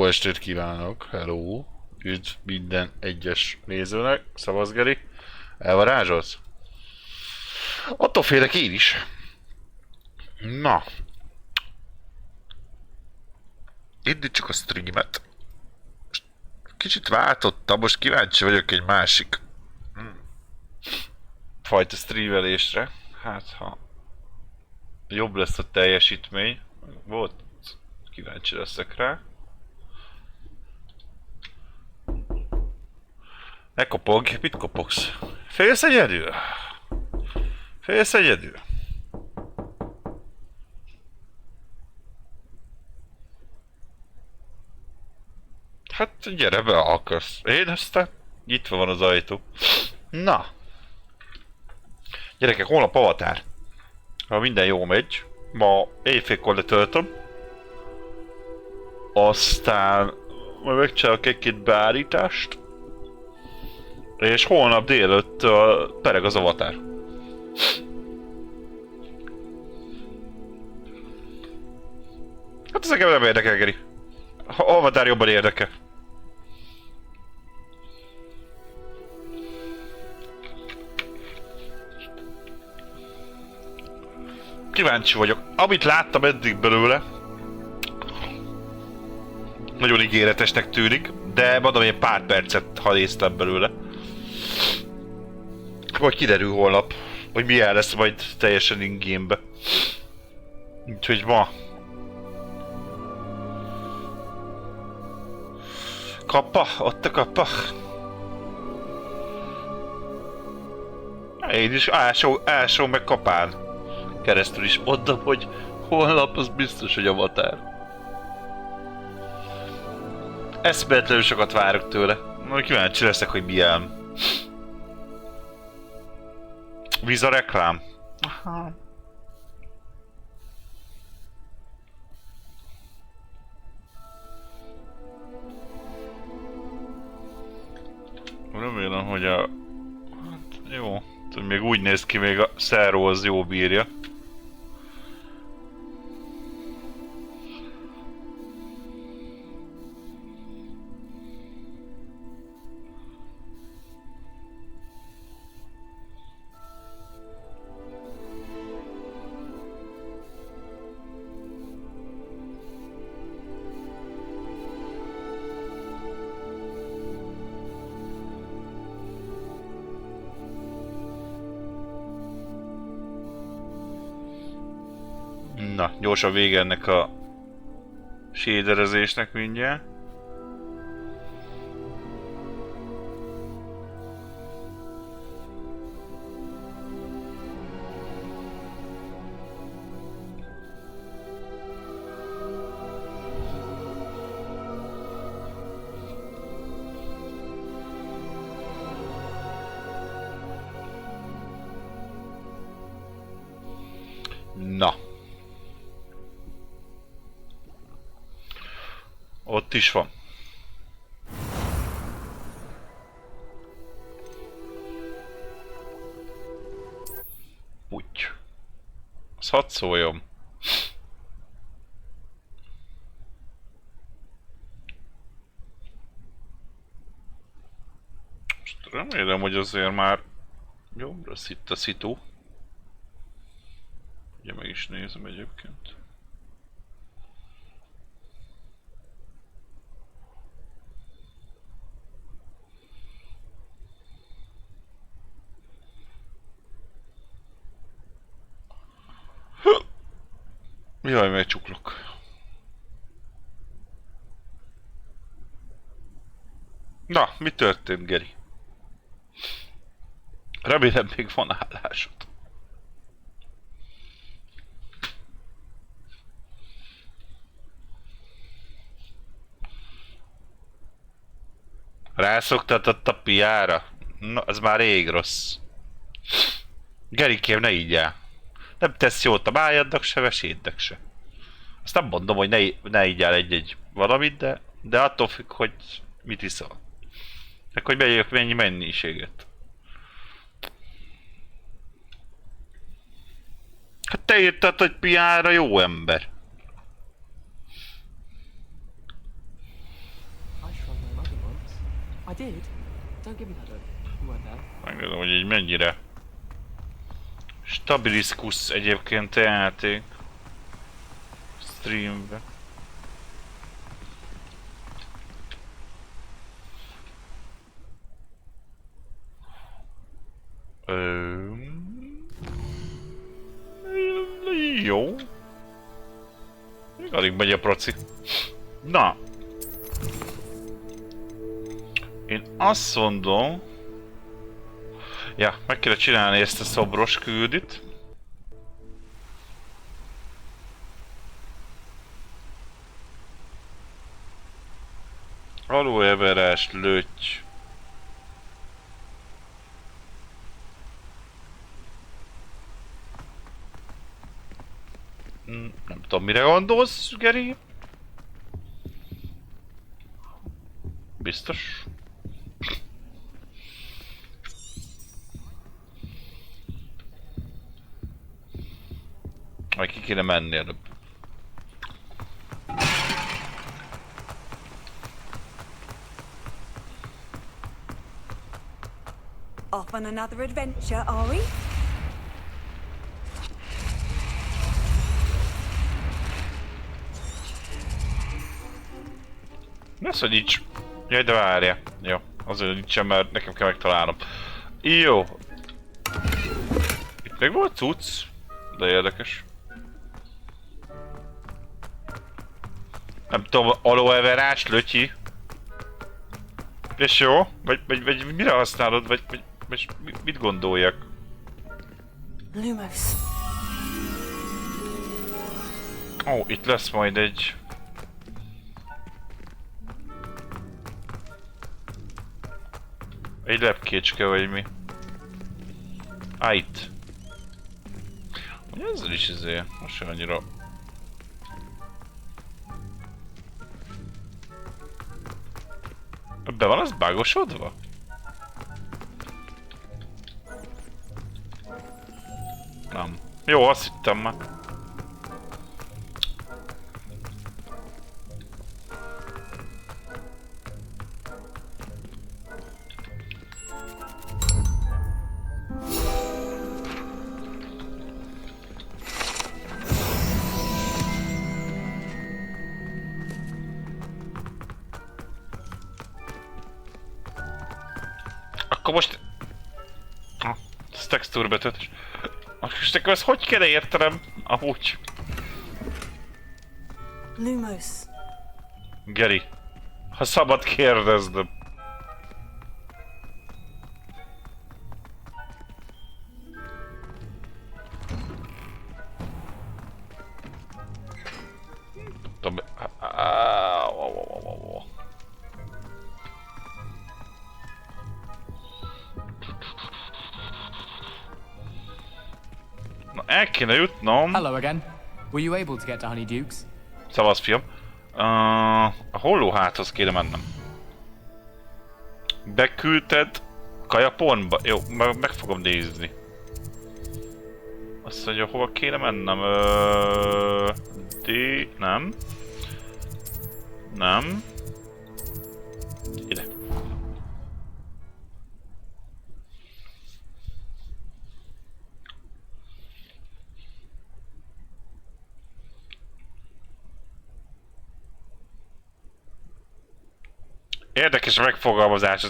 Jó estét kívánok, hello! Üdv minden egyes nézőnek, szavasz Geri. Elvarázsolsz? Attól félek én is. Na, indítsuk a streamet. Kicsit váltottam, most kíváncsi vagyok egy másik fajta streamelésre. Hát ha jobb lesz a teljesítmény, volt, kíváncsi leszek rá. Ne kopog, mit kopogsz? Félsz egyedül? Félsz egyedül? Hát gyere be, akarsz. Én aztán nyitva van az ajtó. Na. Gyerekek, holnap avatár. Ha minden jó megy, ma éjfélkor letöltöm. Aztán majd megcsinálok egy-két beállítást. És holnap délőtt pereg az avatár. Hát ez nekem nem érdekel, Geri. A avatár jobban érdekel. Kíváncsi vagyok. Amit láttam eddig belőle, nagyon ígéretesnek tűnik, de mondom, én pár percet ha néztem belőle. Vagy kiderül holnap, hogy milyen lesz majd teljesen in-game-be. Úgyhogy ma... Kappa? Ott a kappa? Én is ásó meg kapán keresztül is mondom, hogy holnap az biztos, hogy avatár. Eszméletlenül sokat várok tőle. Majd kíváncsi leszek, hogy milyen. Víz a reklám? Aha. Remélem, hogy a... Hát, jó. Még úgy néz ki, még a szeró az jó bírja. Na, gyorsan vége ennek a shaderezésnek mindjárt. Na. Ott is van. Úgy. Az hadd szóljon. Most remélem, hogy azért már jobb lesz itt a szitu. Ugye meg is nézem egyébként. Jaj, megcsuklok. Na, mi történt, Geri? Remélem még van állásod. Rászoktatott a piára? Na, az már rég rossz. Gerikém, ne így el. Nem tesz jót a májadnak se, vesédnek se. Azt nem mondom, hogy ne így el egy-egy valamit, de attól függ, hogy mit iszol. Meg hogy megyek mennyi mennyiséget. Hát te írtad, hogy piára jó ember. Megnézem, hogy így mennyire stabiliszkusz egyébként a játék streambe. Jó. Alig megy a proci. Na. Én azt mondom... Ja, meg kéne csinálni ezt a szobros küldit. Alóeverás, löty. Nem tudom, mire gondolsz, Geri? Biztos? Majd ki kéne menni előbb. Off on another adventure, are we? Ne szedíts! Jaj, de várja. Jó, azért nincsen, mert nekem kell megtalálnom. Jó. Itt meg volt cucc, de érdekes. Nem tudom, aloeverás, lötyi. És jó? Vagy mire használod? Vagy mit gondoljak? Lumos. Ó, itt lesz majd egy... Egy lepkécske vagy mi? Á, itt. Ugye ezzel is ezért, most sem annyira... Be van az bágosodva? Nem. Jó, azt hittem már. Akkor most... Ez textúrbetöltés. Most akkor ezt hogy kell értenem? Amúgy. Lumos. Geri, ha szabad kérdeznem. Tudom... Na, el kéne jutnom. Hello again. Were you able to get to Honeydukes? Szavasz, fiam. A hollóháthoz kéne mennem. Beküldted kajapontba? Jó, meg fogom nézni. Azt mondja, hova kéne mennem? Nem. Nem. Ide. Érdekes a megfogalmazás,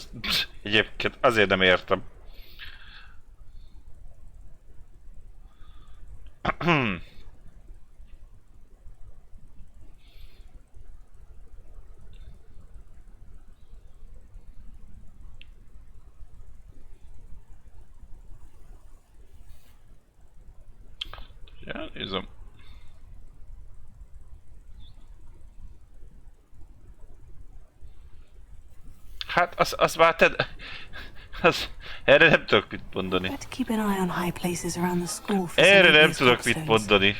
egyébként azért nem értem. Ja, nézem. Hát, az már te... Erre nem tudok mit mondani. Erre nem tudok mit mondani.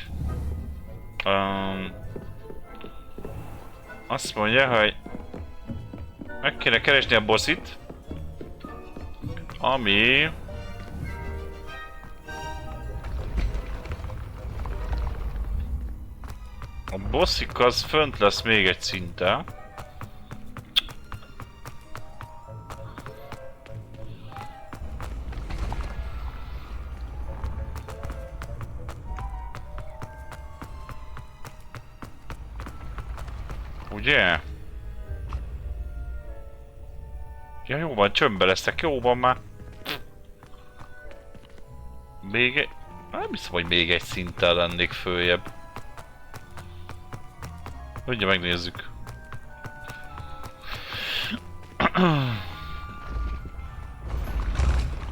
Azt mondja, hogy... Meg kéne keresni a bosszit. Ami... A bosszik az fönt lesz még egy szinten. Ugye? Ja, jó van, csömbbe leszek, jó van már. Még egy... Nem hiszem, hogy még egy szinttel lennék följebb. Ugye megnézzük.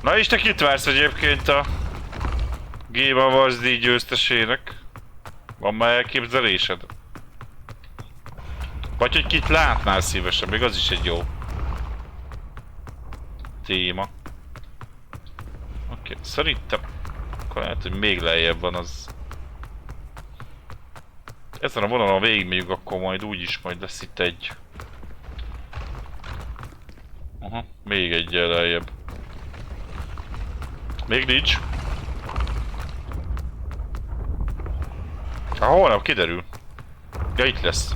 Na és te kit vársz egyébként a Game Awards díj győztesének? Van már elképzelésed? Vagy hogy kit látnál szívesen, még az is egy jó téma. Oké, szerintem akkor lehet, hogy még lejjebb van az. Ezen a vonalon végigmegyünk, akkor majd úgyis majd lesz itt egy. Aha, még egyel lejjebb. Még nincs. Holnap kiderül. Ja, itt lesz.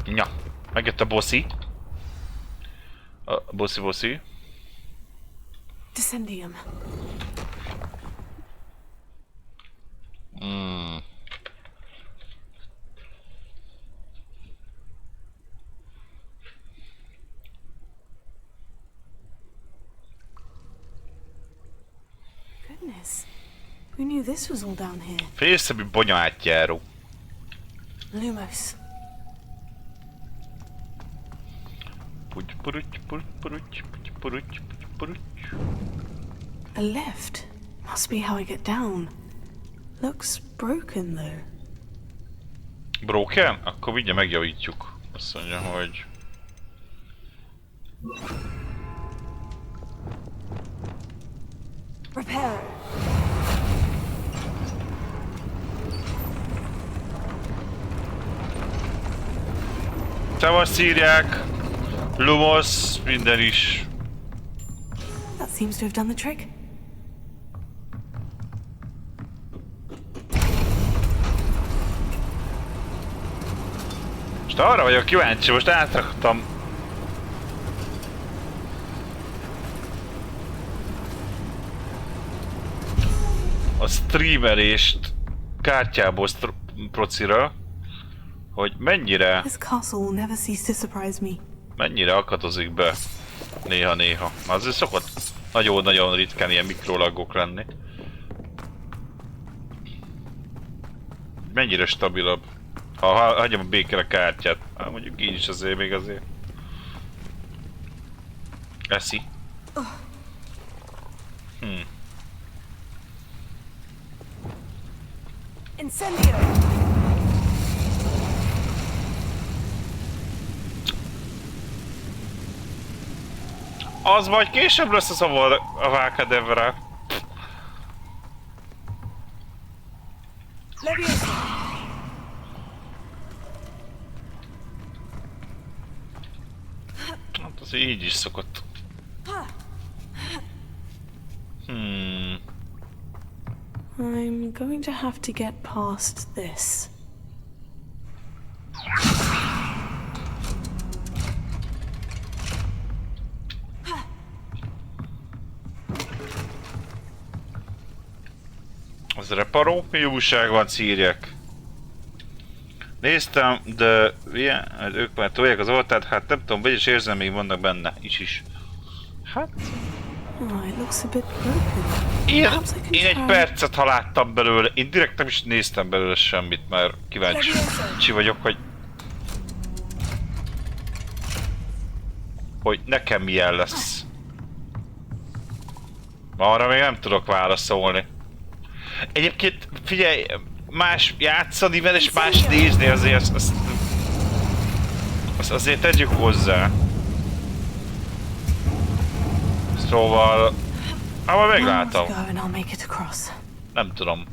Ja, megjött a bossi. A bossi. Descendium. Goodness. Who knew this was all down here? Félszemű bonya átjáró. Lumos. A lift. Must be how I get down. Looks broken though. Broken? Akkor mindjárt megjavítjuk. Azt mondja, hogy... Repair. Szevasz írják. Lumos, minden is. That seems to have done the trick. Most arra vagyok kíváncsi, most átraktam. A streamelést kártyából procira, hogy mennyire... This castle will never cease to surprise me. Mennyire akadozik be néha-néha. Azért szokott nagyon-nagyon ritkán ilyen mikrolagok lenni. Mennyire stabilabb. Ha hagyjam a békére a kártyát. Hát mondjuk így is azért még azért. Eszi. Incendio. Az majd később lesz az a Vákadevre. Leviosa. Hát az így is szokott. I'm going to have to get past this. Az reparó? Mi újság van, círják? Néztem, de ilyen, ők már tolják az oltárt, hát nem tudom, vegyes érzelmeim vannak benne, is. Hát... Oh, it looks a bit broken. Én egy percet, ha láttam belőle, én direkt nem is néztem belőle semmit, mert kíváncsi vagyok, hogy nekem milyen lesz. Arra még nem tudok válaszolni. Egyébként figyelj, más játszani vele és más nézni azért, azt azért tegyük hozzá. Szóval... Hát majd meglátom. Nem tudom.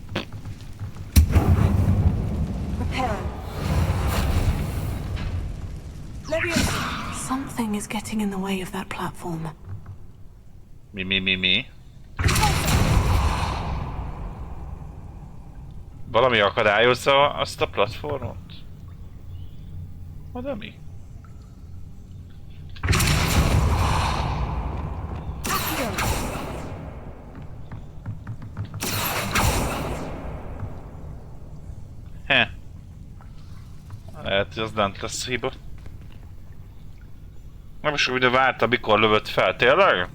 Something is getting in the way of that platform. Mi? Valami akadályozza azt a platformot? De mi? Lehet, hogy az lent lesz hiba. Nem is úgy várta, mikor lövött fel, tényleg?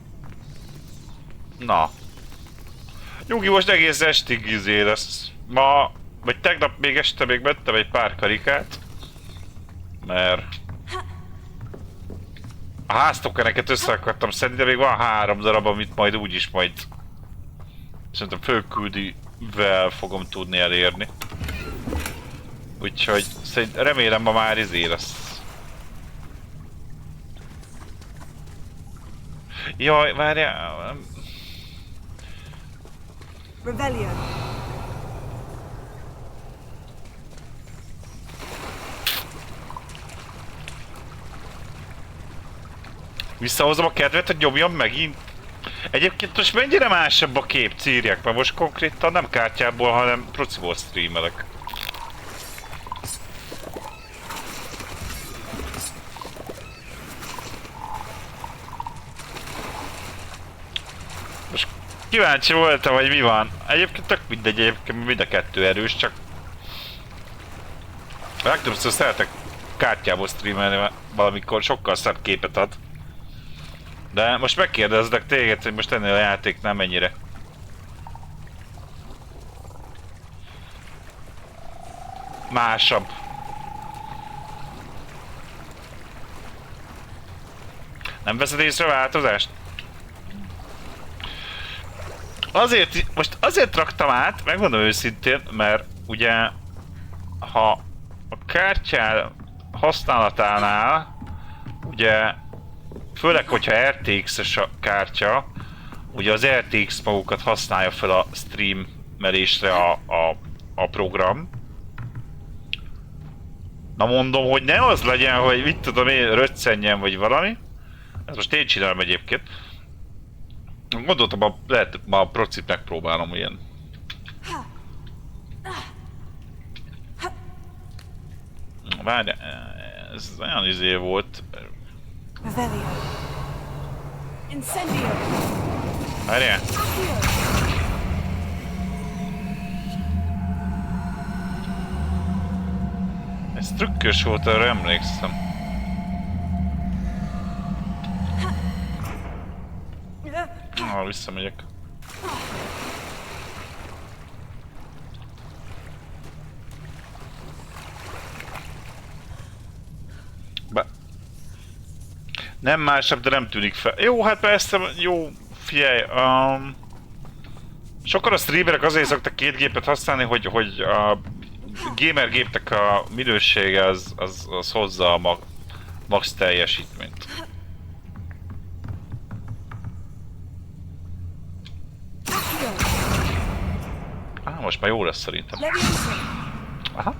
Na. Nyugi, most egész estig izé lesz. Ma, vagy tegnap még este még vettem egy pár karikát. Mert... a háztokeneket össze akartam szedni, de még van 3 darab, amit majd úgyis majd... szerintem fölküldivel fogom tudni elérni. Úgyhogy remélem ma már izé lesz. Jaj, várjál... Rebellion. Visszahozom a kedvet, hogy nyomjam megint. Egyébként most mennyire másabb a kép, círják, mert most konkrétan nem kártyából, hanem prociból streamelek. Most kíváncsi voltam, hogy mi van. Egyébként tök mindegy, egyébként mind a kettő erős, csak... legtöbbször szeretek kártyából streamelni, mert valamikor sokkal szebb képet ad. De most megkérdezlek téged, hogy most ennél a játéknál mennyire. Másabb. Nem veszed észre a változást? Most azért raktam át, megmondom őszintén, mert ugye ha a kártyá használatánál ugye főleg, hogyha RTX-es a kártya, ugye az RTX magukat használja fel a streamelésre a program. Na mondom, hogy ne az legyen, hogy mit tudom én, röccenjen vagy valami. Ez most én csinálom egyébként. Gondoltam, lehet ma a procit megpróbálom ilyen. Várj, ez olyan izé volt. Revelio. Incendio. Várjál. Ez trükkös volt, arra emlékszem. Visszamegyek. Nem másabb, de nem tűnik fel. Jó, hát persze, jó, figyelj, sokan a streamerek azért szoktak 2 gépet használni, hogy a gamer gépnek a minősége az hozza a max teljesítményt. Most már jó lesz szerintem. Aha.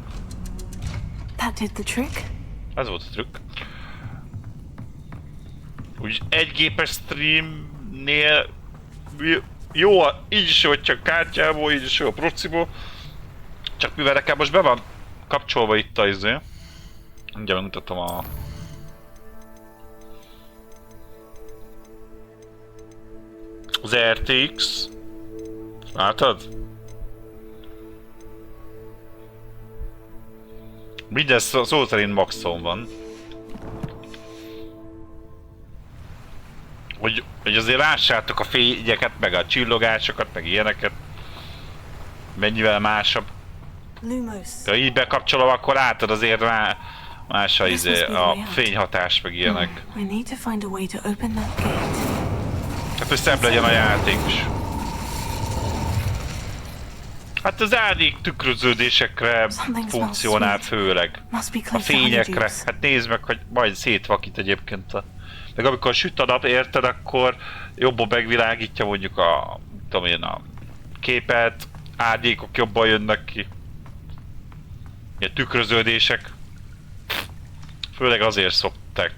That did the trick. Ez volt a trükk. Úgyis egy gépes streamnél jó, így is jó, hogy csak kártyából, így is jó a prociból. Csak mivel nekem most be van kapcsolva itt a izé. Ugye megmutatom az RTX. Látod? Minden szó szerint maxon van. Hogy azért lássátok a fényeket, meg a csillogásokat, meg ilyeneket. Mennyivel másabb. Lumos. Ha így bekapcsolom, akkor látod azért más a fényhatás, meg ilyenek. I need to find a way to open that gate. Hát, hogy szebb legyen a játék is. Hát az árnyék tükröződésekre funkcionál főleg. A fényekre. Hát nézd meg, hogy majd szétvakít egyébként a... Meg amikor süt a nap, érted, akkor jobban megvilágítja mondjuk a... tudom én, a képet, árnyékok jobban jönnek ki. Ilyen tükröződések. Főleg azért szokták.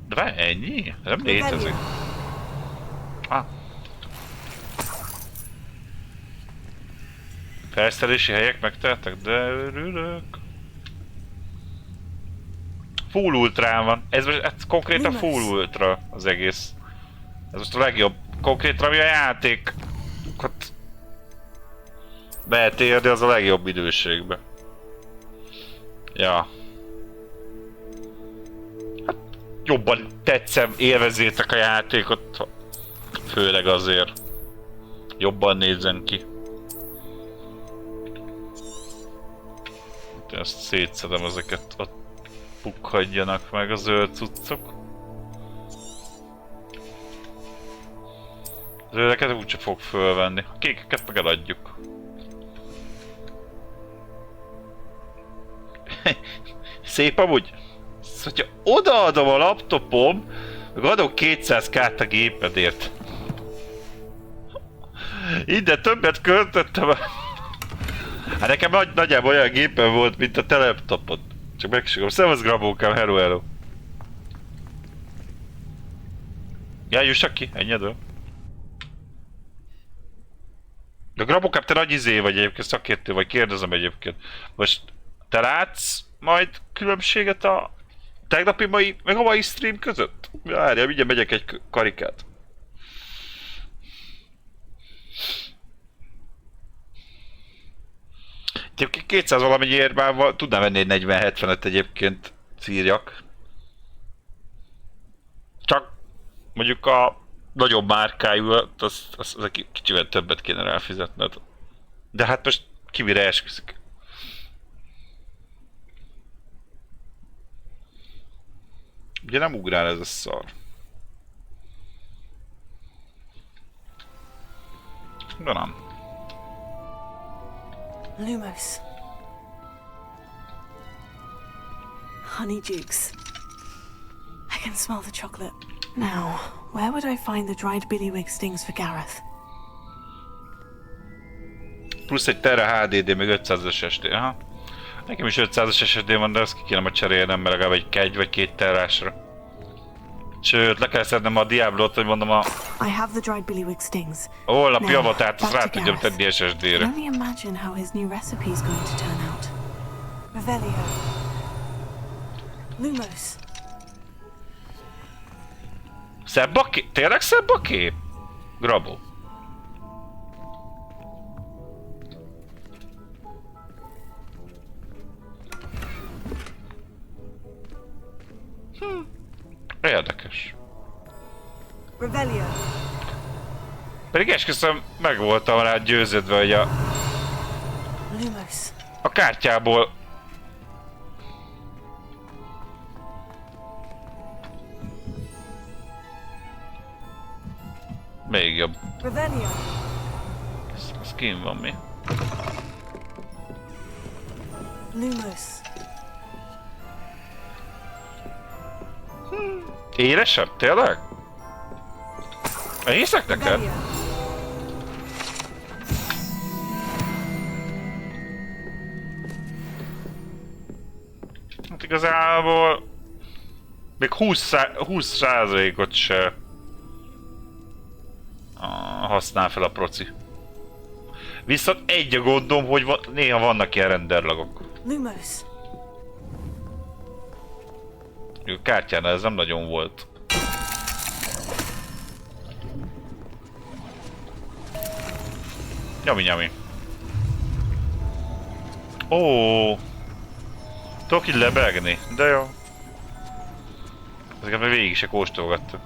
De ennyi? Nem létezik. Ah. Felszerelési helyek megteltek, de örülök. Full ultrán van. Ez konkrétan full ultra az egész. Ez most a legjobb. Konkrétan ami a játékokat lehet érni, az a legjobb minőségben. Ja. Hát jobban tetszem, élvezétek a játékot. Főleg azért. Jobban nézzen ki. Ezt szétszedem ezeket, ott pukkadjanak meg a zöld cuccok. Zöldeket úgyse fog fölvenni. A kékeket meg eladjuk. Szép amúgy. Hogyha odaadom a laptopom, meg adok 200 k-t a gépedért. Ide többet költöttem. Hát nekem nagyjából olyan gépen volt, mint a te laptopod. Csak megsugom. Szevasz Grabókám, hello hello. Ja, jussak ki, ennyi edől. De Grabókám, te nagy izé vagy egyébként, szakértő vagy, kérdezem egyébként. Most te látsz majd különbséget a tegnapi mai, meg a mai stream között? Várjál, mindjárt megyek egy karikát. Egyébként 200 valamennyiért már tudnám venni egy 40-70-et egyébként szírjak. Csak mondjuk a nagyobb márkájú, az kicsivel többet kéne ráfizetned. De hát most ki mire esküszik? Ugye nem ugrál ez a szar. De nem. Lumos. Honeydukes. I can smell the chocolate. Now, where would I find the dried billywig stings for Gareth? Plusz egy Terra HDD, meg 500-as SSD, aha. Nekem is 500-as SSD van, de azt ki kéne majd cserélnem, mert legalább egy vagy 2 terrásra. Sőt, le kell szednem a Diablót, hogy mondom a... I have the dried billywig stings. A holnapi Now, avatárt, azt back rá to tudjam Gareth. tenni SSD-re. Only imagine how his new recipe is going to turn out. Revelio. Lumos. Szebb a kép? Tényleg szebb a kép? Grabó. Érdekes. Revelio. Pedig esküszöm, meg voltam rá győződve, hogy Lumos. a kártyából... Még jobb. Revelio. Ez kín van mi? Lumos. Élesebb? Tényleg? Hiszek neked? Revelio. Hát igazából... Még 20%-ot se... használ fel a proci. Viszont egy a gondom, hogy néha vannak ilyen renderlagok. Lumos. A kártyánál ez nem nagyon volt. Nyami nyami. Ó, tudok így lebegni, de jó. Ezeket még végig se kóstolgattam.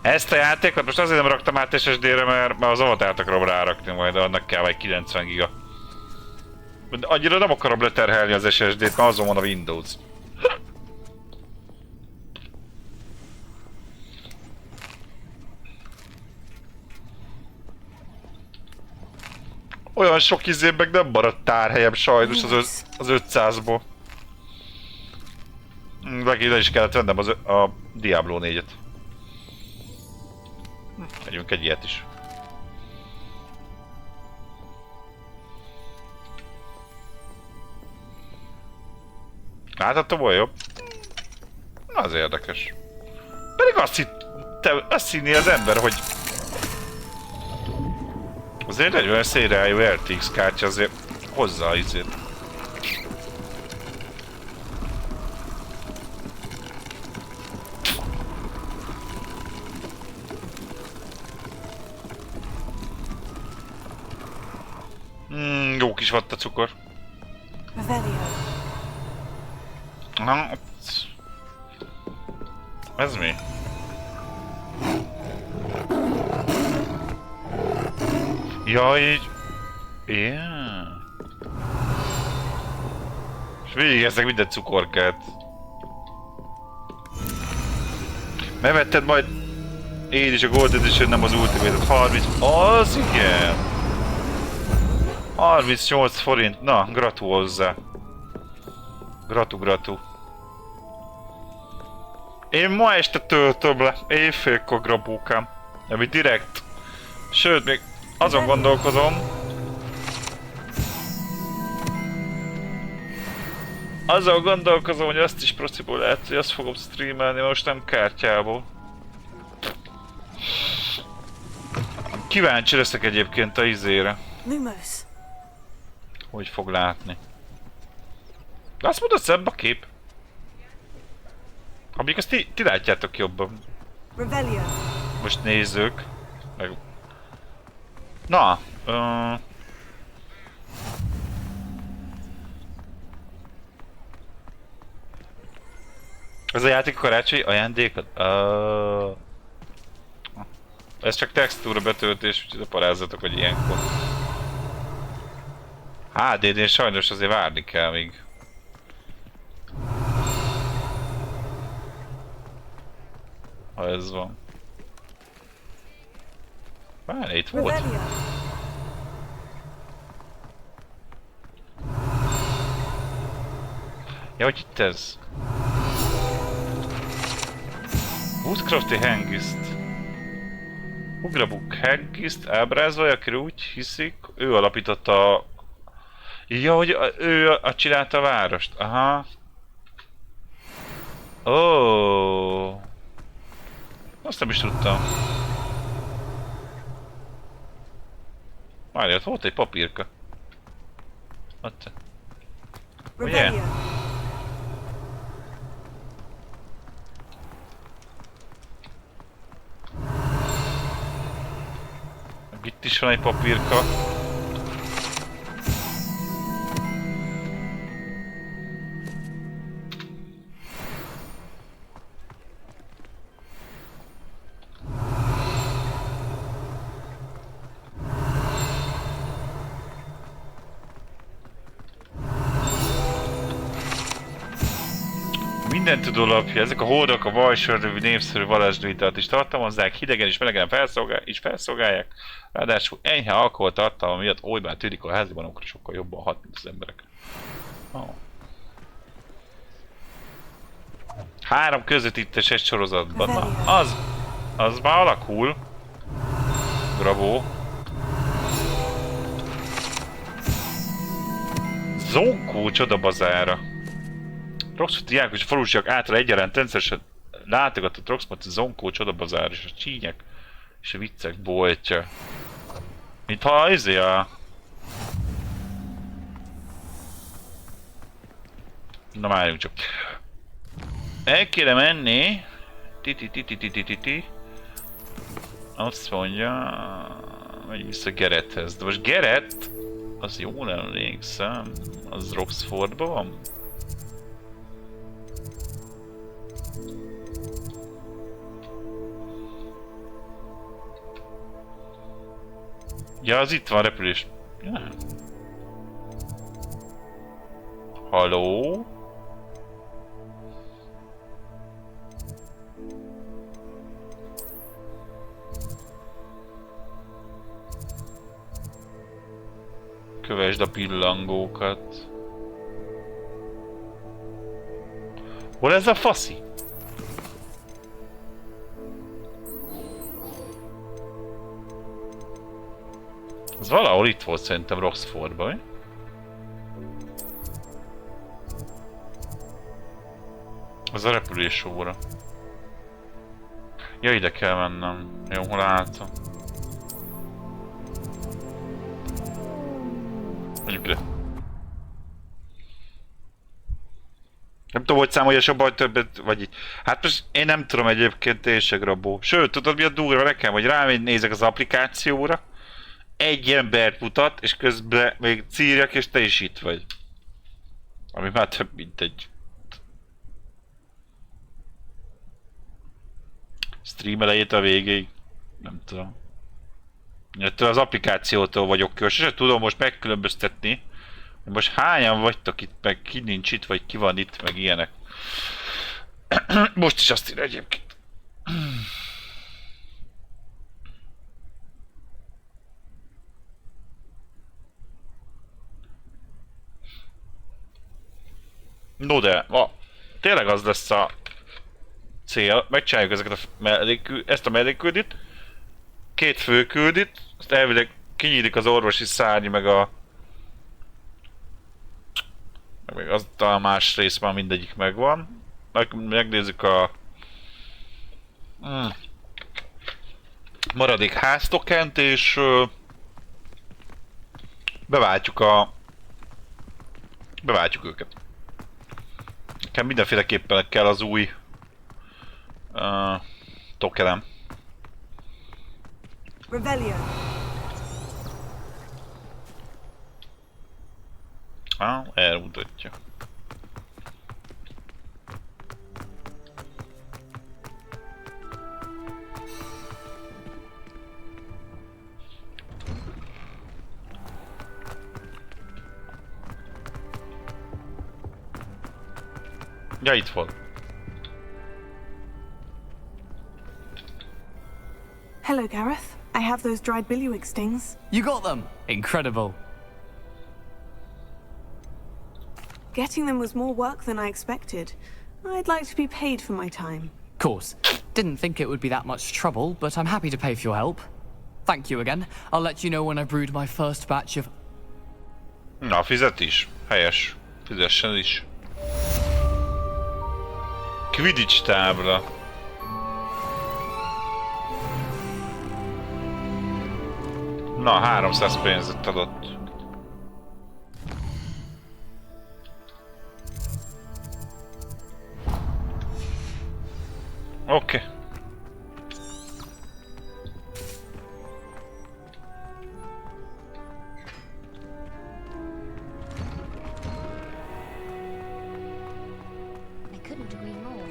Ezt a játékot most azért nem raktam át SSD-re, mert az avatárt akarom rárakni majd, annak kell vagy 90 giga. Annyira nem akarom leterhelni az SSD-t, mert azon van a Windows. Olyan sok izén meg nem maradt tárhelyem sajnos az 500-ból. Megint le is kellett vennem a Diablo 4-et. Vegyünk egy ilyet is. Láthatom, olyan jobb? Az érdekes. Pedig azt hinni az ember, hogy... Azért egy olyan szélreálló RTX kártya azért hozzá az izét. Jó kis vatta cukor. Revelio. Na, ez mi? Ja, így... Yeah. És végigezek minden cukorkát. Megvetted majd... Én is a Gold Edition, nem az Ultimate-et. 30... Az igen! 38 forint. Na, gratu hozzá. Gratu. Én ma este töltöm le. Éjfélkor grabókám. Ami direkt. Sőt, még azon gondolkozom. Azon gondolkozom, hogy azt is possible lehet, hogy azt fogom streamelni, most nem kártyából. Kíváncsi leszek egyébként a izére. Lumos. Hogy fog látni. De azt mondod, szebb a kép. Amíg azt ti látjátok jobban. Revelio. Most nézzük. Meg... Na, ez a játék karácsonyi ajándékod? Ez csak textúra betöltés, úgyhogy parázzatok, hogy ilyenkor. HD-n sajnos azért várni kell még. Ha ez van. Várj, itt volt. Revelio. Ja, hogy itt ez. Woodcrafti Hengist. Ugrabuk Hengist ábrázolja, aki úgy hiszik, ő alapította a... Ja, hogy ő csinálta a várost. Aha. Ó. Azt nem is tudtam. Várj, ott volt egy papírka. Ott. Ugye? Revelio. Itt is van egy papírka. Minden tudó lapja, ezek a hódok a vajsörnövű népszerű varázslóitalt is tartalmazzák, hidegen és melegen felszolgálják, ráadásul enyhe alkoholtartalma miatt olybá tűnik, a háziban akkor sokkal jobban hat, mint az emberek. Oh. 3 közvetítés egy sorozatban, na az már alakul. Bravo. Zonkó csodabazára. Roxford Jákos és falusiak által egyaránt rendszeresen látogatott Roxford Zonkó csodabazár és a csínyek és a viccek boltja. Mintha izé a... Na várjunk csak. El kéne menni. Ti. Azt mondja... Megy vissza Gerethez. De most Geret... Az jól emlékszem. Az Roxfordban van? Ja, az itt van repülés. Ja. Halló? Kövesd a pillangókat. Hol ez a faszi? Az valahol itt volt szerintem Roxfordban, mi? Az a repülés óra. Ja, ide kell mennem. Jó, hol álltam? Mondjuk ide. Nem tudom, hogy számolja baj többet, vagy így. Hát most én nem tudom egyébként, én se grabó. Sőt, tudod mi a durva nekem, hogy rámégy nézek az applikációra, egy embert mutat, és közben még círjak, és te is itt vagy. Ami már több mint egy. Stream elejét a végéig. Nem tudom. Ettől az applikációtól vagyok kör. Sose tudom most megkülönböztetni, hogy most hányan vagytok itt, meg ki nincs itt, vagy ki van itt, meg ilyenek. Most is azt írja egyébként. No de, tényleg az lesz a cél, megcsináljuk ezeket ezt a mellékküldit, 2 főküldit, azt elvileg kinyílik az orvosi szárny, meg meg az a más rész már mindegyik megvan. Megnézzük a maradék háztokent, és beváltjuk őket. Nekem mindenféleképpen kell az új tokenem. Revelio. Elmutatja. Ja, itt volt. Hello, Gareth. I have those dried billywig stings. You got them! Incredible. Getting them was more work than I expected. I'd like to be paid for my time. Course. Didn't think it would be that much trouble, but I'm happy to pay for your help. Thank you again. I'll let you know when I brewed my first batch of... Na, fizet is. Helyes. Fizessen is. Quidditch tábla. Na, 300 pénzet adott. Oké. I couldn't agree more.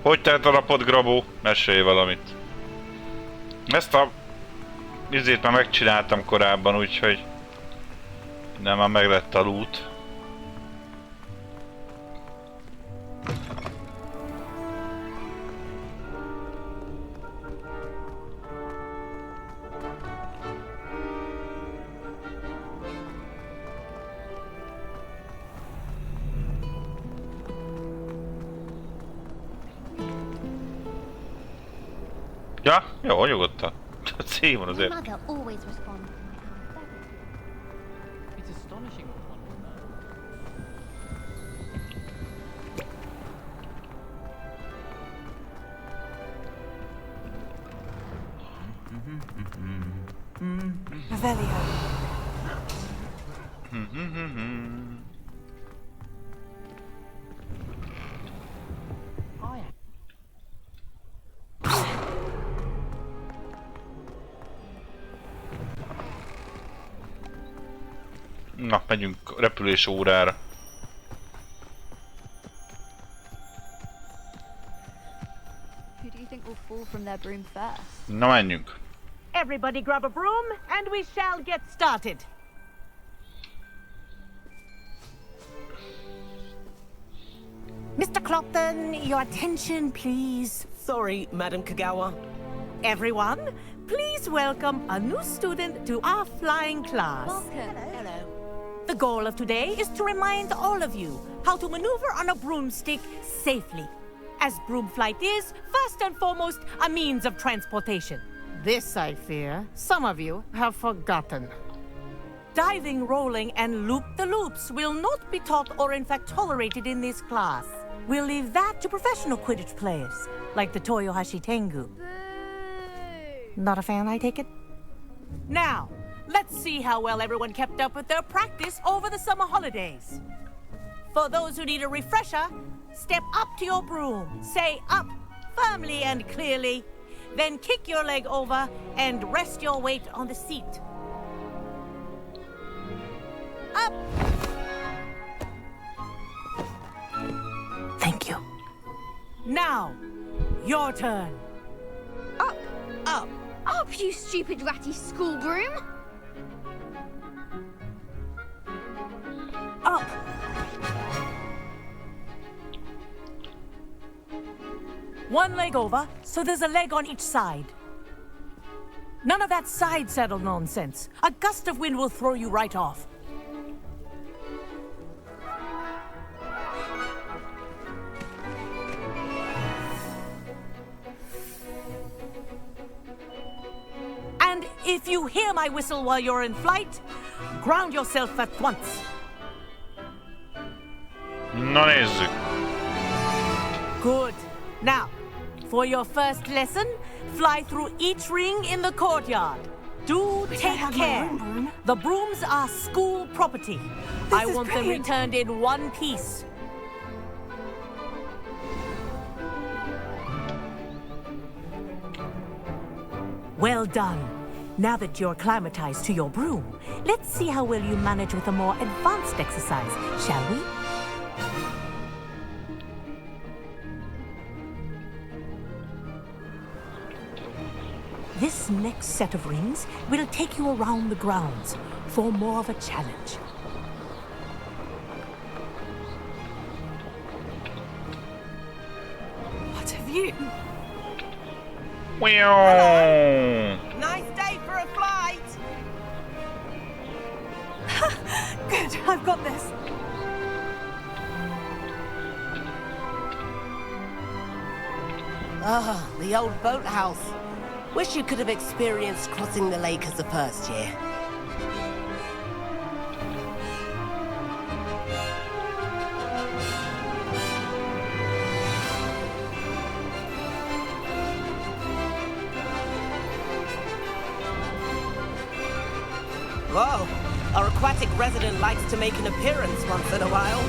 Hogy telt a napod, Grabó? Mesélj valamit. Ezt a izét már megcsináltam korábban, úgyhogy nem, már meg lett a loot. Ja, jó, nyugodtan. A cím van azért. Mother always responds. It's astonishing what one can learn. Revelio. Na, megyünk repülés órára. Who do you think will fall from their broom first? Na, menjünk. Everybody grab a broom and we shall get started. Mr. Clopton, your attention, please. Sorry, Madam Kagawa. Everyone, please welcome a new student to our flying class. Welcome. Hello. The goal of today is to remind all of you how to maneuver on a broomstick safely, as broom flight is, first and foremost, a means of transportation. This, I fear, some of you have forgotten. Diving, rolling, and loop-the-loops will not be taught or in fact tolerated in this class. We'll leave that to professional Quidditch players, like the Toyohashi Tengu. Not a fan, I take it? Now, let's see how well everyone kept up with their practice over the summer holidays. For those who need a refresher, step up to your broom, say up firmly and clearly, then kick your leg over and rest your weight on the seat. Up! Thank you. Now, your turn. Up, Up. up, you stupid ratty school broom. Up! One leg over, so there's a leg on each side. None of that side saddle nonsense. A gust of wind will throw you right off. And if you hear my whistle while you're in flight, ground yourself at once. Na nézzük. Good. Now, for your first lesson, fly through each ring in the courtyard. Do I take have my care. own broom. The brooms are school property. I is want them brilliant. returned in one piece. Well done. Now that you're acclimatized to your broom, let's see how well you manage with a more advanced exercise, shall we? This next set of rings will take you around the grounds for more of a challenge. What have you? Meow. Nice day for a flight. Good, I've got this. Ah, the old boathouse. Wish you could have experienced crossing the lake as a first year. Whoa, our aquatic resident likes to make an appearance once in a while.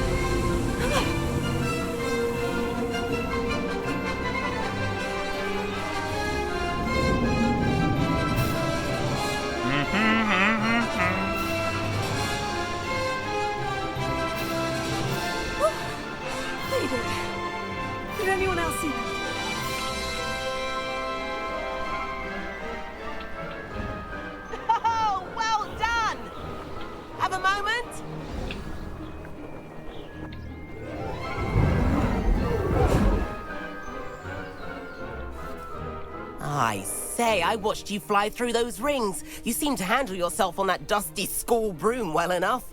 They did. Did anyone else see that? Oh, well done! Have a moment? I say, I watched you fly through those rings. You seem to handle yourself on that dusty school broom well enough.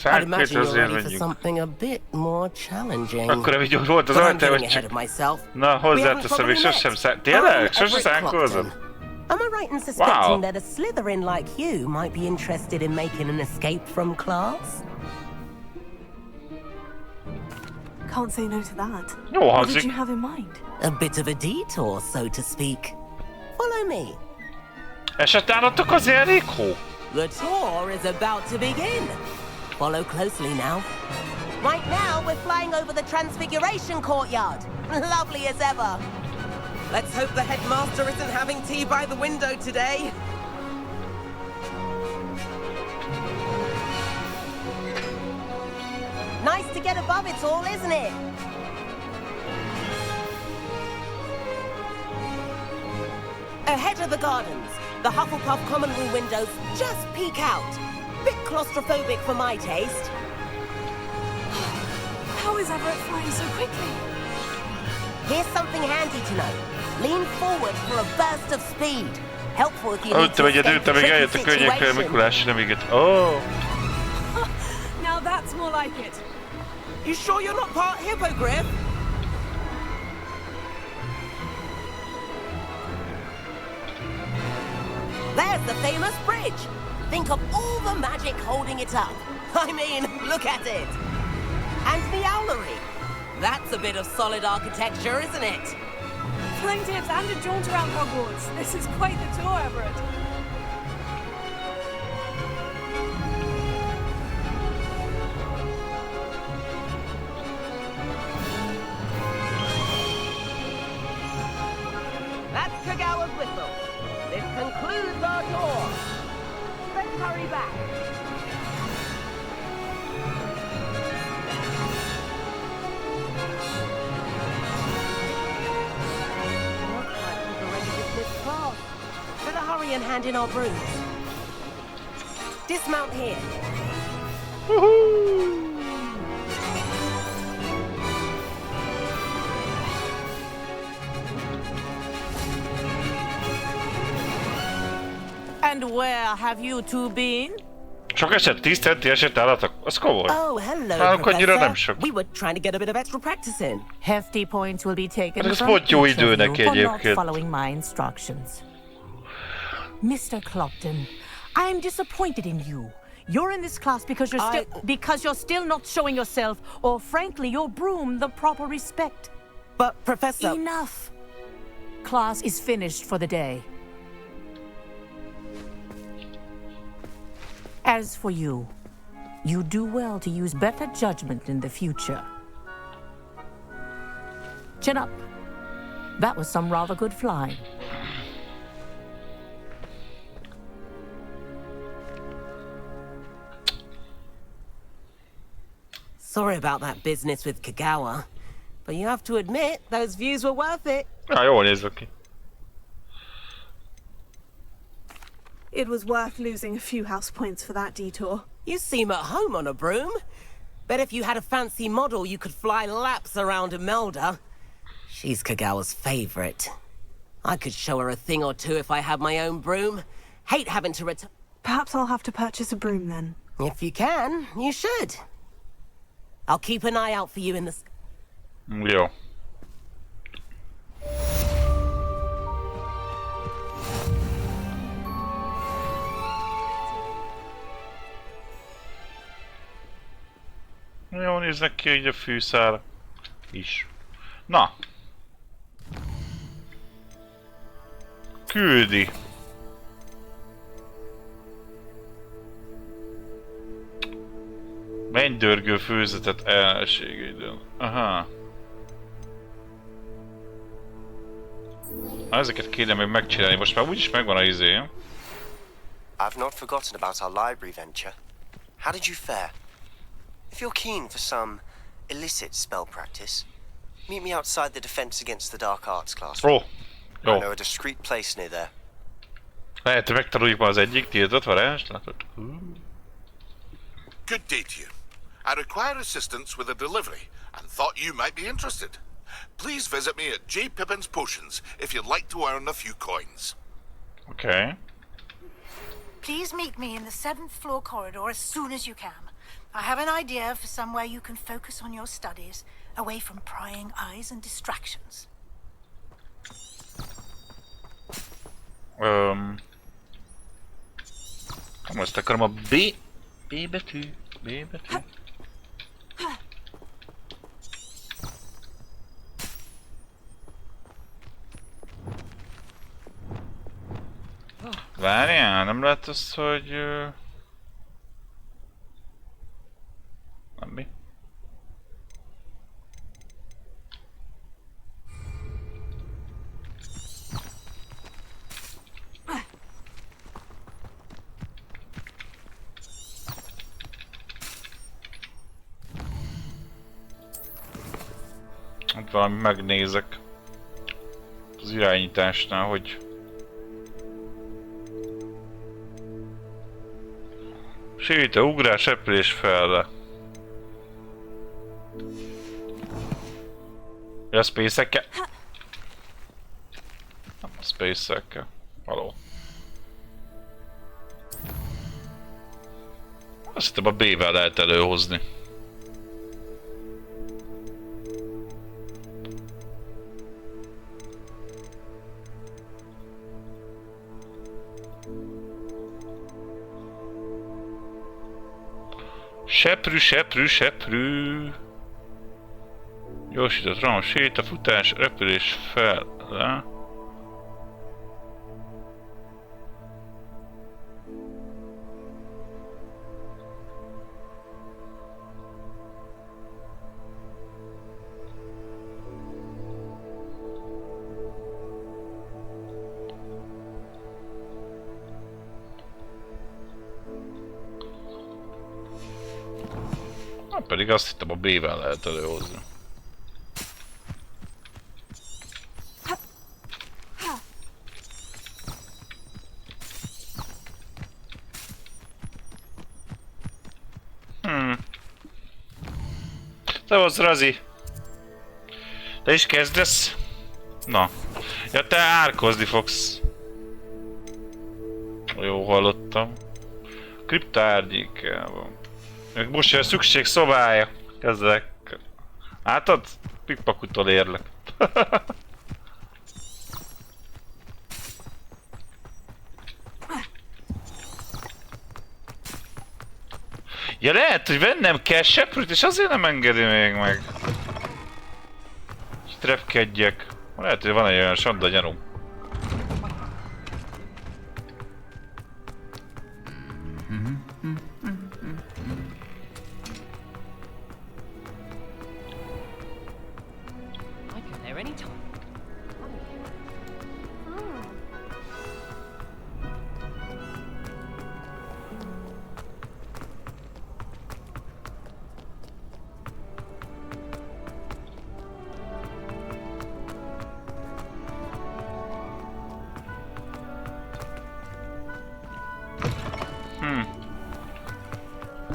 I'd imagine you're ready for something a bit more challenging. Akkor egy volt az But I'm ajtó, getting hogy ahead csak... of myself. Na, We haven't hozzáteszem, még probably sosem met. szá... Tényleg? I'm Sose Everett szánkozom? Clopton. Am I right in suspecting Wow. that a Slytherin like you might be interested in making an escape from class? Can't say no to that. Jó What hangzik. did you have in mind? A bit of a detour, so to speak. Follow me. Esetállattok azért elég hó? The tour is about to begin. Follow closely now. Right now, we're flying over the Transfiguration courtyard. Lovely as ever. Let's hope the headmaster isn't having tea by the window today. Nice to get above it all, isn't it? Ahead of the gardens, the Hufflepuff common room windows just peek out. Bit claustrophobic for my taste. How is Everett flying so quickly? Here's something handy to know. Lean forward for a burst of speed. Helpful if you need Ott to vagy escape időt, a amíg tricky eljött a könnyekkel, situation. Mikulás nem ígért. Oh! Now that's more like it. You sure you're not part hippogriff? There's the famous bridge. Think of all the magic holding it up. I mean, look at it. And the owlery. That's a bit of solid architecture, isn't it? Flying tips and a jaunt around Hogwarts. This is quite the tour, Everett. our door. Let's hurry back. Looks like we've already dismissed class. Better hurry and hand in our brooms. Dismount here. And where have you two been? Sok eset, 10 centi eset állatok? Az komoly. Oh, hello, Nálunk annyira nem Professor. sok. We were trying to get a bit of extra practice in. Hefty points will be taken Hát ez from pont jó each idő of you neki for not egyébként. following my instructions. Mr. Clopton, I am disappointed in you. You're in this class because you're still not showing yourself, or frankly, your broom the proper respect. But, Professor... Enough. Class is finished for the day. As for you, you do well to use better judgment in the future. Chin up. That was some rather good flying. Sorry about that business with Kagawa, but you have to admit, those views were worth it. Jól nézek ki. It was worth losing a few house points for that detour. You seem at home on a broom. Bet if you had a fancy model, you could fly laps around Imelda. She's Kagawa's favorite. I could show her a thing or two if I had my own broom. Hate having to return. Perhaps I'll have to purchase a broom then. If you can, you should. I'll keep an eye out for you in the... Jó. Jól néznek ki így a fűszál is. Na. Küldi. Mennydörgő főzetet ellenségeidől. Aha. Ezeket kéne még megcsinálni, most már úgyis megvan a izé. I've not forgotten about our library venture. How did you fare? If you're keen for some illicit spell practice, meet me outside the Defense Against the Dark Arts classroom. Ó, I jó. know a discreet place near there. Lehet, hogy megtanuljuk ma az egyik tiltott varázst, látod? Good day to you. I require assistance with a delivery and thought you might be interested. Please visit me at J. Pippin's Potions if you'd like to earn a few coins. Okay. Please meet me in the 7th floor corridor as soon as you can. I have an idea for somewhere you can focus on your studies, away from prying eyes and distractions. Most akarom a B betű. B betű. Várjál, nem lehet az, hogy... Nem mi? Hát valami megnézek az irányításnál, hogy séta, ugrás, repülés fel. Ja, space-ekkel? Nem a space-ekkel. Való. Azt hittem a B-vel lehet előhozni. Seprű, seprű, seprű. Gyorsított roham, séta, futás, repülés fel. Le. Na pedig azt hittem a B-vel lehet előhozni. Szevasz, Razi! Te is kezdesz? Na. Ja, te árkozni fogsz. Jó, hallottam. Kripta árnyékában. Most jön szükség szobája. Kezdek. Átad? Pikpakutól érlek. Ja, lehet, hogy vennem kell seprűt, és azért nem engedi még meg. És trepkedjek. Lehet, hogy van egy olyan sanda gyanúm.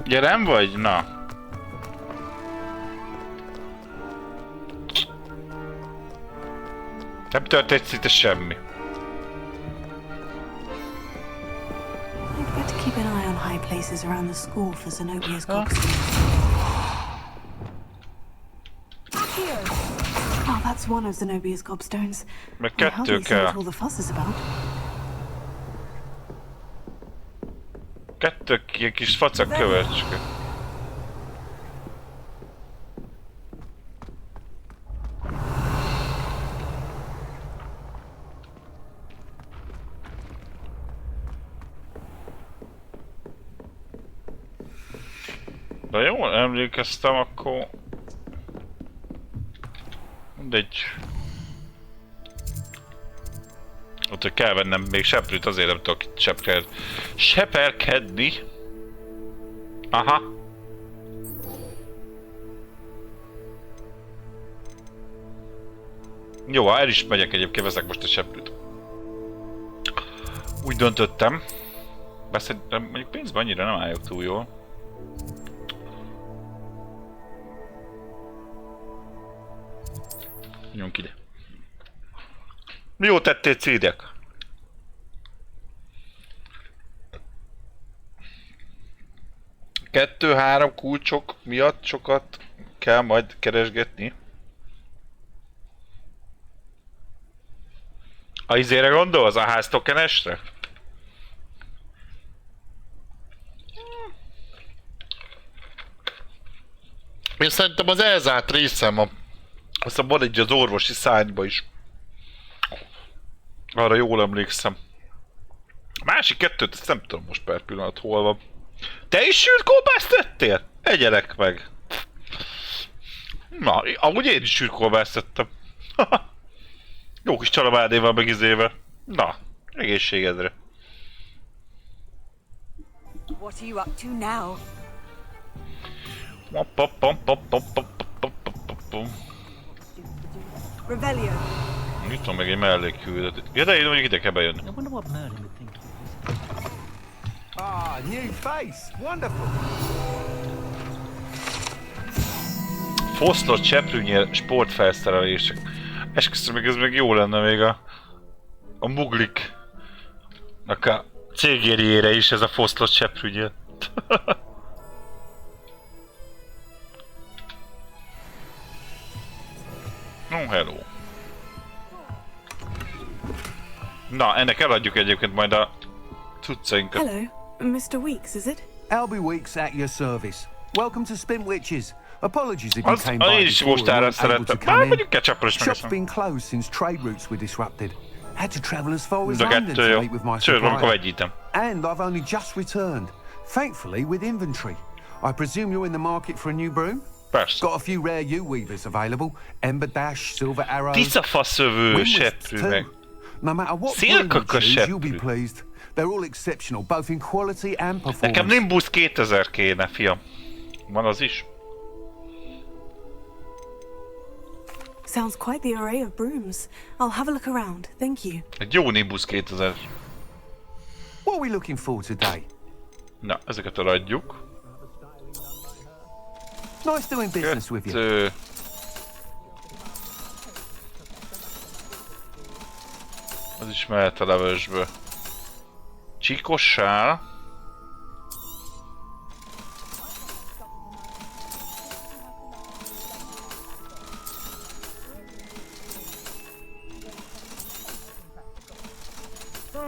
Gyerem vagy? Na. Nem történt szinte semmi. I'd better keep an eye on high places around the school for Zenobia's gobstones. Oh, that's one of Zenobia's gobstones. Meg I hardly kettő see what kell. all the fuss is about. Kettő ilyen kis facak kövecske. De jól emlékeztem, akkor... Mindegy. Ott, hogy kell vennem még seprűt, azért nem tudok itt seperkedni. Aha. Jó, el is megyek egyébként, veszek most egy seprűt. Úgy döntöttem. Bár szerintem mondjuk pénzben annyira nem álljuk túl jól. Nyomjuk ide. Jó tettél, cédek! Kettő-három kulcsok miatt sokat kell majd keresgetni. A izére gondolsz? A háztokenesre? Én szerintem az elzárt részem a... Aztán van egy az orvosi szárnyba is. Arra jól emlékszem. A másik kettőt, ezt nem tudom most per pillanat hol van. Te is sült kolbászt tettél? Egyelek meg. Na, amúgy én is sült kolbászt tettem. Jó kis csalamádéval meg izével. Na, egészségedre. What are you up to now? Revelio. Itt van meg egy mellékküldet. Ja, de én mondjuk ide kell bejönni. Ah, new face. Wonderful. Foszlott cseprűnyél sportfelszerelések. Esküszöm, meg ez meg jó lenne még a mugliknak a cégérjére is ez a foszlott cseprűnyél. No, hello. Na, ennek eladjuk egyébként majd a cuccainkat. Hello, Mr. Weeks, is it? Albie Weeks at your service. Welcome to Spin Witches. Apologies if you Az, came by én is before most and ára weren't able szerettem. to Már come in. mondjuk ketchupros meg Shop's been closed since trade routes were disrupted. Had to travel as far as De London kettő to jó. meet with my Sőt, amikor supplier. vegyítem. And I've only just returned. Thankfully with inventory. I presume you're in the market for a new broom? Persze. Got a few rare U-weavers available. Ember Dash, Silver Arrow. Tiszafaszövő seprű meg. No matter what Szélkakas breed you choose, you'll be seprű. pleased. They're all exceptional, both in quality and performance. Nekem Nimbus 2000 kéne, fiam. Van az is? Sounds quite the array of brooms. I'll have a look around. Thank you. Egy jó Nimbus 2000. What are we looking for today? Na, ezeket eladjuk. Nice doing business with you. Kettő. Az is mehet a levesből. Csíkossál.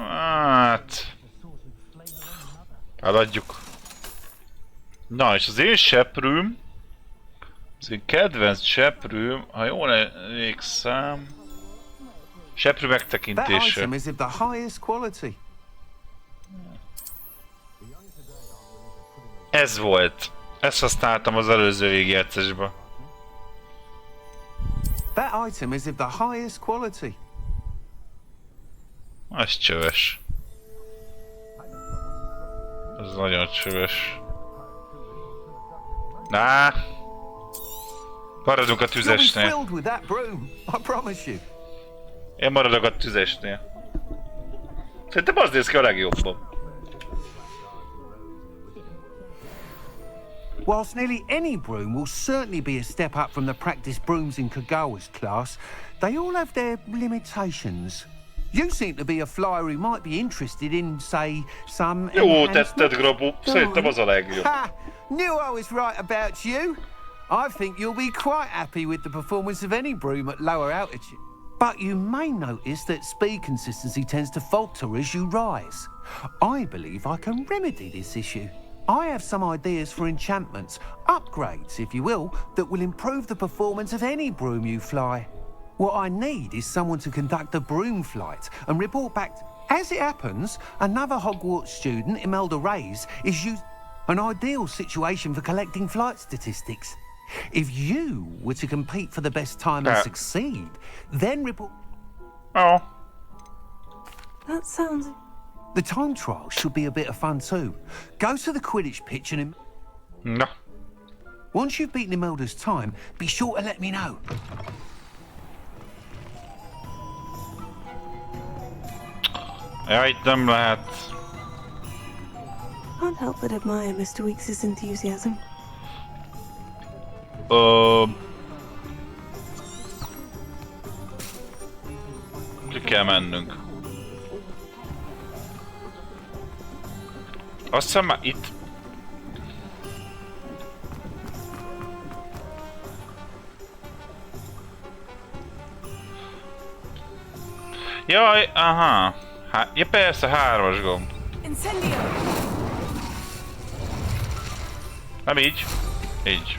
Hát... Eladjuk. Na, és az én seprőm... Az én kedvenc seprőm, ha jól emlékszem... Seprő That megtekintése. item is of the highest quality. Ez volt. Ezt használtam az előző végjegyzésben. That item is of the highest quality. Ez csöves. Ez nagyon csöves. Ná. Maradunk a You'll be tüzesnél. thrilled with that broom, I promise you. Én maradok a tüzesnél. Szerintem az néz ki a legjobban. Whilst nearly any broom will certainly be a step up from the practice brooms in Kagawa's class, they all have their limitations. You seem to be a flyer who might be interested in, say, some Jó tetted, Grabó. Szerintem az a legjobb. Ha! Knew I was right about you. I think you'll be quite happy with the performance of any broom at lower altitude. But you may notice that speed consistency tends to falter as you rise. I believe I can remedy this issue. I have some ideas for enchantments, upgrades, if you will, that will improve the performance of any broom you fly. What I need is someone to conduct a broom flight and report back. As it happens, another Hogwarts student, Imelda Reyes, is using an ideal situation for collecting flight statistics. If you were to compete for the best time and succeed, then report... Oh. That sounds... The time trial should be a bit of fun too. Go to the Quidditch pitch and... Na. Once you've beaten Imelda's time, be sure to let me know. Ja, itt nem lehet. Can't help but admire Mr. Weekes' enthusiasm. Ki kell mennünk. Azt hiszem már itt. Jaj, aha. Ja persze, 3-as gomb. Nem így. Így.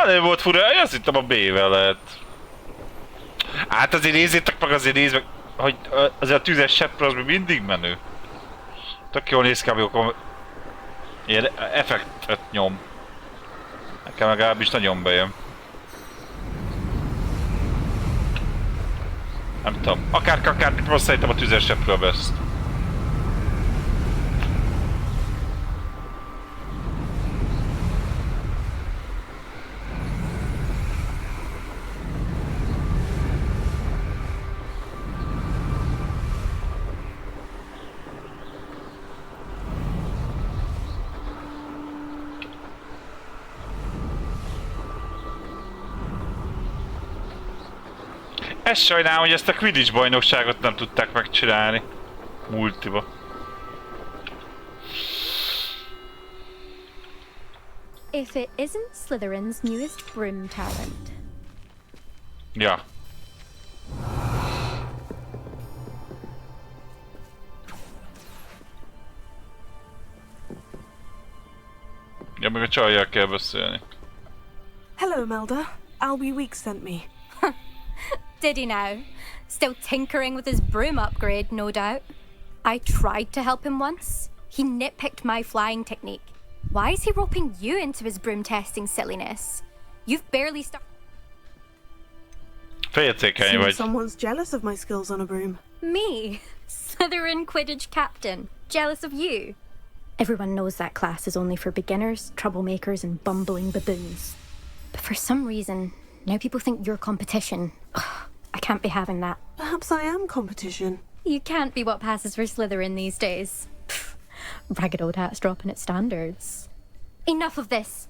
Nem volt fura, én azt hittem a B-vel lehet. Hát azért nézzétek meg, azért nézd meg, hogy azért a tüzes seprő az még mindig menő. Tök jól néz ki, amikor ilyen effektet nyom. Nekem legalábbis nagyon bejön. Nem tudom, akármit most szerintem a tüzes seprő a best. Ezt sajnálom, hogy ezt a Quidditch bajnokságot nem tudták megcsinálni. Multiba. If it isn't Slytherin's newest broom talent. Ja. Ja, meg a csajjal kell beszélni. Hello, Melda. Albie Weeks sent me. Did he now? Still tinkering with his broom upgrade, no doubt. I tried to help him once. He nitpicked my flying technique. Why is he roping you into his broom testing silliness? You've barely started. Féltékeny vagy. Someone's jealous of my skills on a broom. Me? Slytherin Quidditch captain. Jealous of you? Everyone knows that class is only for beginners, troublemakers, and bumbling baboons. But for some reason, Now people think you're competition. I can't be having that. Perhaps I am competition. You can't be what passes for Slytherin these days. Ragged old hat's dropping its standards. Enough of this.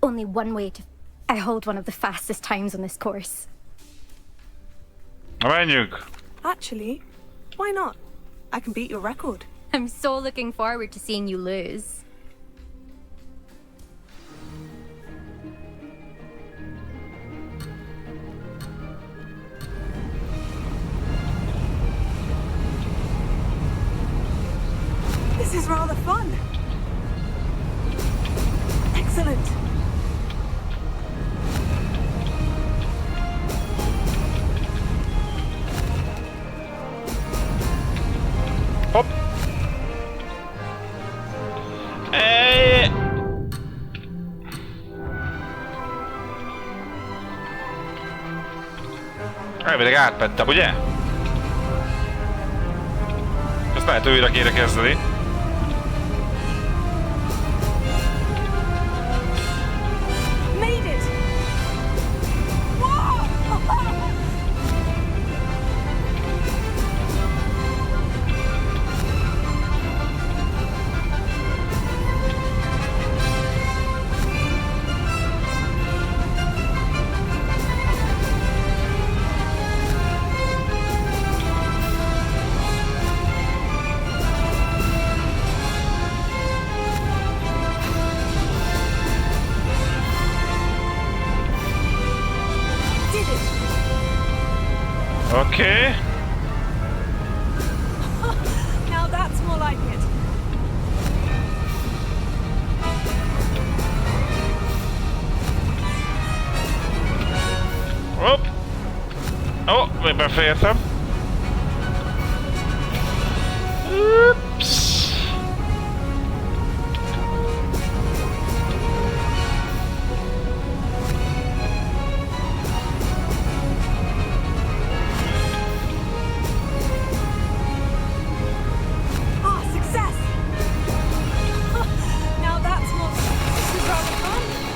Only one way to... I hold one of the fastest times on this course. Menjünk! Actually, why not? I can beat your record. I'm so looking forward to seeing you lose. This is rather fun. Excellent. Hopp! Elvileg átmentem, ugye? Ezt lehet újra kéne kezdeni. Made it! Okay. Now that's more like it. Hopp! Ó, még befértem. Ups.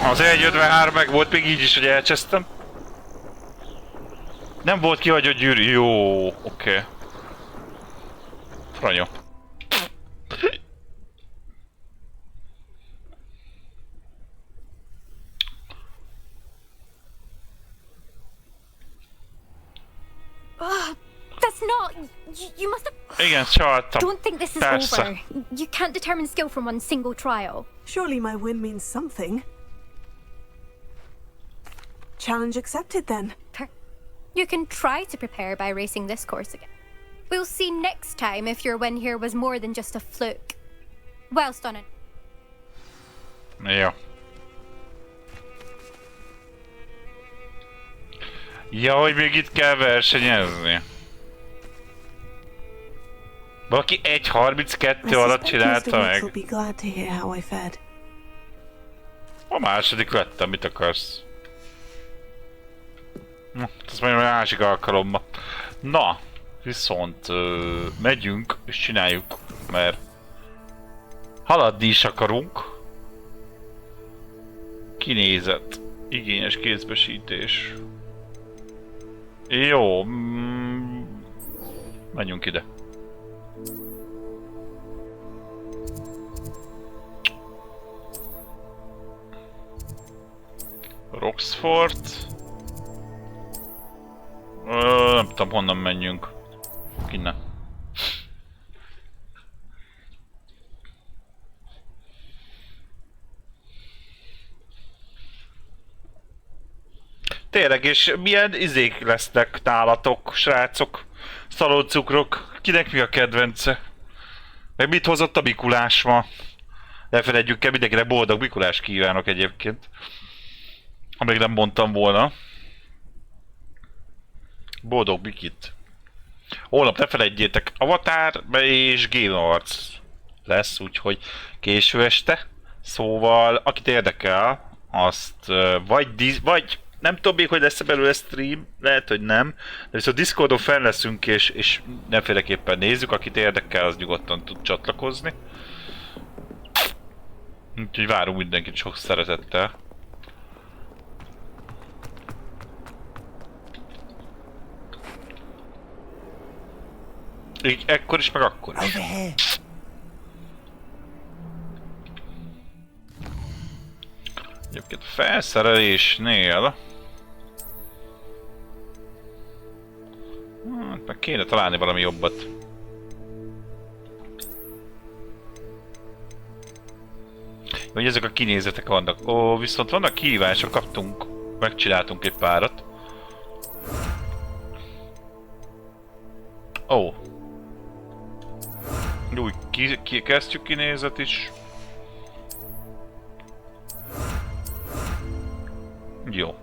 Az 1.53 meg volt még így is, hogy elcsesztem. Nem volt kihagyott gyűrű. Jó, oké. Franyó. That's not... You must have... Igen, csaltam. Don't think this is Persze. over. You can't determine skill from one single trial. Surely my win means something. Challenge accepted then. You can try to prepare by racing this course again. We'll see next time if your win here was more than just a fluke. Well done. Jó. Ja, hogy még itt kell versenyezni. Valaki 1.32 alatt csinálta meg. Will be glad to hear how I fared. A második lettem, mit akarsz? Ez majd a másik alkalommal. Na, viszont megyünk és csináljuk, mert haladni is akarunk. Kinézet. Igényes kézbesítés. Jó. Menjünk ide. Roxford. Nem tudom honnan menjünk. Innen. Tényleg, és milyen izék lesznek nálatok, srácok? Szaloncukrok. Kinek mi a kedvence? Meg mit hozott a Mikulás ma? Ne felejtjük el, mindenkinek boldog Mikulás kívánok egyébként. Ha még nem mondtam volna. Boldog Mikit. Holnap ne felejtjétek, Avatar és Game Awards lesz, úgyhogy késő este. Szóval, akit érdekel, azt vagy nem tudom még, hogy lesz-e belőle stream, lehet, hogy nem. De viszont Discordon fenn leszünk, és nemféleképpen nézzük, akit érdekel, az nyugodtan tud csatlakozni. Úgyhogy várunk mindenkit sok szeretettel. Így ekkor is, meg akkor is. Over here. Egyébként felszerelésnél... Hát meg kéne találni valami jobbat. Hogy ezek a kinézetek vannak. Ó, viszont vannak kihívások, kaptunk, megcsináltunk egy párat. Ó. Úgy, kezdjük kinézet is. Jó.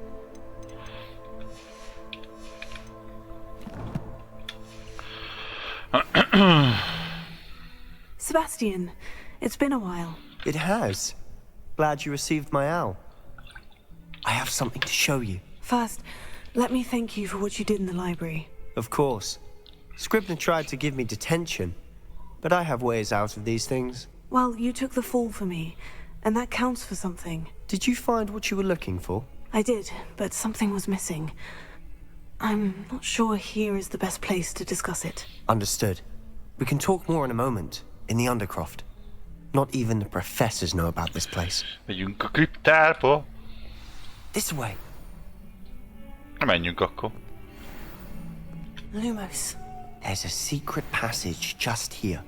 Sebastian, it's been a while. It has. Glad you received my owl. I have something to show you. First, let me thank you for what you did in the library. Of course. Scribner tried to give me detention, but I have ways out of these things. Well, you took the fall for me, and that counts for something. Did you find what you were looking for? I did, but something was missing. I'm not sure here is the best place to discuss it. Understood. We can talk more in a moment, in the Undercroft. Not even the professors know about this place. Megyünk a kriptárba. This way. Menjünk akkor. Lumos. There's a secret passage just here.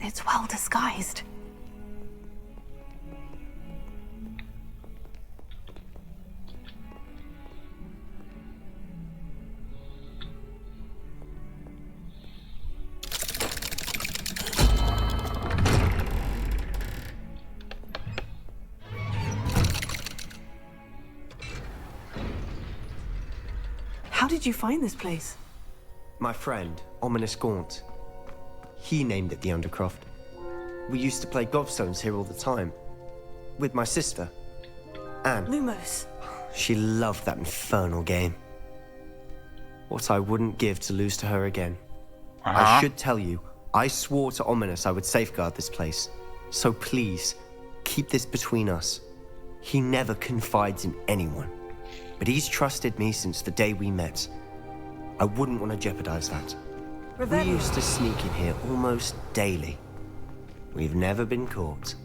It's well disguised. How did you find this place? My friend, Ominous Gaunt. He named it the Undercroft. We used to play gobstones here all the time. With my sister, Anne. Lumos. She loved that infernal game. What I wouldn't give to lose to her again. I should tell you, I swore to Ominous I would safeguard this place. So please, keep this between us. He never confides in anyone. But he's trusted me since the day we met. I wouldn't want to jeopardize that. We used to sneak in here almost daily. We've never been caught.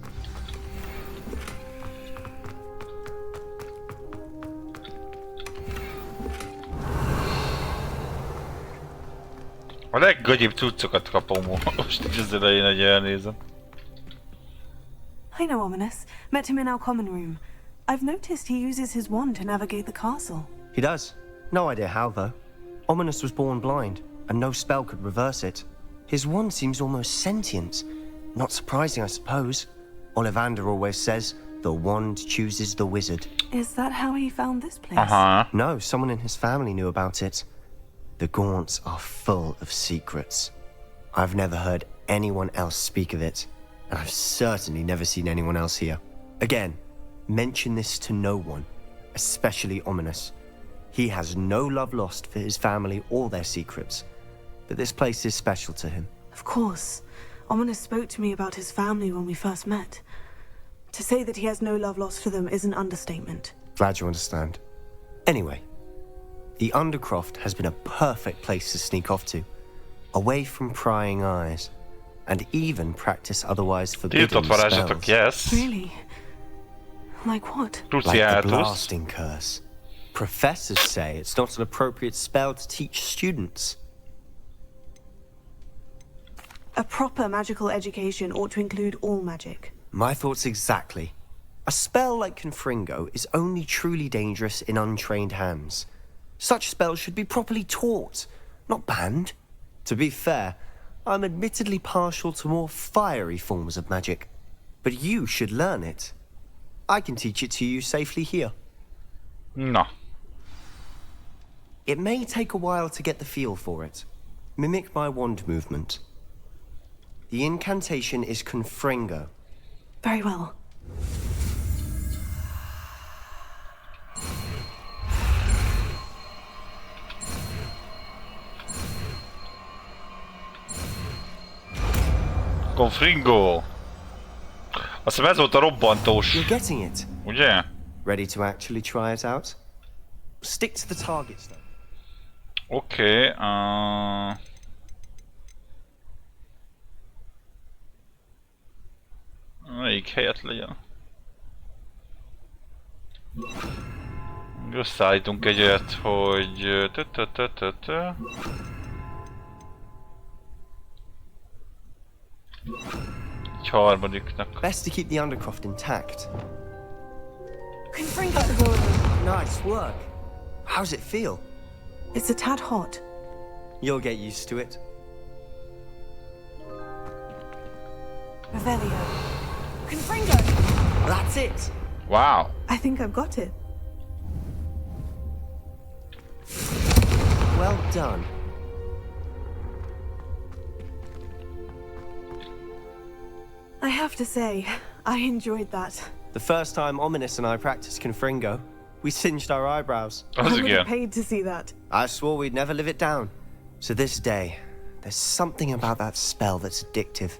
A leggagyibb cuccokat kapom most, így az elején, hogy elnézem. I know Ominous. Met him in our common room. I've noticed he uses his wand to navigate the castle. He does. No idea how, though. Ominous was born blind, and no spell could reverse it. His wand seems almost sentient. Not surprising, I suppose. Ollivander always says, the wand chooses the wizard. Is that how he found this place? No, someone in his family knew about it. The Gaunts are full of secrets. I've never heard anyone else speak of it, and I've certainly never seen anyone else here. Again, mention this to no one, especially Ominous. He has no love lost for his family or their secrets, but this place is special to him. Of course. Ominous spoke to me about his family when we first met. To say that he has no love lost for them is an understatement. Glad you understand. Anyway, the Undercroft has been a perfect place to sneak off to, away from prying eyes, and even practice otherwise forbidden spells. Yes. Really? Like what? Like the blasting curse. Professors say it's not an appropriate spell to teach students. A proper magical education ought to include all magic. My thoughts exactly. A spell like Confringo is only truly dangerous in untrained hands. Such spells should be properly taught, not banned. To be fair, I'm admittedly partial to more fiery forms of magic, but you should learn it. I can teach it to you safely here. No. It may take a while to get the feel for it. Mimic my wand movement. The incantation is Confringo. Very well. Confringo. Azt hiszem ez volt a robbantós. You're getting it. Ugye? Ready to actually try it out? Stick to the targets though. Oké. valamelyik helyet legyen. Összeállítunk egy olyat, hogy... Egy harmadiknak. Best to keep the Undercroft intact. Confringo. Nice work. How's it feel? It's a tad hot. You'll get used to it. Revelio. Confringo. That's it. Wow. I think I've got it. Well done. I have to say, I enjoyed that. The first time Ominous and I practiced Confringo, we singed our eyebrows. I would have paid to see that. I swore we'd never live it down. So this day, there's something about that spell that's addictive.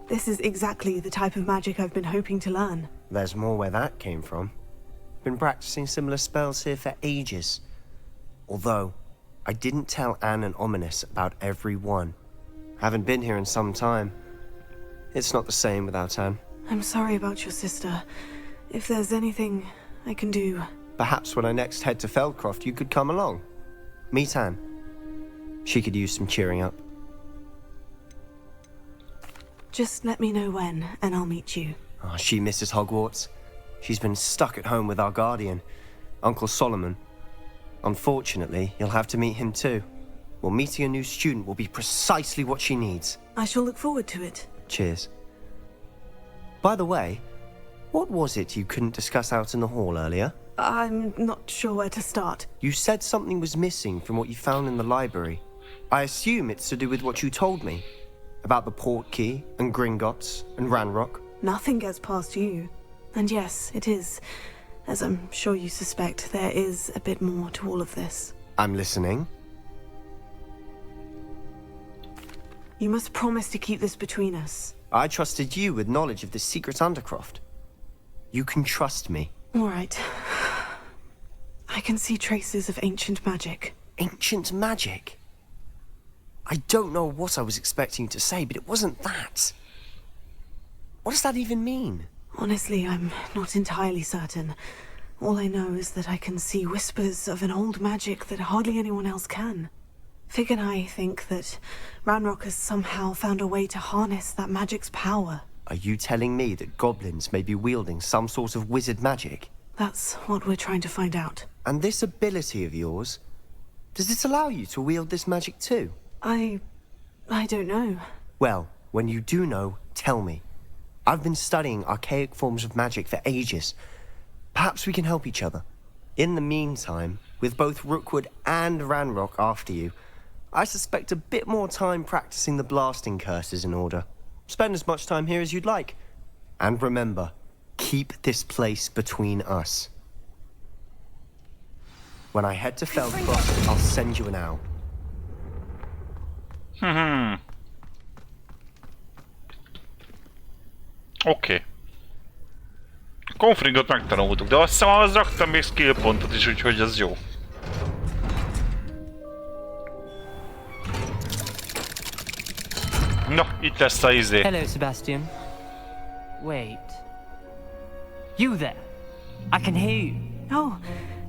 This is exactly the type of magic I've been hoping to learn. There's more where that came from. Been practicing similar spells here for ages. Although, I didn't tell Anne and Ominous about every one. Haven't been here in some time. It's not the same without Anne. I'm sorry about your sister. If there's anything I can do... Perhaps when I next head to Feldcroft, you could come along. Meet Anne. She could use some cheering up. Just let me know when, and I'll meet you. Oh, she misses Hogwarts. She's been stuck at home with our guardian, Uncle Solomon. Unfortunately, you'll have to meet him too. Well, meeting a new student will be precisely what she needs. I shall look forward to it. Cheers. By the way, what was it you couldn't discuss out in the hall earlier? I'm not sure where to start. You said something was missing from what you found in the library. I assume it's to do with what you told me. About the Portkey, and Gringotts, and Ranrock. Nothing gets past you. And yes, it is. As I'm sure you suspect, there is a bit more to all of this. I'm listening. You must promise to keep this between us. I trusted you with knowledge of the secret Undercroft. You can trust me. All right. I can see traces of ancient magic. Ancient magic? I don't know what I was expecting you to say, but it wasn't that. What does that even mean? Honestly, I'm not entirely certain. All I know is that I can see whispers of an old magic that hardly anyone else can. Fig and I think that Ranrock has somehow found a way to harness that magic's power. Are you telling me that goblins may be wielding some sort of wizard magic? That's what we're trying to find out. And this ability of yours, does it allow you to wield this magic too? I don't know. Well, when you do know, tell me. I've been studying archaic forms of magic for ages. Perhaps we can help each other. In the meantime, with both Rookwood and Ranrock after you, I suspect a bit more time practicing the blasting curse is in order. Spend as much time here as you'd like. And remember, keep this place between us. When I head to Feldcroft, I'll send you an owl. Oké. Confringot megtanultuk, de azt hiszem, ahhoz raktam még skill pontot is, úgyhogy az jó. No, itt lesz a izé. Hello, Sebastian. Wait. You there? I can hear you. Oh,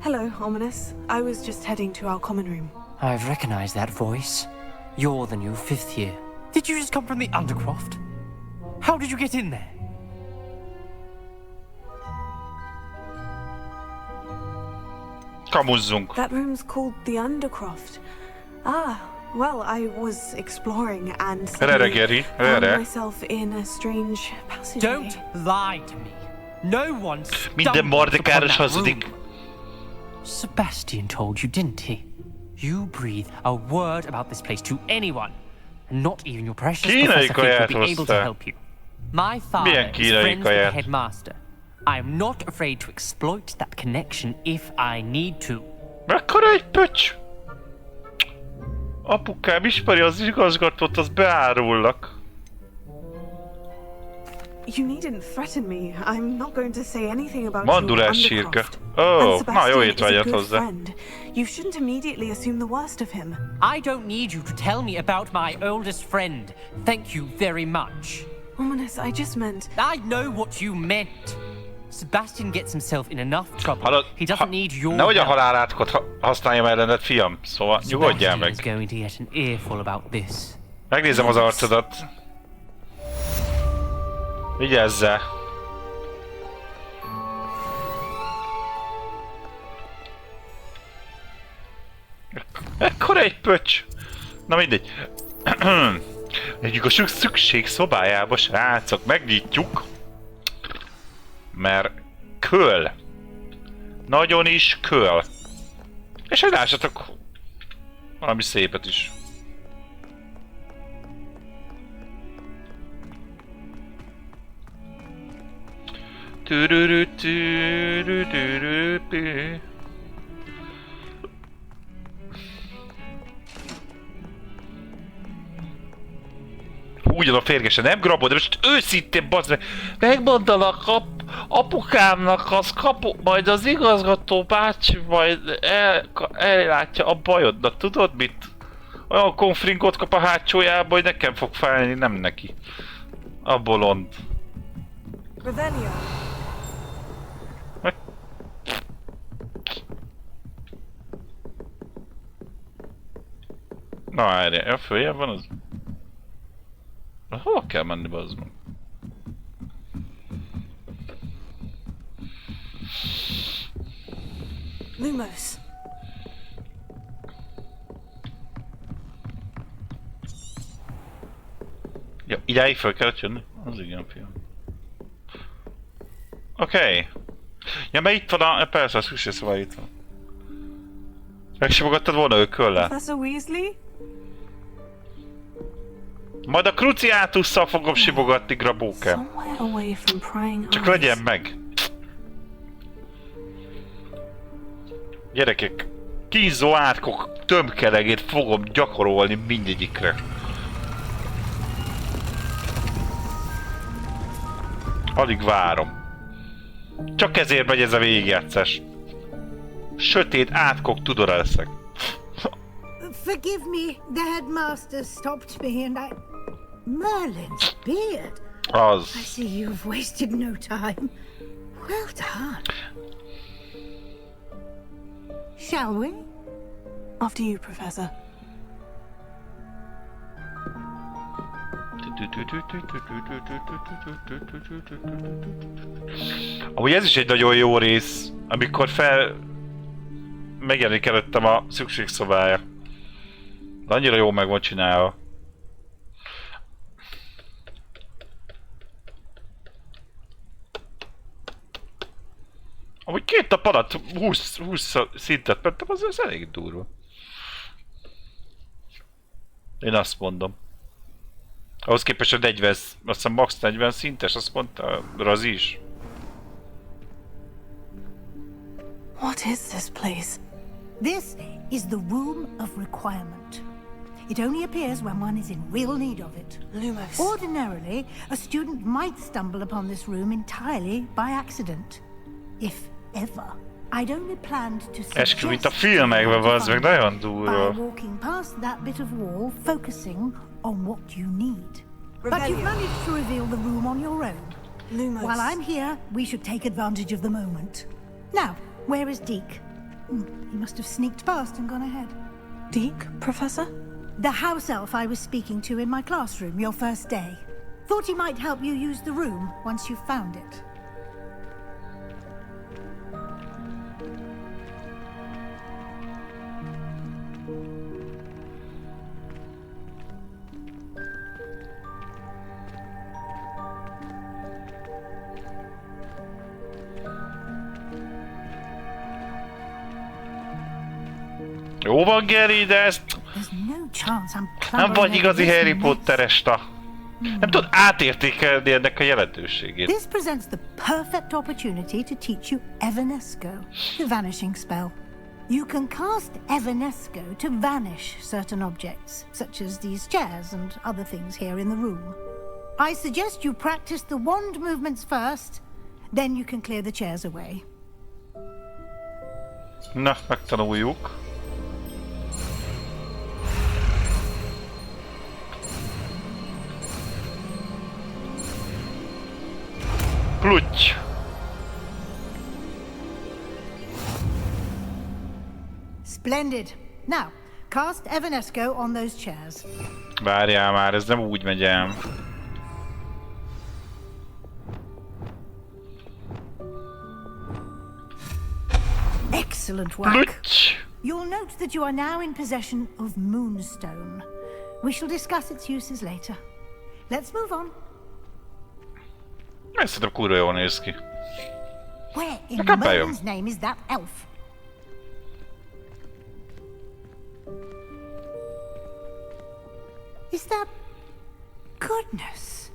hello, Ominous. I was just heading to our common room. I've recognized that voice. You're the new 5th year. Did you just come from the Undercroft? How did you get in there? Kamuzzunk. That room's called the Undercroft. Ah, well, I was exploring and suddenly found myself in a strange passageway. Don't lie to me. No one Minden Mardekáros hazudik. Sebastian told you, didn't he? You breathe a word about this place to anyone, and not even your precious Professor Fig will be able to help you. My father is friends with the headmaster. I am not afraid to exploit that connection if I need to. Mekkora egy pöcs! Apukám ismeri az igazgatót, az beárullak. You needn't threaten me. I'm not going to say anything about Mandulás sírka. Oh, na jó étvágyat hozzá. You shouldn't immediately assume the worst of him. I don't need you to tell me about my oldest friend. Thank you very much. Ominous, I just meant... I know what you meant. Sebastian gets himself in enough trouble. Hallod, He doesn't need your nehogy a help. halálátkot használjam ellened, fiam. Szóval nyugodjál Sebastian is meg. going to get an earful about this. Megnézem az arcodat. Vigyázzál. Ekkora egy pöcs. Na mindegy. Megyünk a szükség szobájába, srácok. Megnyitjuk. Mert köl. Nagyon is köl. És hogy lássatok valami szépet is. Ugyan férgesen, nem grabod, de most őszintén bazd meg. Megmondanak apukámnak, az kapu, majd az igazgató bácsi majd ellátja a bajodnak, tudod mit? Olyan konfringot kap a hátsójába, hogy nekem fog fájni, nem neki. A bolond. Revelio. Na várjál, a följebb van az? Hova kell menni, bazd meg? Lumos. Ja, idáig fel kellett jönni? Az igen, fiam. Oké. Ja, mert itt van a... Persze, a szükség szóval itt van. Megsimogattad volna ő köllel? Professor Weasley? Majd a Cruciatusszal fogom simogatni, grabóke. Somewhere away from prying Csak eyes. legyen meg. Gyerekek, kínzó átkok tömkelegét fogom gyakorolni mindegyikre. Alig várom. Csak ezért megy ez a végigjátszás. Sötét átkok tudora leszek. Forgive me, the headmaster stopped me and I... Merlin's beard. Az. I see you've wasted no time. Well done. Shall we? After you, Professor. Amúgy ez is egy nagyon jó rész, amikor megjelenik előttem a szükségszobája. De annyira jó meg van csinálva. Amúgy 2 nap alatt 20 szintet mentem, az elég durva. Én azt mondom. Ahhoz képest a 40, azt hiszem max 40 szintes, azt mondta Razi is. What is this place? This is the Room of Requirement. It only appears when one is in real need of it. Lumos. Ordinarily, a student might stumble upon this room entirely by accident. If ever. I'd only planned to Eskü, mint a suggest filmekben, az meg nagyon by durva. walking past that bit of wall, focusing on what you need. But Revelio. you've managed to reveal the room on your own. Lumos. While I'm here, we should take advantage of the moment. Now, where is Deke? He must have sneaked past and gone ahead. Deke, Professor? The house elf I was speaking to in my classroom your first day. Thought he might help you use the room once you've found it. Jó van, Geri, de ezt... There's no chance I'm Nem vagy clambering igazi over this Harry mess. Potteresta. Nem tudod átértékelni ennek a jelentőségét. This presents the perfect opportunity to teach you Evanesco, the vanishing spell. You can cast Evanesco to vanish certain objects, such as these chairs and other things here in the room. I suggest you practice the wand movements first, then you can clear the chairs away. Na, megtanuljuk. Plutty. Splendid. Now, cast Evanesco on those chairs. Várjál már, ez nem úgy megy el. Excellent work. You'll note that you are now in possession of Moonstone. We shall discuss its uses later. Let's move on. Ez szerintem kurva jól néz ki. Where in Merlin's name is that elf? Is that... Goodness!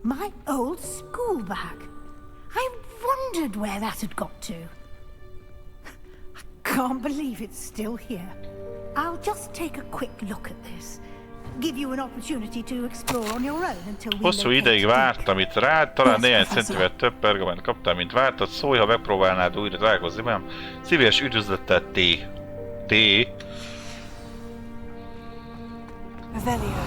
My old school bag. I wondered where that had got to. I can't believe it's still here. I'll just take a quick look at this. Give you an opportunity to explore on your own until we Hosszú ideig vártam itt rád, talán néhány centivel több pergament kaptál, mint vártad. Szólj, ha megpróbálnád újra találkozni velem. Szíves üdvözlettel T. T. Revelio.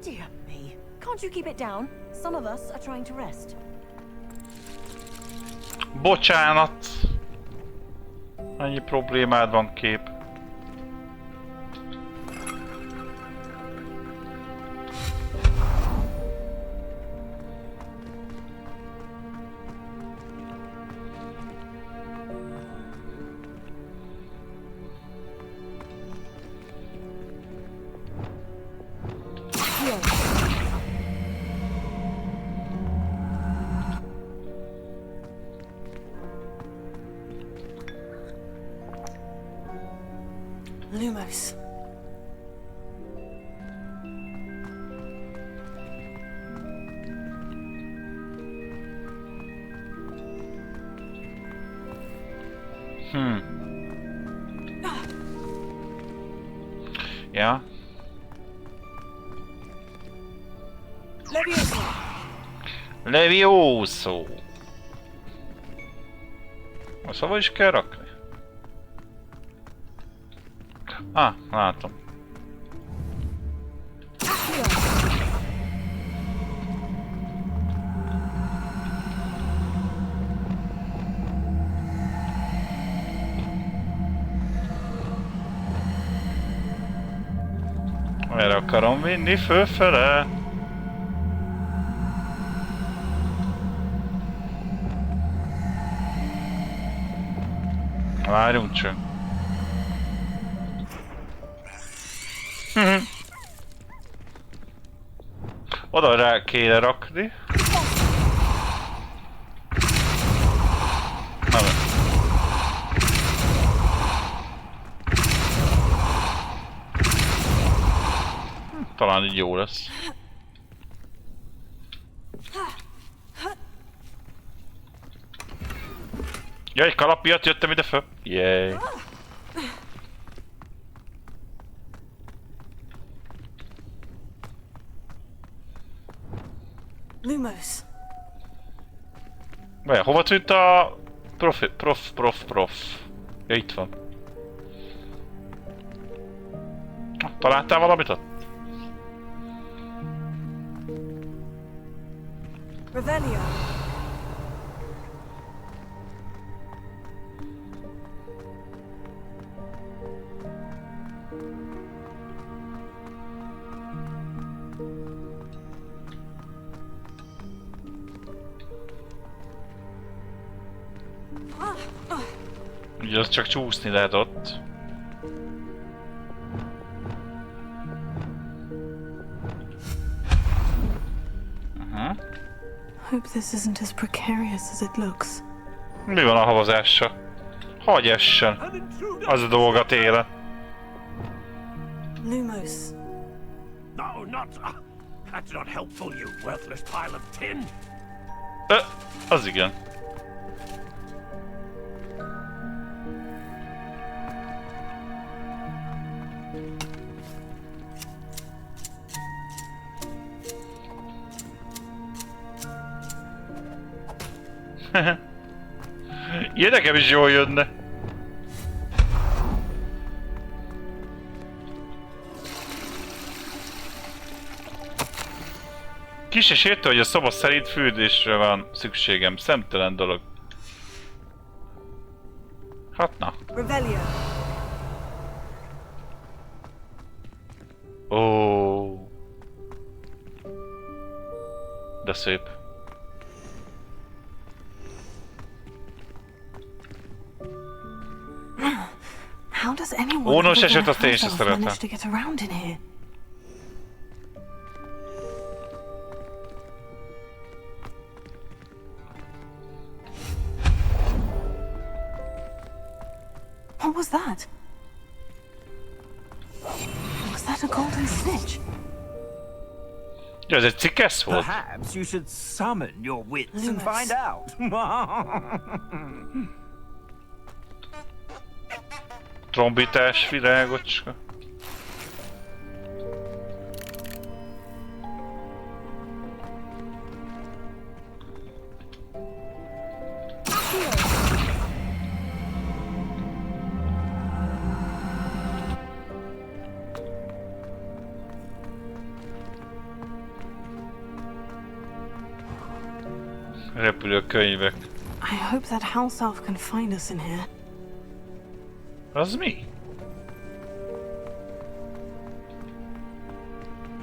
Dear me. Can't you keep it down? Some of us are trying to rest. Bocsánat! Annyi problémád van, kép. Lumos. Ja. Levioso. Levioso. Azt hova is kell rakni? Ah, látom. Erre akarom vinni fölfele. Várjunk csak. Oda rá kéne rakni. Talán így jó lesz. Ja, egy kalap miatt jöttem ide föl. Yay. Lumos. Vajon hova tűnt a prof? Ja, itt van. Találtál valamit ott? Revelio. Ugye az csak csúszni lehet ott. Hope this isn't as precarious as it looks. Mi van a havazással? Hagyj essen! Az a dolga télen. Lumos. No, not. That's not helpful, you worthless pile of tin. Az igen. Ilyen nekem is jól jönne. Ki se sértő, hogy a szoba szerint fürdésre van szükségem. Szemtelen dolog. Hát na. Revelio. Ó. De szép. How does anyone Gonosz eset other azt than én sem herself manage szeretem. to get around in here? What was that? Was that a golden snitch? Ja, ez egy cikesz volt. Perhaps you should summon your wits and Lumos. find out. Trombitás virágocska. Repülő könyvek. I hope that house elf can find us in here. Az mi?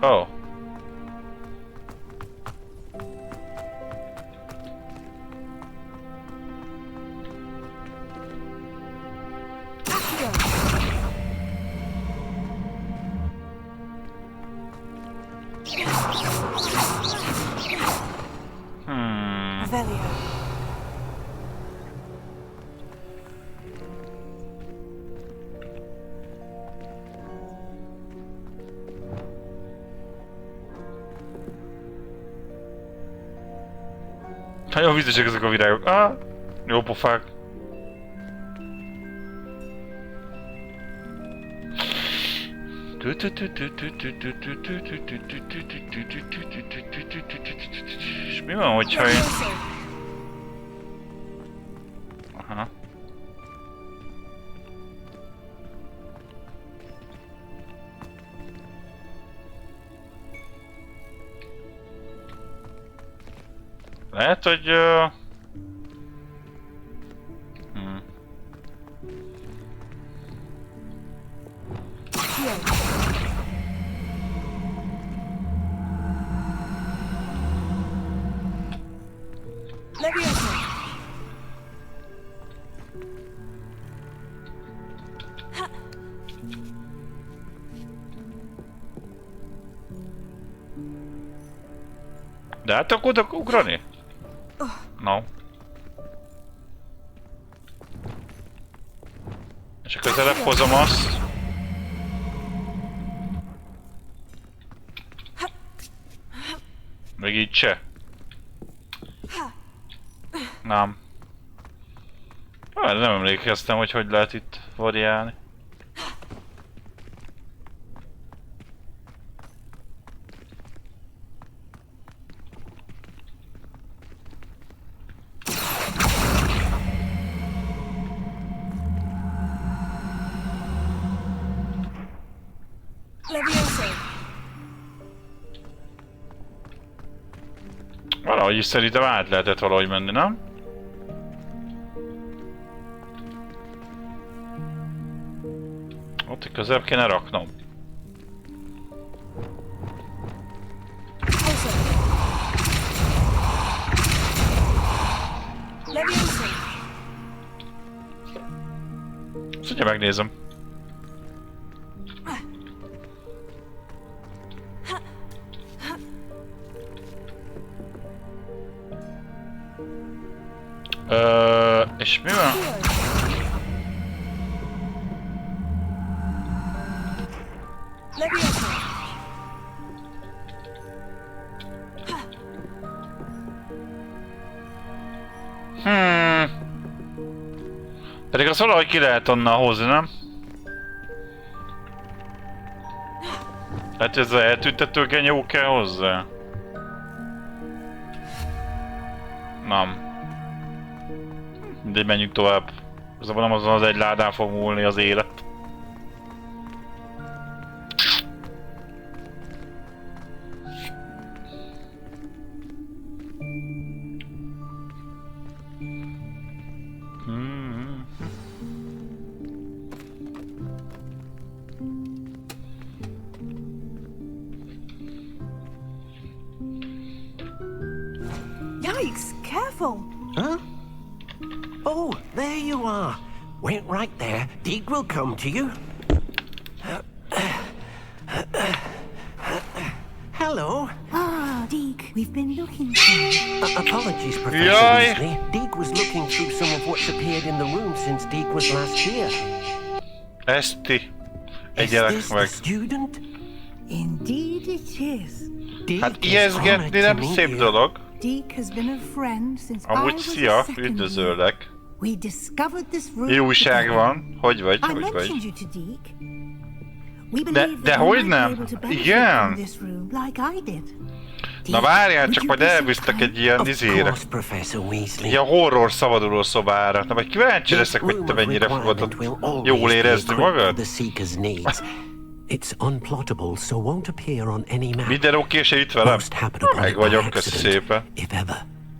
Oh. Revelio. Nagyon vízesek ezek a virágok. Ah, jó pofák. És mi van, hogyha én... Aha. Lehet, hogy... Leviosa. De hát akkor oda ugrani? No. És a közelebb hozom azt. Még így se. Nem. Nem emlékeztem, hogy lehet itt variálni. Leviosa. Valahogy is szerintem át lehetett valahogy menni, nem? Ott közelebb kéne raknom. Leviosa. Ezt ugye megnézem. És mi van? Leviosa. Pedig azt valahogy ki lehet onnan hozni, nem? Hát ez az eltüntető genyó kell hozzá? Nem. Mindegy, menjünk tovább. Azonban nem azon az egy ládán fog múlni az élet. Yikes! Careful! Huh? Oh, there you are. Wait right there. Deke will come to you. Hello. Ah, Deke, we've been looking for you. Apologies, Professor Weasley. Deke was looking through some of what's appeared in the room since Deke was last here. Esti. Is this the student? Indeed it is. Hát ijeszgetni nem szép dolog. Deke has been a friend since Amúgy I was szia, a second üdvözöllek. year. We discovered this room. Jó újság van. Hogy vagy? I Hogy mentioned vagy? you to Deke. We believe De that you hogy might be nem? able to benefit Igen. from this room like I did. Na várjál, csak majd elbíztak egy ilyen izére. Ilyen horror szabaduló szobára. Na vagy kíváncsi leszek, hogy te mennyire fogod ott jól érezni magad? It's unplottable, so won't appear on any map. Minden oké, és itt velem? Meg vagyok, köszi szépen.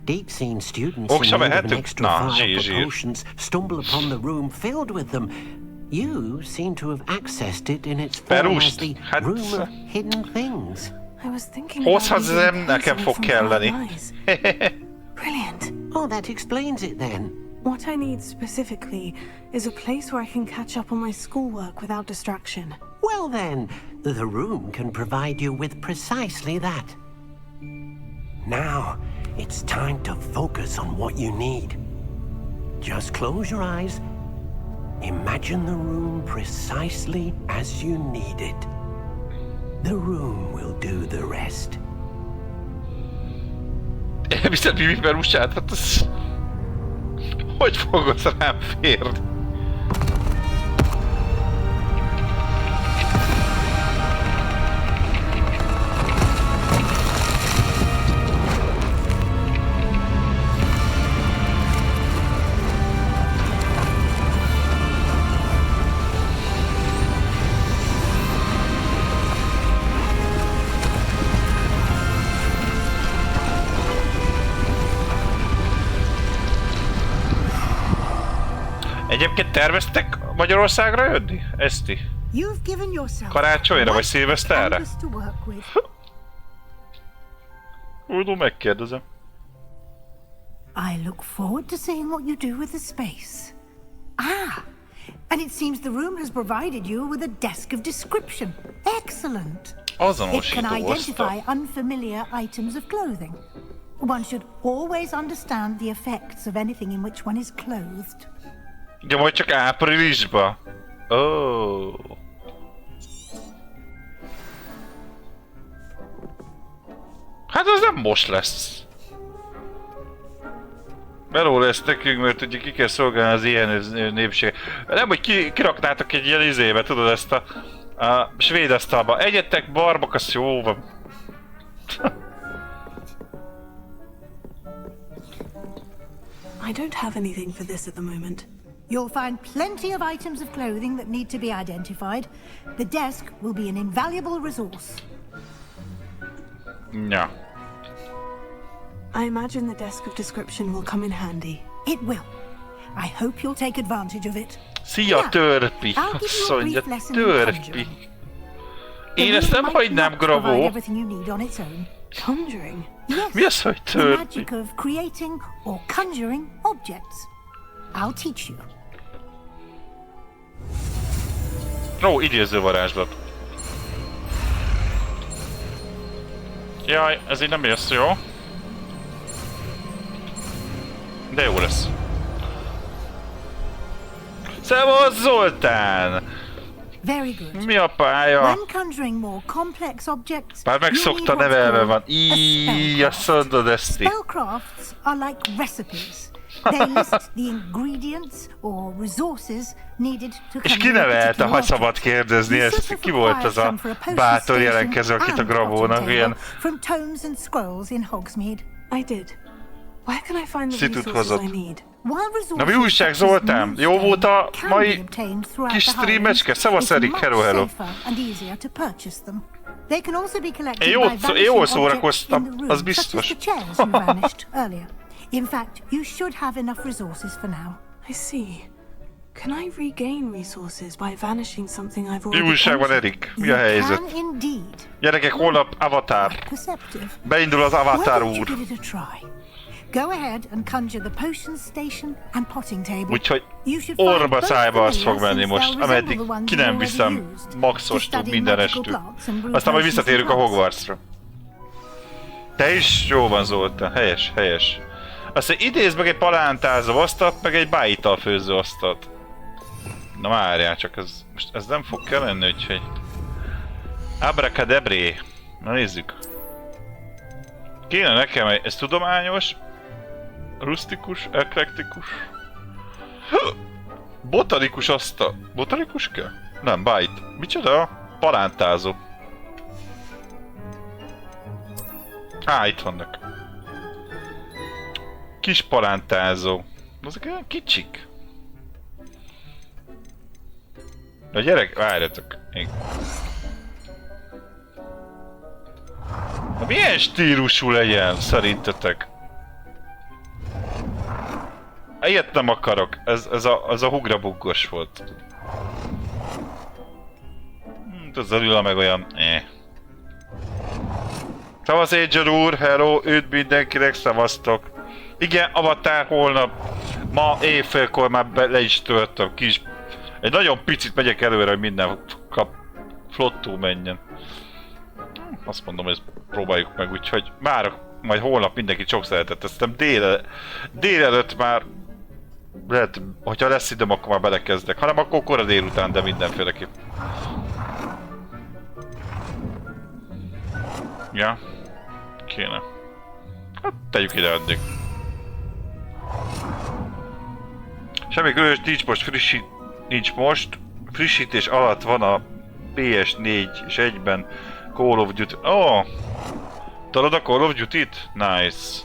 Deep seen students Oksa in need of an mehetünk? extra Na, file zsír. for potions stumble upon the room filled with them. You seem to have accessed it in its form as the room of hidden things. I was thinking Hozhatsz, nem nekem fog kelleni. Brilliant. Oh, that explains it then. What I need specifically is a place where I can catch up on my schoolwork without distraction. Well then, the room can provide you with precisely that. Now, it's time to focus on what you need. Just close your eyes. Imagine the room precisely as you need it. The room will do the rest. Elviszed Bibiperusát? Hát az... Hogy fogod rám férni? Egyébként terveztek Magyarországra jönni? Eszti? Karácsonyra vagy szilveszterre? Úgy megkérdezem. I look forward to seeing what you do with the space. Ah! And it seems the room has provided you with a desk of description. Excellent! It can identify unfamiliar items of clothing. One should always understand the effects of anything in which one is clothed. Ja, majd csak áprilisba. Oh. Hát az nem most lesz. Meló lesz nekünk, mert ugye ki kell szolgálni az ilyen népség. Nem, hogy kiraknátok egy ilyen izébe, tudod, ezt a svéd asztalba. Egyetek, barbak, az jó van. I don't have anything for this at the moment. You'll find plenty of items of clothing that need to be identified. The desk will be an invaluable resource. Ja. I imagine the desk of description will come in handy. It will. I hope you'll take advantage of it. Szia, törpi! Azt mondja, törpi! Én ezt nem hagynám, Gravó! Conjuring? Mi az, hogy The törpi? magic of creating or conjuring objects. I'll teach you. Ó, idéző varázslat. Jaj, ez így nem jössz, jó? De jó lesz. Szevasz, Zoltán! Very good. Mi a pálya? When conjuring more complex objects, Már megszokta, nevelve van. Íj, azt mondod ezt. Spellcrafts are like recipes. They list the ingredients or resources needed to És ki nevelte, ha szabad kérdezni ezt? Ki volt az a bátor jelenkező, akit a Gravónak ilyen... From tomes and scrolls in Hogsmeade. I did. Where can I find the Szitut resources hozott. I need? Na mi újság, Zoltán? Jó volt a mai kis streamecske? Szavasz, Erik, hello, hello. Én jól szórakoztam, az biztos. In fact, you should have enough resources for now. I see. Can I regain resources by vanishing something I've already Mi újság van, Erik? Mi a helyzet? Gyerekek, holnap Avatar. Beindul az Avatar úr. Go ahead and conjure the potion station and potting table. Úgyhogy orba szájba az fog menni most, ameddig ki nem viszem maxostul mindenestül. Aztán majd visszatérünk a Hogwartsra. Te is jó van, Zoltán, helyes, helyes. Aztán idézd meg egy palántázó asztalt, meg egy bájittal főző asztalt. Na várjál, csak ez nem fog kelleni, úgyhogy... Abracadabré. Na nézzük. Kéne nekem egy... Ez tudományos? Rustikus? Eklektikus? Botanikus asztal. Botanikus kell? Nem, bájt. Micsoda? Palántázó. Itt vannak. Kis palántázó. Azok olyan kicsik. Na gyerek, várjatok. Na milyen stílusú legyen, szerintetek? Ilyet nem akarok. Ez a hugrabuggos volt. Ez a lila meg olyan... Szavasz, Angel úr, hello, üdv mindenkinek, szavaztok. Igen, Avatar holnap. Ma éjfélkor már le is töltöm, kis... Egy nagyon picit megyek előre, hogy minden flottul menjen. Azt mondom, hogy ezt próbáljuk meg, úgyhogy már majd holnap mindenki sok szeretett. Aztán délelőtt már... Lehet, hogyha lesz időm, akkor már belekezdek. Hanem akkor kora délután, de mindenféleképp. Ja. Kéne. Hát tegyük ide addig. Semmi különös nincs most. Frissítés alatt van a PS4 és egyben Call of Duty. Tudod a Call of Duty-t? Nice.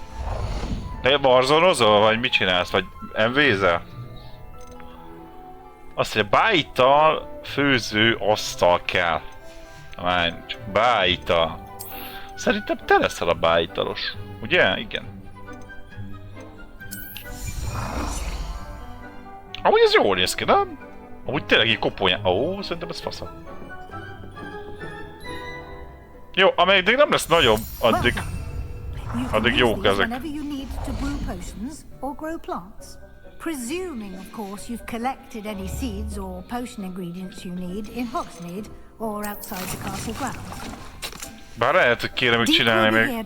De barzonozol, vagy mit csinálsz? Vagy MV-zel? Azt mondja, bájittal főző asztal kell. Várj, csak bájittal. Szerintem te leszel a bájitalos. Ugye? Igen. Amúgy ez jól néz ki, nem? Amúgy tényleg így koponyá... szerintem ez fasza. Jó, ameddig nem lesz nagyobb, addig jók ezek. Presuming, of course, you've collected any seeds or potion ingredients you need in Hogsmeade or outside the castle grounds. Bár lehet, hogy kéne még csinálni még.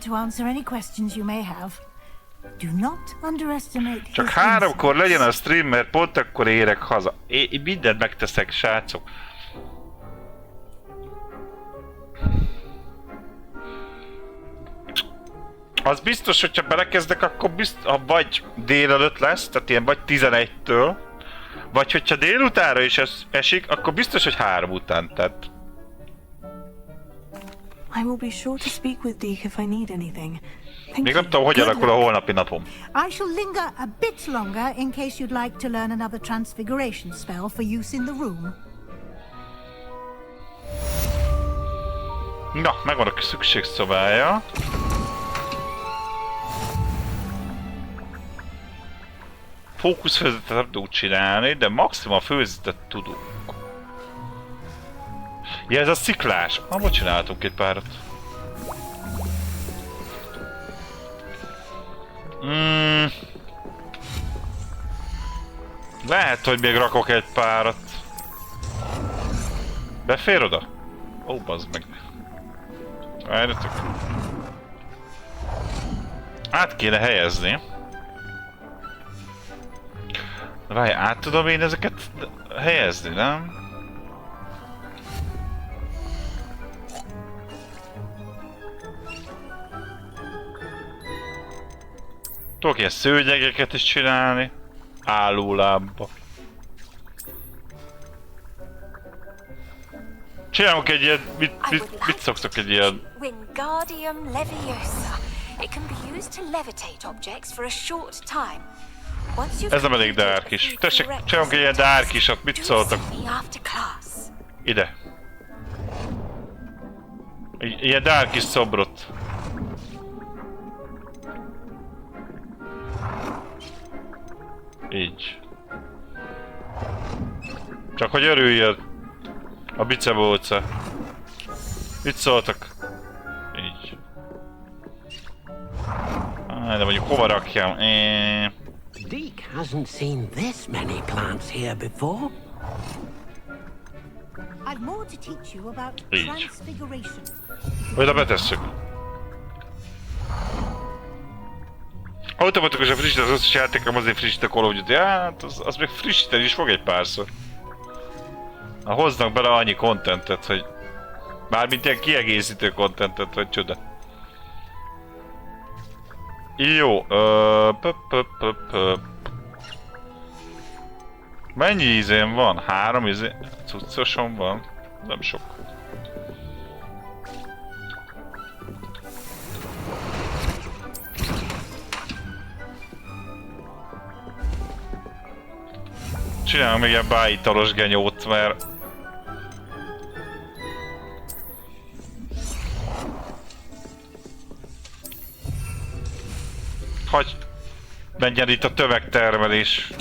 Csak 3-kor legyen a stream, mert pont akkor érek haza. Én mindent megteszek, srácok. Az biztos, hogyha belekezdek, akkor vagy délelőtt lesz, tehát ilyen vagy 11-től, vagy hogyha délutánra is esik, akkor biztos, hogy 3 után, tehát... I will be sure to speak with Deke if I need anything. Még nem tudom, hogy alakul a holnapi napom. I shall linger a bit longer in case you'd like to learn another transfiguration spell for use in the room. Na, megvan a szükségszobája. Fókuszfőzetet nem tudunk csinálni, de maximum főzetet tudunk. Ja, ez a sziklás. Abba csináltunk egy párat. Lehet, hogy még rakok egy párat. Befér oda? Bazd meg. Várjatok. Át kéne helyezni. Várj, át tudom én ezeket helyezni, nem? Tudok ilyen szőnyegeket is csinálni. Állólábba. Csinálunk egy ilyen... Mit szoktok egy ilyen... Wingardium Leviosa. It can be used to levitate objects for a short time. Ez nem elég dark is. Tessék, csinálunk egy ilyen dark isat, mit szóltak? Ide. Ilyen dark is szobrot. Így. Csak hogy örüljön a bicebóce. Mit szóltak? Így. De mondjuk hova rakjam? Deke hasn't seen this many plants here before. I've more to teach you about Így. transfiguration. Oda betesszük. Automatikusan frissít az összes játékom, azért frissít a Call of Duty. Hát, az még frissíteni is fog egy párszor. Ha hoznak bele annyi contentet, hogy... Mármint ilyen kiegészítő contentet, vagy csoda. Jó, Mennyi izén van? 3 izén... Cuccosom van? Nem sok. Csinálom még ilyen bájitalos genyót, mert... Hagy menjen itt a tömegtermelés.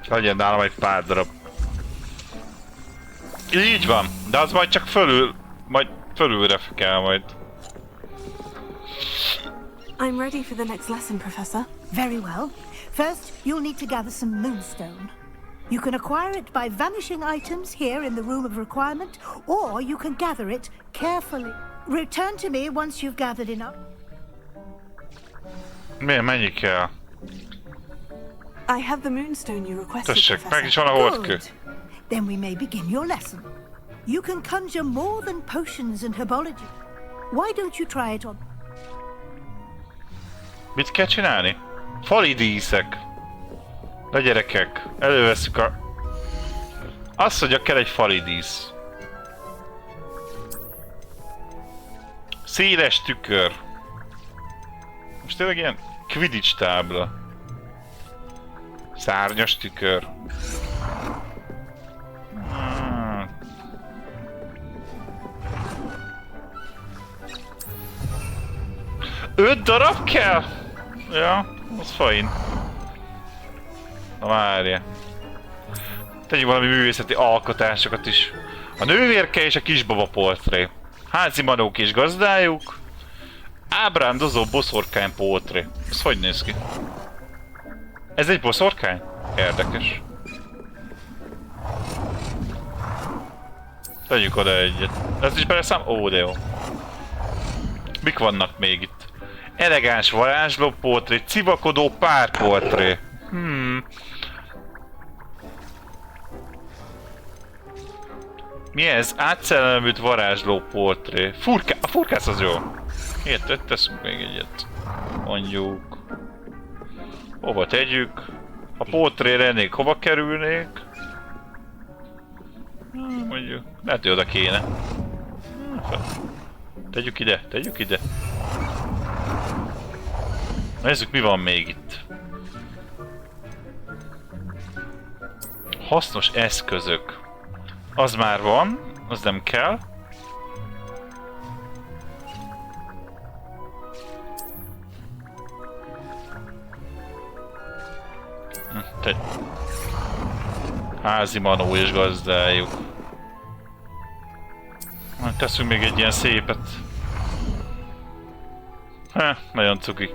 Legyen nálam egy pár darab. Így van, de az majd csak fölülre kell majd. I'm ready for the next lesson, Professor. Very well. First, you'll need to gather some moonstone. You can acquire it by vanishing items here in the room of requirement, or you can gather it carefully. Return to me once you've gathered enough. Mennyi kell? I have the moonstone you requested, Tessék, meg is Professor. van a holdkő. Then we may begin your lesson. You can conjure more than potions and herbology. Why don't you try it on? Mit kell csinálni? Fali díszek. De gyerekek, előveszük a... Azt mondja, kell egy fali dísz. Széles tükör. Most tényleg ilyen Quidditch tábla. Szárnyas tükör. 5 darab kell? Ja, az fajn. Na várja. Tegyünk valami művészeti alkotásokat is. A nővérke és a kisbaba portré. Házi manók és gazdájuk. Ábrándozó boszorkány portré. Ez hogy néz ki? Ez egy boszorkány? Érdekes. Tegyük oda egyet. Ez is beleszám? Ó, de jó. Mik vannak még itt? Elegáns varázsló portré, civakodó párportré. Mi ez? Átszellemült varázsló portré. A furkász az jó. Ilyet teszünk még egyet. Mondjuk. Hova tegyük? Ha portré lennék, hova kerülnék? Mondjuk. Lehet, hogy oda kéne. Tegyük ide, tegyük ide. Nézzük, mi van még itt. Hasznos eszközök. Az már van, az nem kell. Házi manó és gazdájuk. Teszünk még egy ilyen szépet. Nagyon cuki.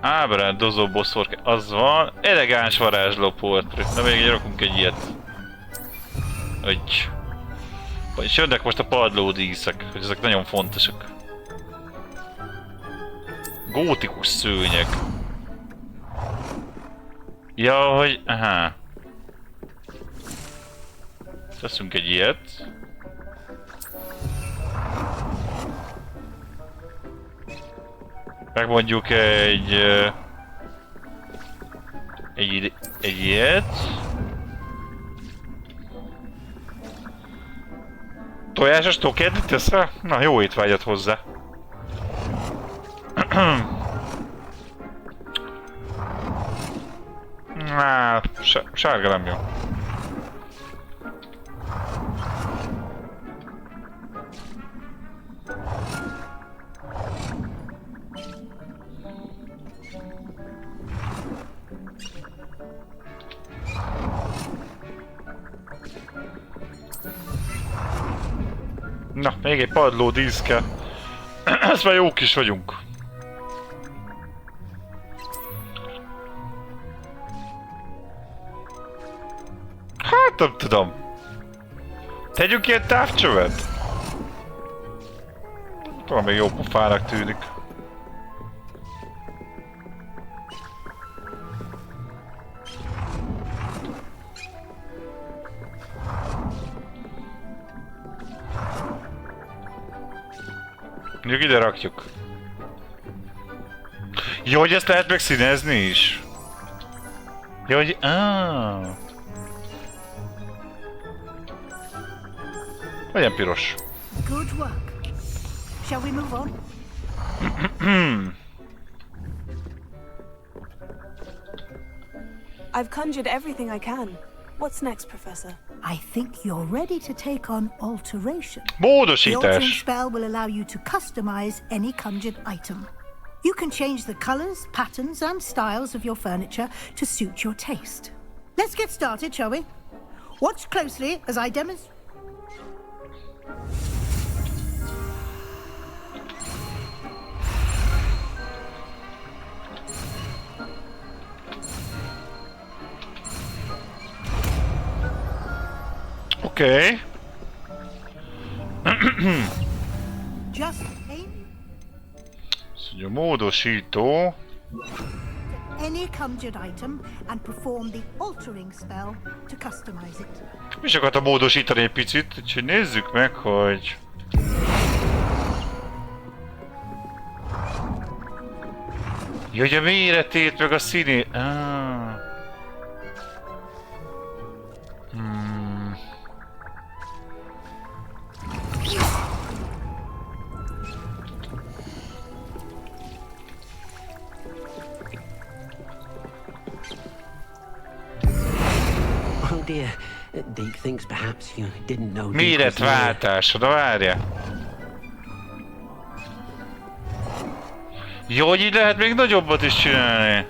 Ábrándozó boszorkány, az van. Elegáns varázsló portré. Na még rakunk egy ilyet. Úgy. És jönnek most a padlódíszek, hogy ezek nagyon fontosak. Gótikus szőnyeg. Ja, hogy... Aha. Teszünk egy ilyet. Megmondjuk egy ilyet. Tojásos tokét tesz rá? Na, jó étvágyat hozzá. Sárga nem jó. Na, még egy padló dísz kell. Ezt már jók is vagyunk. Hát nem tudom. Tegyünk ilyen távcsövet? Talán még jó pofának tűnik. Mondjuk ide rakjuk. Jó, hogy ezt lehet megszínezni is. Jó, hogy... Legyen piros. Good work. Shall we move on? I've conjured everything I can. What's next, Professor? I think you're ready to take on alteration. Módosítás. The altering spell will allow you to customize any conjured item. You can change the colors, patterns, and styles of your furniture to suit your taste. Let's get started, shall we? Watch closely as I demonstrate. Okay. Just aim Szóval módosító. any conjured item and perform the altering spell to customize it. Mi is akartam módosítani egy picit, úgyhogy nézzük meg, hogy... Jó, hogy a méretét, meg a színét... Oh dear, Deke thinks perhaps you didn't know. Méretváltás, oda várja. Jó, hogy így lehet még nagyobbat is csinálni.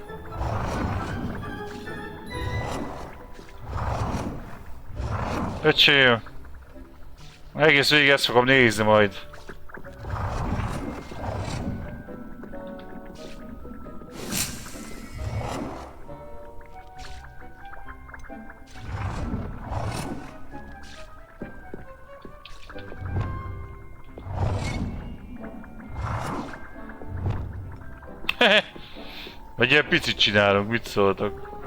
Öcsém. Egész végig ezt fogom nézni majd. Vagy ilyen picit csinálunk, mit szóltok?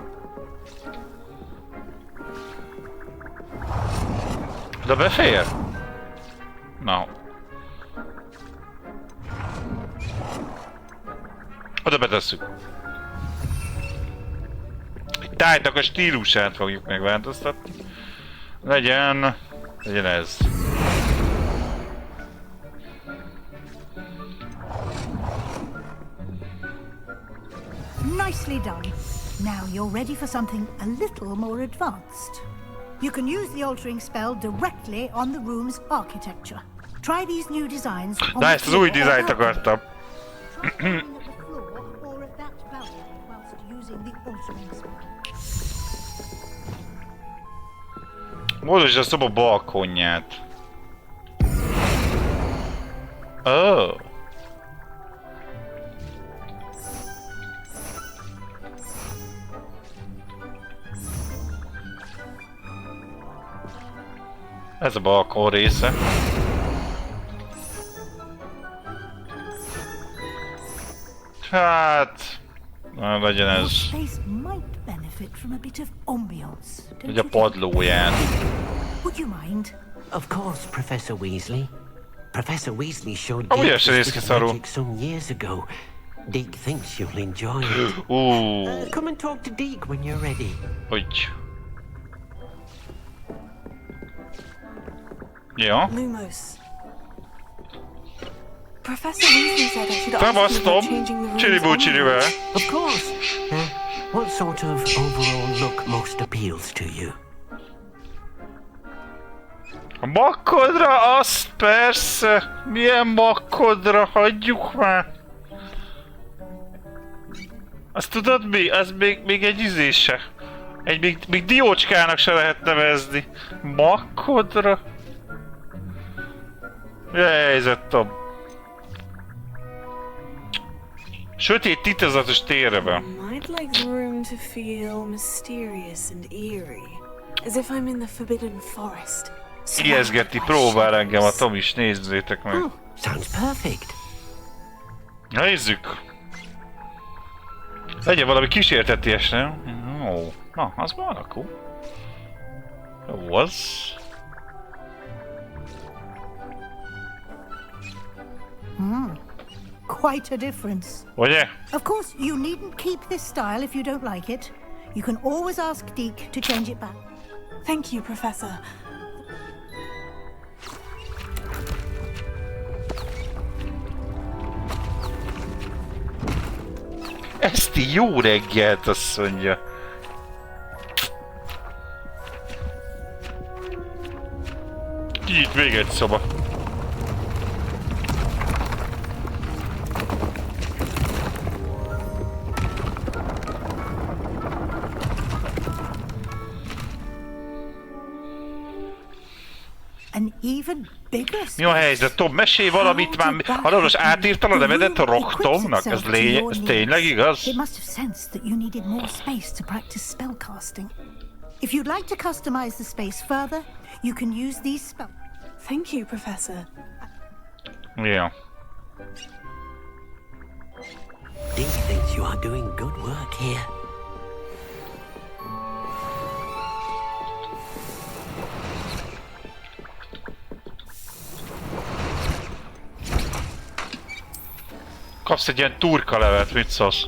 De befér? Na. Oda betesszük. Egy tájnak a stílusát fogjuk megváltoztatni. Legyen ez. Nicely done. Now you're ready for something a little more advanced. You can use the altering spell directly on the room's architecture. Try these new designs on Na, ezt az új dizájnt akartam. Módosítsd a szoba balkonját. Oh. Ez a balkon része. Hát... Na, legyen ez. Hogy a padlóján. Of course, Professor Weasley. Professor Weasley showed Oh, Deke yes, this magic some years ago. Deke thinks you'll enjoy it. Come and talk to Deke when you're ready. Hogy? Ja. Lumos. Professor Weasley said I should ask you about changing the rooms onward. Of course. What sort of overall look most appeals to you? A makkodra, azt persze! Milyen makkodra? Hagyjuk már! Azt tudod mi? Az még egy izése. Még diócskának se lehet nevezni. Makkodra? Helyzet, Tom. Sötét titokzatos térre be. I'd like the room to feel mysterious and eerie, as if I'm in the Forbidden Forest. Ijeszgeti próbál engem a Tom is, nézzétek meg. Sounds perfect. Nézzük. Legyen valami kísérteties, nem? Ó, na, az van akkor. Jó az. Quite a difference. Ugye? Of course, you needn't keep this style if you don't like it. You can always ask Deke to change it back. Thank you, Professor. Eszti, jó reggelt, azt mondja. Itt még egy szoba. An even bigger Mi a helyzet, Tom? Mesélj valamit már! Hallod, átírtad a nevedet a Rock Tomnak? Ez tényleg igaz? It must have sensed that you needed more space to practice spellcasting. If you'd like to customize the space further, you can use these spells. Thank you, Professor. Yeah. Deke thinks you are doing good work here. Kapsz egy ilyen turka levet, mit szólsz?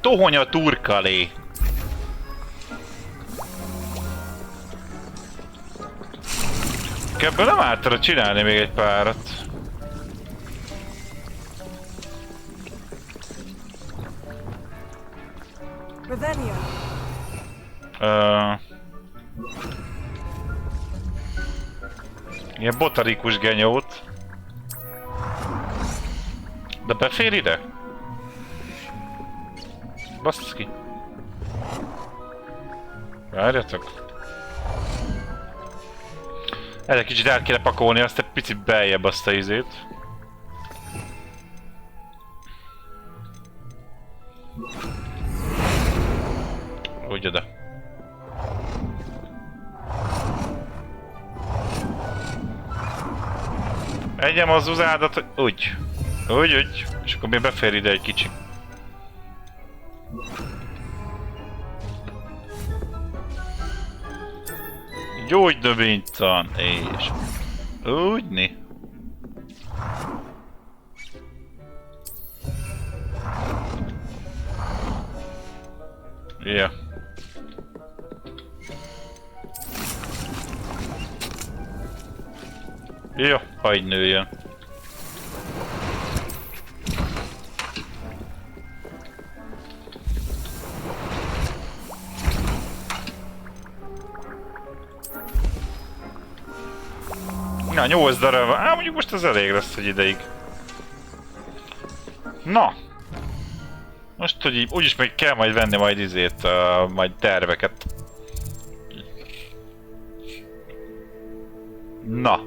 Tohonya turkalé. Ebből nem ártana csinálni még egy párat. Revelio. Ilyen botanikus genyót. De befér ide? Baszki. Várjatok. Erre kicsit el kéne pakolni azt egy picit beljebb azt a izét. Úgy oda. Egyem az uzádat, hogy úgy. Úgy. És akkor még befér ide egy kicsi. Gyógynövénytan, és úgyni. Ja. Jó, hagyj nőjön. Na, 8 darab. Mondjuk most ez elég lesz egy ideig. Na! Most, hogy így, úgyis még kell majd venni majd izét, majd terveket. Na!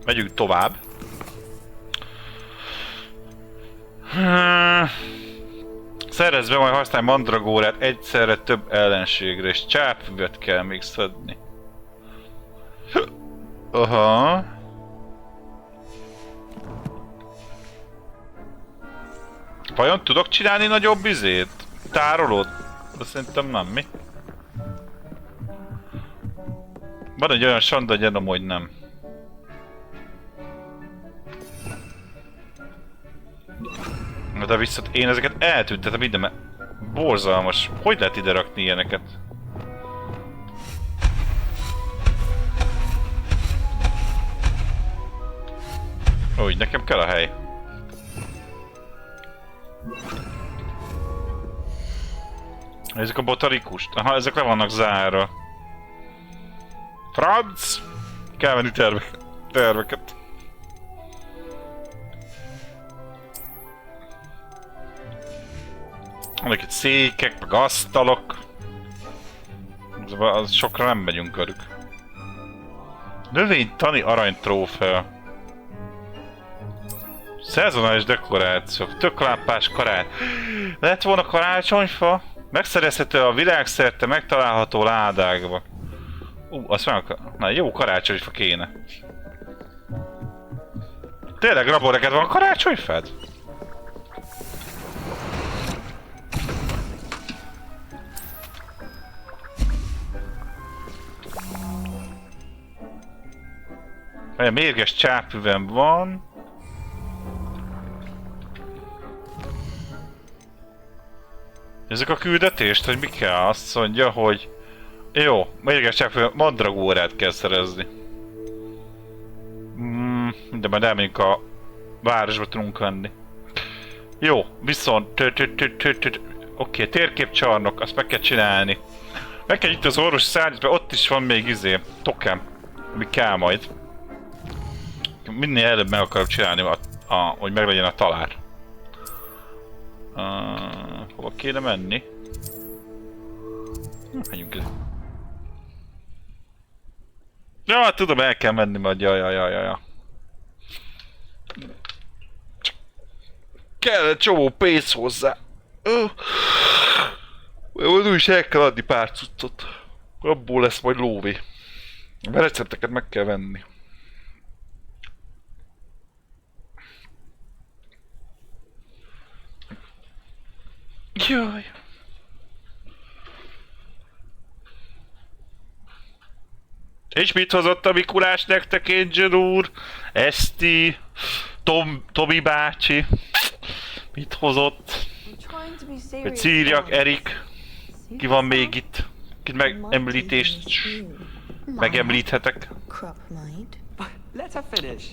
Megyünk tovább. Szerezd be, majd használj mandragórát egyszerre több ellenségre, és csápfüvet kell még szedni. Aha. Vajon tudok csinálni nagyobb izét? Tárolót? De szerintem nem, mi? Van egy olyan sanda gyanom, hogy nem. De viszont én ezeket eltüntetem ide, mert borzalmas. Hogy lehet ide rakni ilyeneket? Úgy, nekem kell a hely. Ezek a botarikust? Aha, ezek le vannak zárva. Franc! Kell venni terveket. Vannak itt székek, meg asztalok. Az sokra nem megyünk körük. Növénytani aranytrófea. Szezonális dekoráció. Töklámpás karány. Lett volna karácsonyfa? Megszerezhető a világszerte megtalálható ládákba. Azt meg akar... Na, jó karácsonyfa kéne. Tényleg, Rabó, neked van karácsonyfád? Olyan mérges csápüvem van. Ezek a küldetést, hogy mi kell? Azt mondja, hogy... Jó, mérges csápüvem, mandragórát kell szerezni. De majd elmegyünk a városba tudunk venni. Jó, viszont... Oké, térképcsarnok, azt meg kell csinálni. Meg kell itt az orvosi szárnyat, ott is van még tokem, ami kell majd. Minél előbb meg akarom csinálni, hogy meglegyen a talár. Hova kéne menni? Menjünk ide. Ja, tudom, el kell menni majd, ja. Kell egy csomó pénz hozzá. Úgy is el kell adni pár cuccot. Abból lesz majd lóvé. A recepteket meg kell venni. Jaj. És mit hozott a Mikulás nektek, Angel úr? Eszti, Tomi bácsi. Mit hozott? Círiak, Erik. Ki van még itt? Kit megemlítést megemlíthetek? Let her finish.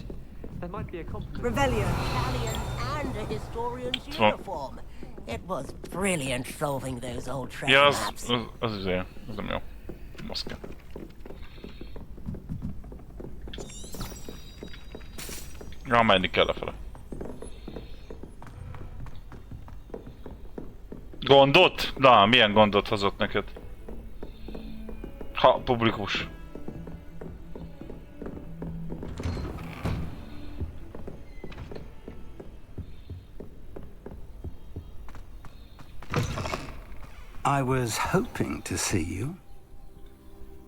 There might be a compliment. Revelio. And a historian's uniform. It was brilliant solving those old treasure Ja, maps. az nem jó. Moszkva. Ja, menni kell lefele. Gondot? Na, milyen gondot hozott neked? Ha, publikus. I was hoping to see you.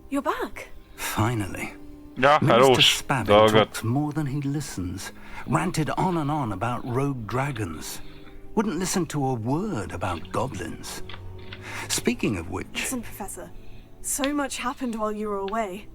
You're back. Finally. Ja, Minister Spavin talks more than he listens. Ranted on and on about rogue dragons. Wouldn't listen to a word about goblins. Speaking of which... Listen, Professor. So much happened while you were away.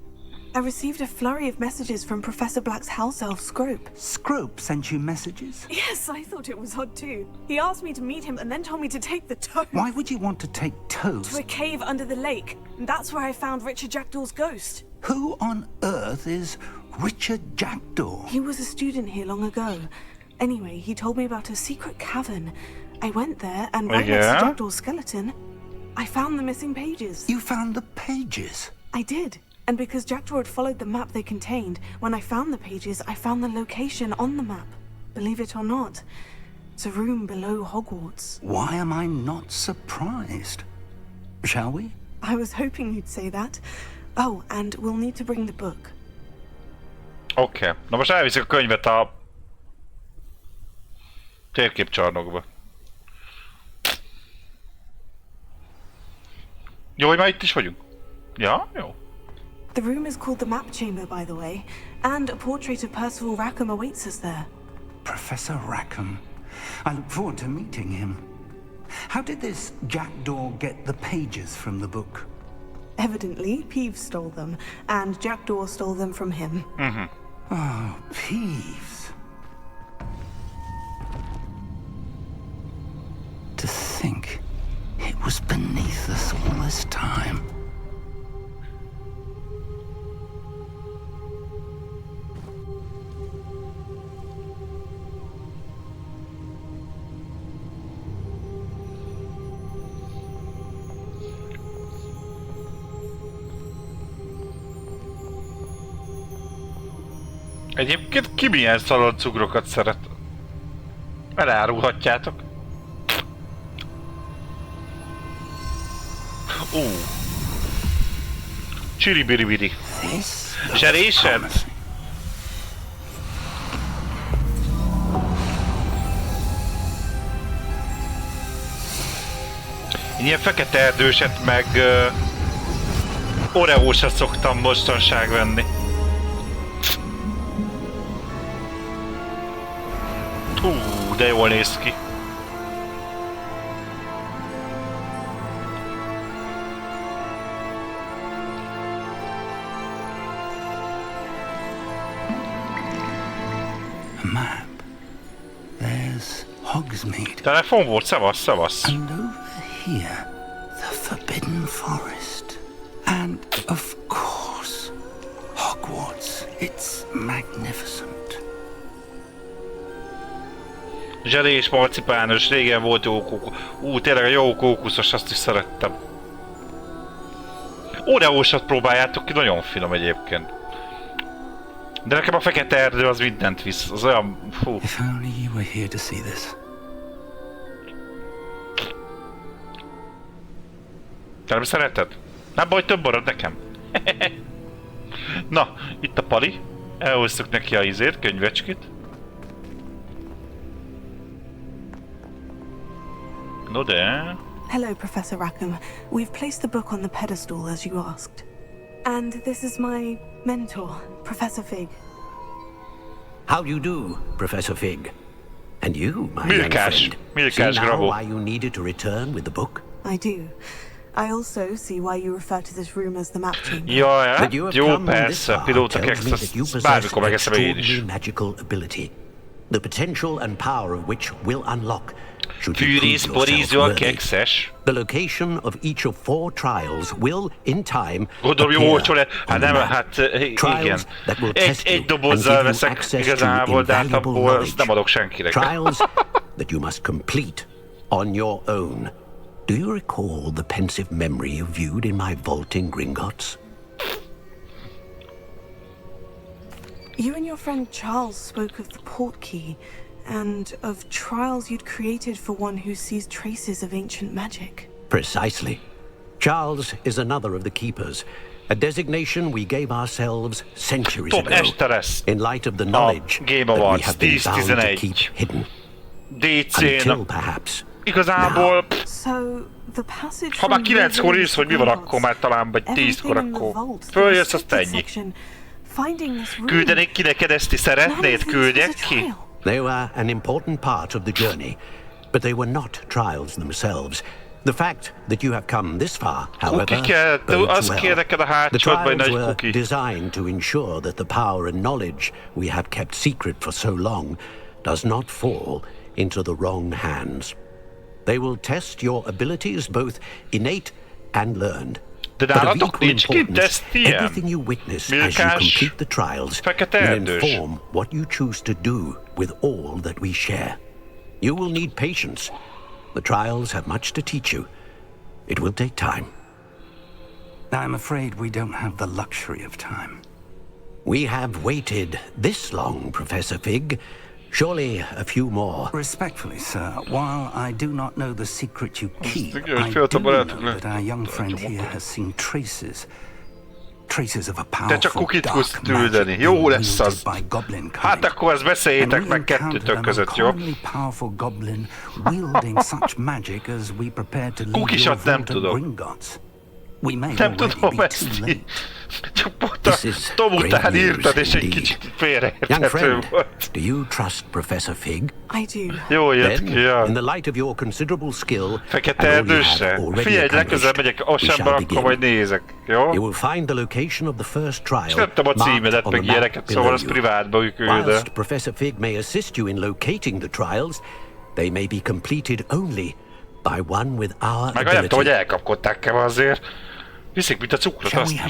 I received a flurry of messages from Professor Black's house elf, Scrope. Scrope sent you messages? Yes, I thought it was odd too. He asked me to meet him and then told me to take the toad. Why would you want to take toads? To a cave under the lake. And that's where I found Richard Jackdaw's ghost. Who on earth is Richard Jackdaw? He was a student here long ago. Anyway, he told me about a secret cavern. I went there and right next to Jackdaw's skeleton, I found the missing pages. You found the pages? I did. And because Jackdaw had followed the map they contained, when I found the pages, I found the location on the map. Believe it or not, it's a room below Hogwarts. Why am I not surprised? Shall we? I was hoping you'd say that. Oh, and we'll need to bring the book. Oké. Na most elviszik a könyvet a térképcsarnokba. Jó, hogy már itt is vagyunk. Ja, jó. The room is called the Map Chamber, by the way, and a portrait of Percival Rackham awaits us there. Professor Rackham. I look forward to meeting him. How did this Jackdaw get the pages from the book? Evidently, Peeves stole them, and Jackdaw stole them from him. Mm-hmm. Oh, Peeves. To think it was beneath us all this time. Egyébként ki milyen szalad cugrokat szeret? Elárulhatjátok. Csiribiribiri. Zserésed? Én ilyen fekete erdőset meg Oreósat szoktam mostanság venni. De jól néz ki. Map. There's Hogsmeade. Telefon volt, szevasz. And over here, the Forbidden Forest. And of course, Hogwarts. It's magnificent. Zselés, marcipános, régen volt jó kókusz. Tényleg a jó kókuszos, azt is szerettem. Oreósat próbáljátok ki, nagyon finom egyébként. De nekem a fekete erdő az mindent visz, az olyan... Fú. If only you were here to see this. Te nem szereted? Nem baj, több marad nekem. Na, itt a pali. Elhoztuk neki a könyvecskét. No de... Hello, Professor Rackham. We've placed the book on the pedestal as you asked. And this is my mentor, Professor Fig. How do you do, Professor Fig? And you, my young friend. See now why you needed to return with the book? I do. I also see why you refer to this room as the map chamber. Jaj, jó persze, pilóta kekszt, bármikor megeszem én is. Magical ability, the potential and power of which will unlock Fűrész, borízó a kekszes. The location of each of 4 trials will, in time, gondolom jó olcsó lett. Hát nem, hát igen. Egy dobozzal veszek igazából, de hát abból nem adok senkinek. Trials that you must complete on your own. Do you recall the pensive memory you viewed in my vault in Gringotts? You and your friend Charles spoke of the portkey. And of trials you'd created for one who sees traces of ancient magic. Precisely. Charles is another of the keepers, a designation we gave ourselves centuries ago, in light of the knowledge that we have been bound to keep hidden. Until perhaps igazából... So, the passage ha már 9-kor írsz, hogy mi van akkor, már talán vagy 10-kor akkor följössz, azt ennyi. Küldenék ki neked ezt, szeretnéd? Küldjek ki? They were an important part of the journey, but they were not trials themselves. The fact that you have come this far, however, bodes well. The trials were designed to ensure that the power and knowledge we have kept secret for so long does not fall into the wrong hands. They will test your abilities, both innate and learned. But of equal importance, everything you witness as you complete the trials will inform what you choose to do with all that we share. You will need patience. The trials have much to teach you. It will take time. I'm afraid we don't have the luxury of time. We have waited this long, Professor Fig. Surely a few more. Respectfully, sir, while I do not know the secret you keep, I do know that our young friend here has seen traces of a powerful dark magic wielded by goblin kind. Hát akkor ezt beszéljétek meg kettőtök között, jó? Powerful goblin wielding such magic as we prepared to leave your vault at Gringotts. We may already be too late. Csak pont a Tom után írtad, és egy kicsit félreérthető volt. Do you trust Professor Fig? I do. Jó jött ki, ja. In the light of your considerable skill, fekete erdősre? Figyelj, legközelebb megyek Oceanba, akkor majd nézek, jó? You will find the location of the first trial. És nem tudom a címedet, meg ilyeneket, szóval az privátba küldöm. Whilst Professor Fig may assist you in locating the trials, they may be completed only by one with our ability. Meg nem tudom, hogy elkapkodták-e azért. Viszik, mint a cukrot, azt is.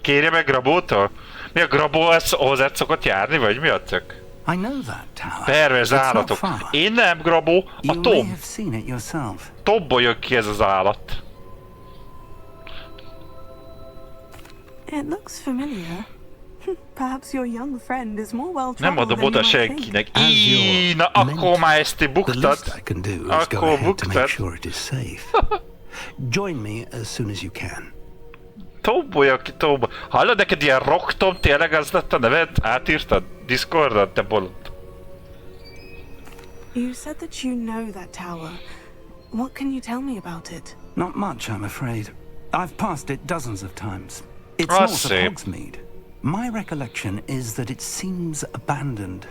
Kérje meg Grabótól? Mi a Grabó, hozzá szokott járni, vagy mi a tök? Perverz állatok. Én nem Grabó, a Tom. Tomból jön ki ez az állat. It looks familiar. Perhaps your young friend is more well nem adom oda senkinek. Na, akkor már ezt ti buktad. Akkor buktad. Join me as soon as you can. Tombolja ki, tombol. Hallod, neked ilyen Rocktom, tényleg az lett a neved? Átírtad? Discordon, te bolond. You said that you know that tower. What can you tell me about it? Not much, I'm afraid. I've passed it dozens of times. It's north of Hogsmeade. My recollection is that it seems abandoned.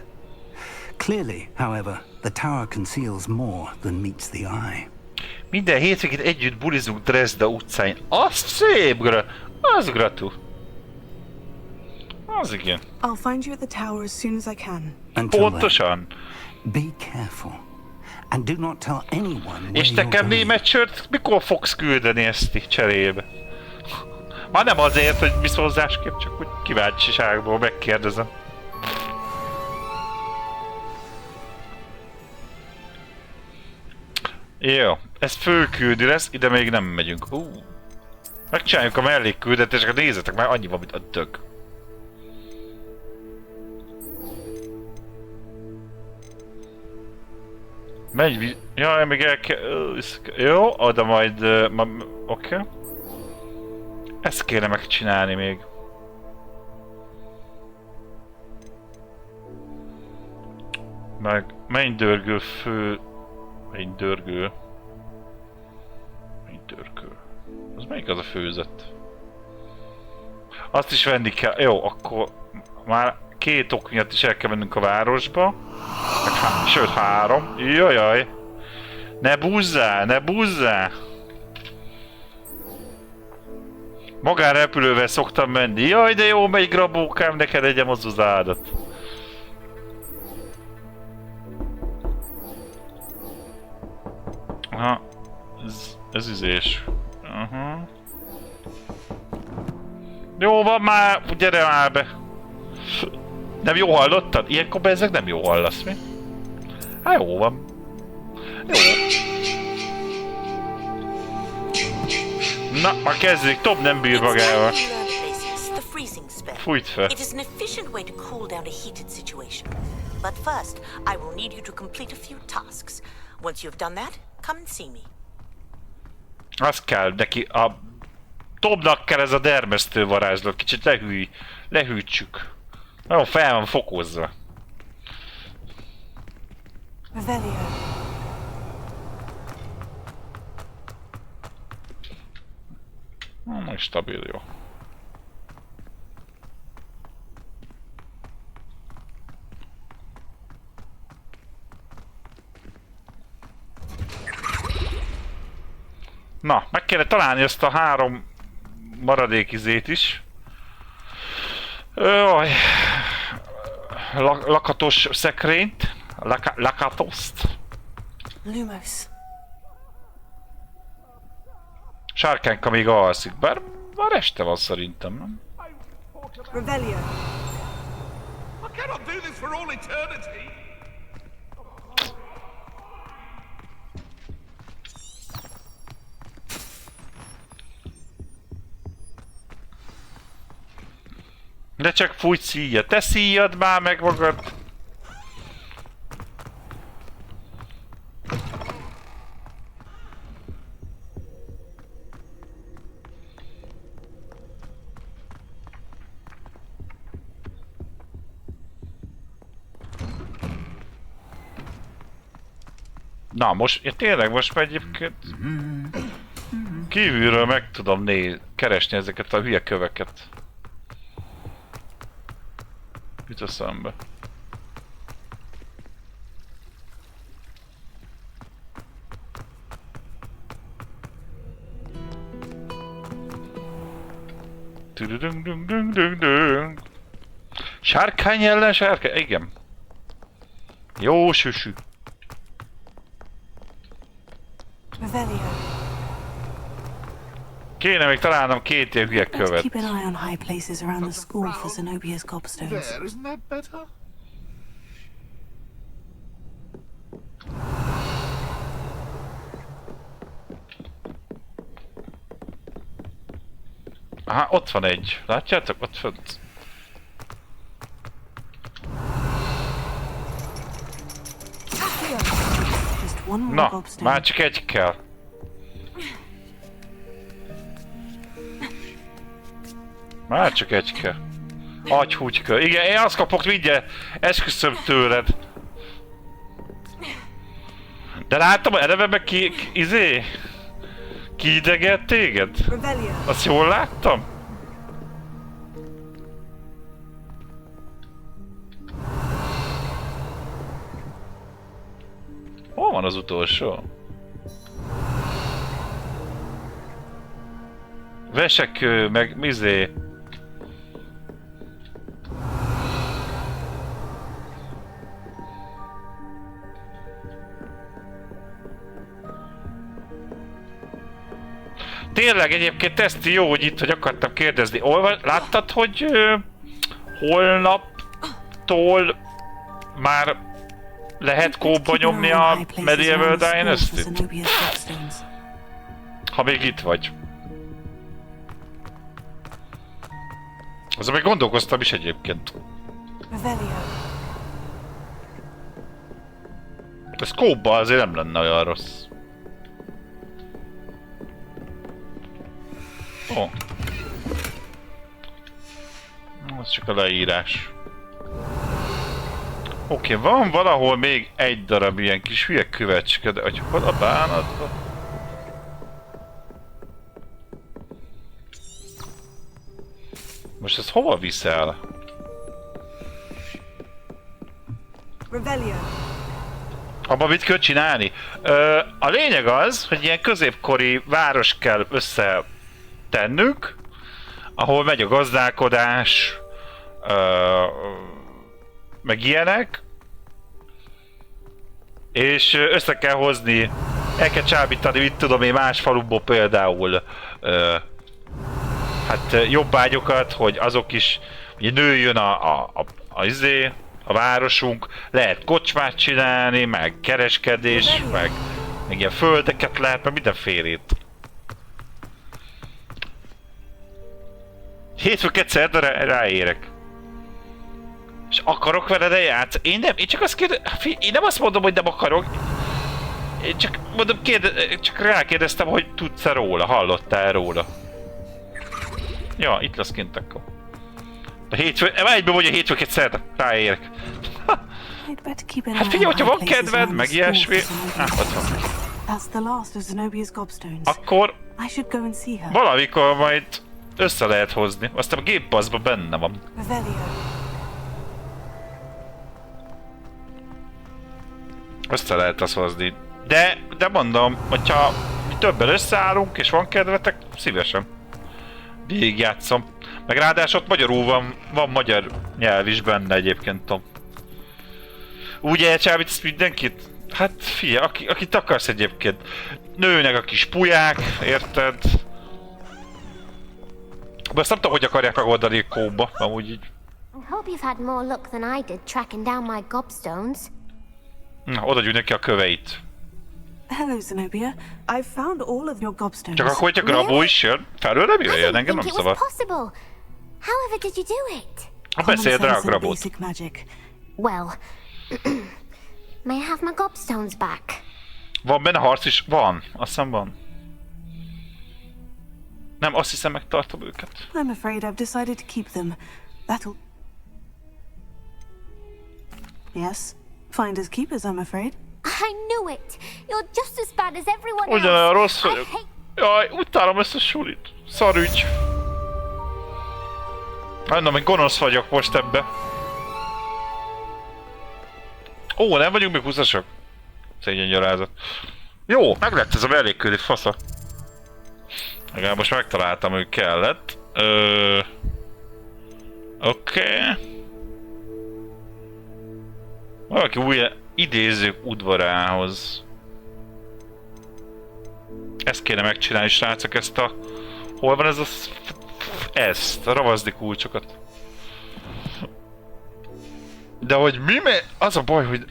Clearly, however, the tower conceals more than meets the eye. Minden hétvégén együtt bulizunk Dresda utcáin. Az szép, az gratu. Az igen. I'll find you at the tower as soon as I can. Pontosan. Be careful. And do not tell anyone. És nekem német sört mikor fogsz küldeni ezt cserébe? Már nem azért, hogy viszonzásképp, csak úgy kíváncsiságból megkérdezem. Jó, ez főküldi lesz, ide még nem megyünk. Megcsináljuk a mellékküldetéseket, nézzetek már, annyi van, mint a dög. Megy, jaj, még el kell... Jó, oda majd... Oké. Ezt kéne megcsinálni még. Meg mennydörgő fő... Mennydörgő... Az melyik az a főzet? Azt is venni kell. Jó, akkor már 2 ok miatt is el kell mennünk a városba. Sőt 3. Jajjaj! Ne búzzál, ne búzzál! Magánrepülővel szoktam menni. Jaj, de jó megy, grabókám, neked egyem az uzádat. Aha. Ez üzés. Aha. Jó van már, gyere már be. Nem jó hallottad? Ilyenkor ezek nem jó hallasz, mi? Hát jó van. Jó. Na, már kezdődik, Tom nem bír magával. Fújt fel. It is an efficient way to cool down a heated situation. But first, I will need you to complete a few tasks. Once you've done that, come and see me. Az kell neki, a Tomnak kell ez a dermesztő varázslat, kicsit lehűtsük. Nagyon fel van fokozva. Most stabil, jó. Na, meg kéne találni ezt a 3 maradék izét is. Jaj. Lakatos szekrényt. Lakatoszt. Lumos. Sárkányka még alszik, bár már este van szerintem, nem? Revelio. I cannot do this for all eternity. De csak fújj, szíjja. Te szíjad már meg magad! Na most, ja, tényleg most már egyébként kívülről meg tudom keresni ezeket a hülye köveket. Jut eszembe. Sárkány ellen sárkány, igen. Jó süsű. Kéne még találnom 2 ilyen hülye követ. Keep an eye on high places around the school for Zenobia's gobstones. There, isn't that better? Aha, ott van egy. Látjátok? Ott fönt. Na, már csak egy kell. Már csak egyke. Agyhúgyka. Igen, én azt kapok mindjárt. Esküszöm tőled. De láttam, eleve meg kiidegelt téged? Azt jól láttam? Hol van az utolsó? Vesekő, meg mizé. Tényleg egyébként Teszti jó, hogy itt, hogy akartam kérdezni. Láttad, hogy holnaptól már lehet kóba nyomni a Medieval Dynasty-t? Ha még itt vagy. Azon még gondolkoztam is egyébként. Ez kóba azért nem lenne olyan rossz. Ó. Ez csak a leírás. Oké, van valahol még egy darab ilyen kis hülye kövecske, de hogy hol a bánatban? Most ez hova viszel? Abba mit kell csinálni? A lényeg az, hogy ilyen középkori város kell összetennünk, ahol megy a gazdálkodás, meg ilyenek, és össze kell hozni, el kell csábítani, mit tudom én, más faluból például hát jobbágyokat, hogy azok is, hogy nőjön a városunk, lehet kocsmát csinálni, meg kereskedés, meg ilyen földeket lehet, meg mindenfélét. Hétfőket szerdán ráérek. És akarok veled eljátszani? Én csak azt én nem azt mondom, hogy nem akarok. Én csak mondom, csak rákérdeztem, hogy tudsz-e róla, hallottál róla. Ja, itt lesz kint akkor. A egyben vagy a hétfőket szerdán, ráérek. Hát figyelj, hogyha van kedved, meg ilyesmi... ott van. Akkor... valamikor majd össze lehet hozni. Aztán a Game Pass-ban benne van. Össze lehet azt hozni. De mondom, hogyha mi többen összeállunk és van kedvetek, szívesen végigjátszom. Meg ráadásul ott magyarul van magyar nyelv is benne egyébként, Tom. Úgy elcsábítsz mindenkit? Hát figyelj, akit akarsz egyébként. Nőnek a kis puják, érted? De azt nem tudom, hogy akarják megoldani a kóba, amúgy így. I hope you've had more luck than I did tracking down my gobstones. Na, oda gyűjnek ki a köveit. Hello, Zenobia. I've found all of your gobstones. Csak akkor, hogyha Grabó is jön, felől nem jöjjön, engem nem szabad. However did you do it? Beszéld rá a Grabót. Well, may I have my gobstones back? Van benne harc is? Van. Azt hiszem van. Nem, azt hiszem megtartom őket. I'm afraid I've decided to keep them. That'll... Yes? Finders keepers, I'm afraid. I knew it! You're just as bad as everyone else! Ugyanolyan rossz vagyok. Jaj, utálom ezt a sulit. Szarügy. Nem, hogy gonosz vagyok most ebbe. Ó, nem vagyunk még 20-asok? Szégyen gyarázat. Jó, meg lett ez a mellékkőri fasza. Legalább most megtaláltam, hogy kellett. Oké. Valaki új idézők udvarához. Ezt kéne megcsinálni, srácok, ezt a... Hol van ez a... Ezt, a ravaszdi kulcsokat. De hogy mi az a baj, hogy...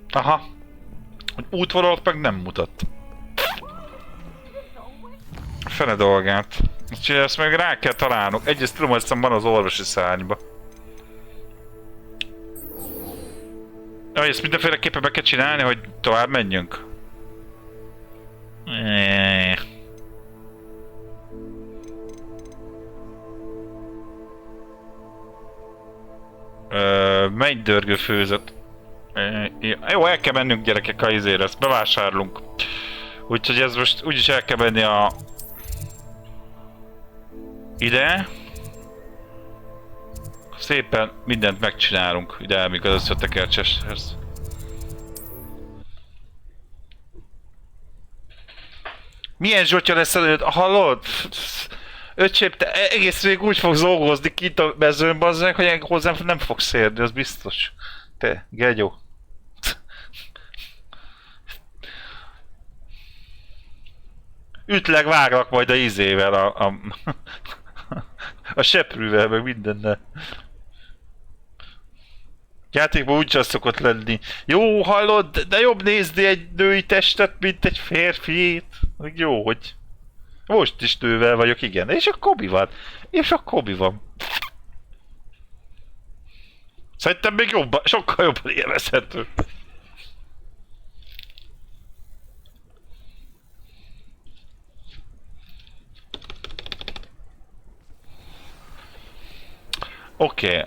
Aha. Hogy útvonalat meg nem mutat. Fene dolgát. Úgyhogy ezt meg rá kell találnunk. Egyrészt tudom, hogy ezt van az orvosi szárnyba. Ja, ezt mindenféleképpen be kell csinálni, hogy tovább menjünk. Mennydörgő főzet. Jó, el kell mennünk gyerekek a izére, ezt bevásárlunk. Úgyhogy ez most úgyis el kell menni a... ide. Szépen mindent megcsinálunk ide, amíg az összetekercseshez. Milyen zsotya lesz előtt? Hallod? Öcsém, te egész végig úgy fogsz dolgozni kint a mezőn, bazzeg, hogy hozzám nem fogsz érni, az biztos. Te, gegyó. Ütleg váglak majd a izével, a seprűvel, meg mindennel. Játékban úgy szokott lenni. Jó, hallod, de jobb nézni egy női testet, mint egy férfiét. Meg jó, hogy... Most is nővel vagyok, igen. És akkor mi van? És akkor mi van? Szerintem még jobban, sokkal jobban élvezhető. Oké.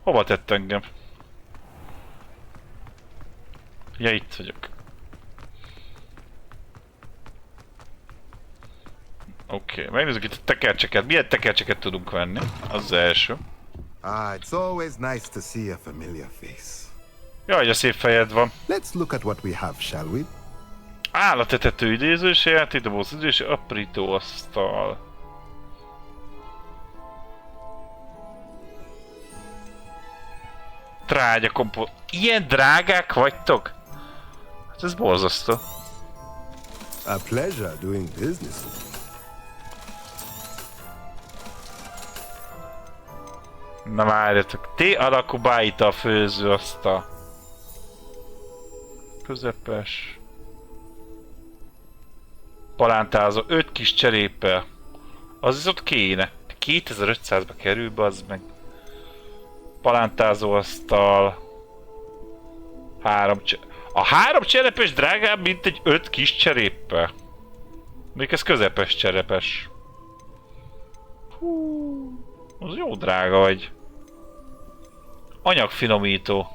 Hova tett engem? Ja, itt vagyok. Oké, megnézzük itt a tekercseket. Milyen tekercseket tudunk venni? Az az első. It's always nice to see a familiar face. Jaj, a szép fejed van. Let's look at what we have, shall we? Állatetető idézős, játékdoboz és aprítóasztal. Trágya kompó... Ilyen drágák vagytok? Hát ez borzasztó. A pleasure doing business. Na várjatok, T alakú bájta a főzőasztal. Közepes. Palántázó, 5 kis cseréppel. Az viszont kéne. 2500-ba kerül, bazd meg. Palántázó asztal. 3 A 3 cserepes drágább, mint egy 5 kis cseréppel. Még ez közepes cserepes. Hú, az jó drága vagy. Anyagfinomító.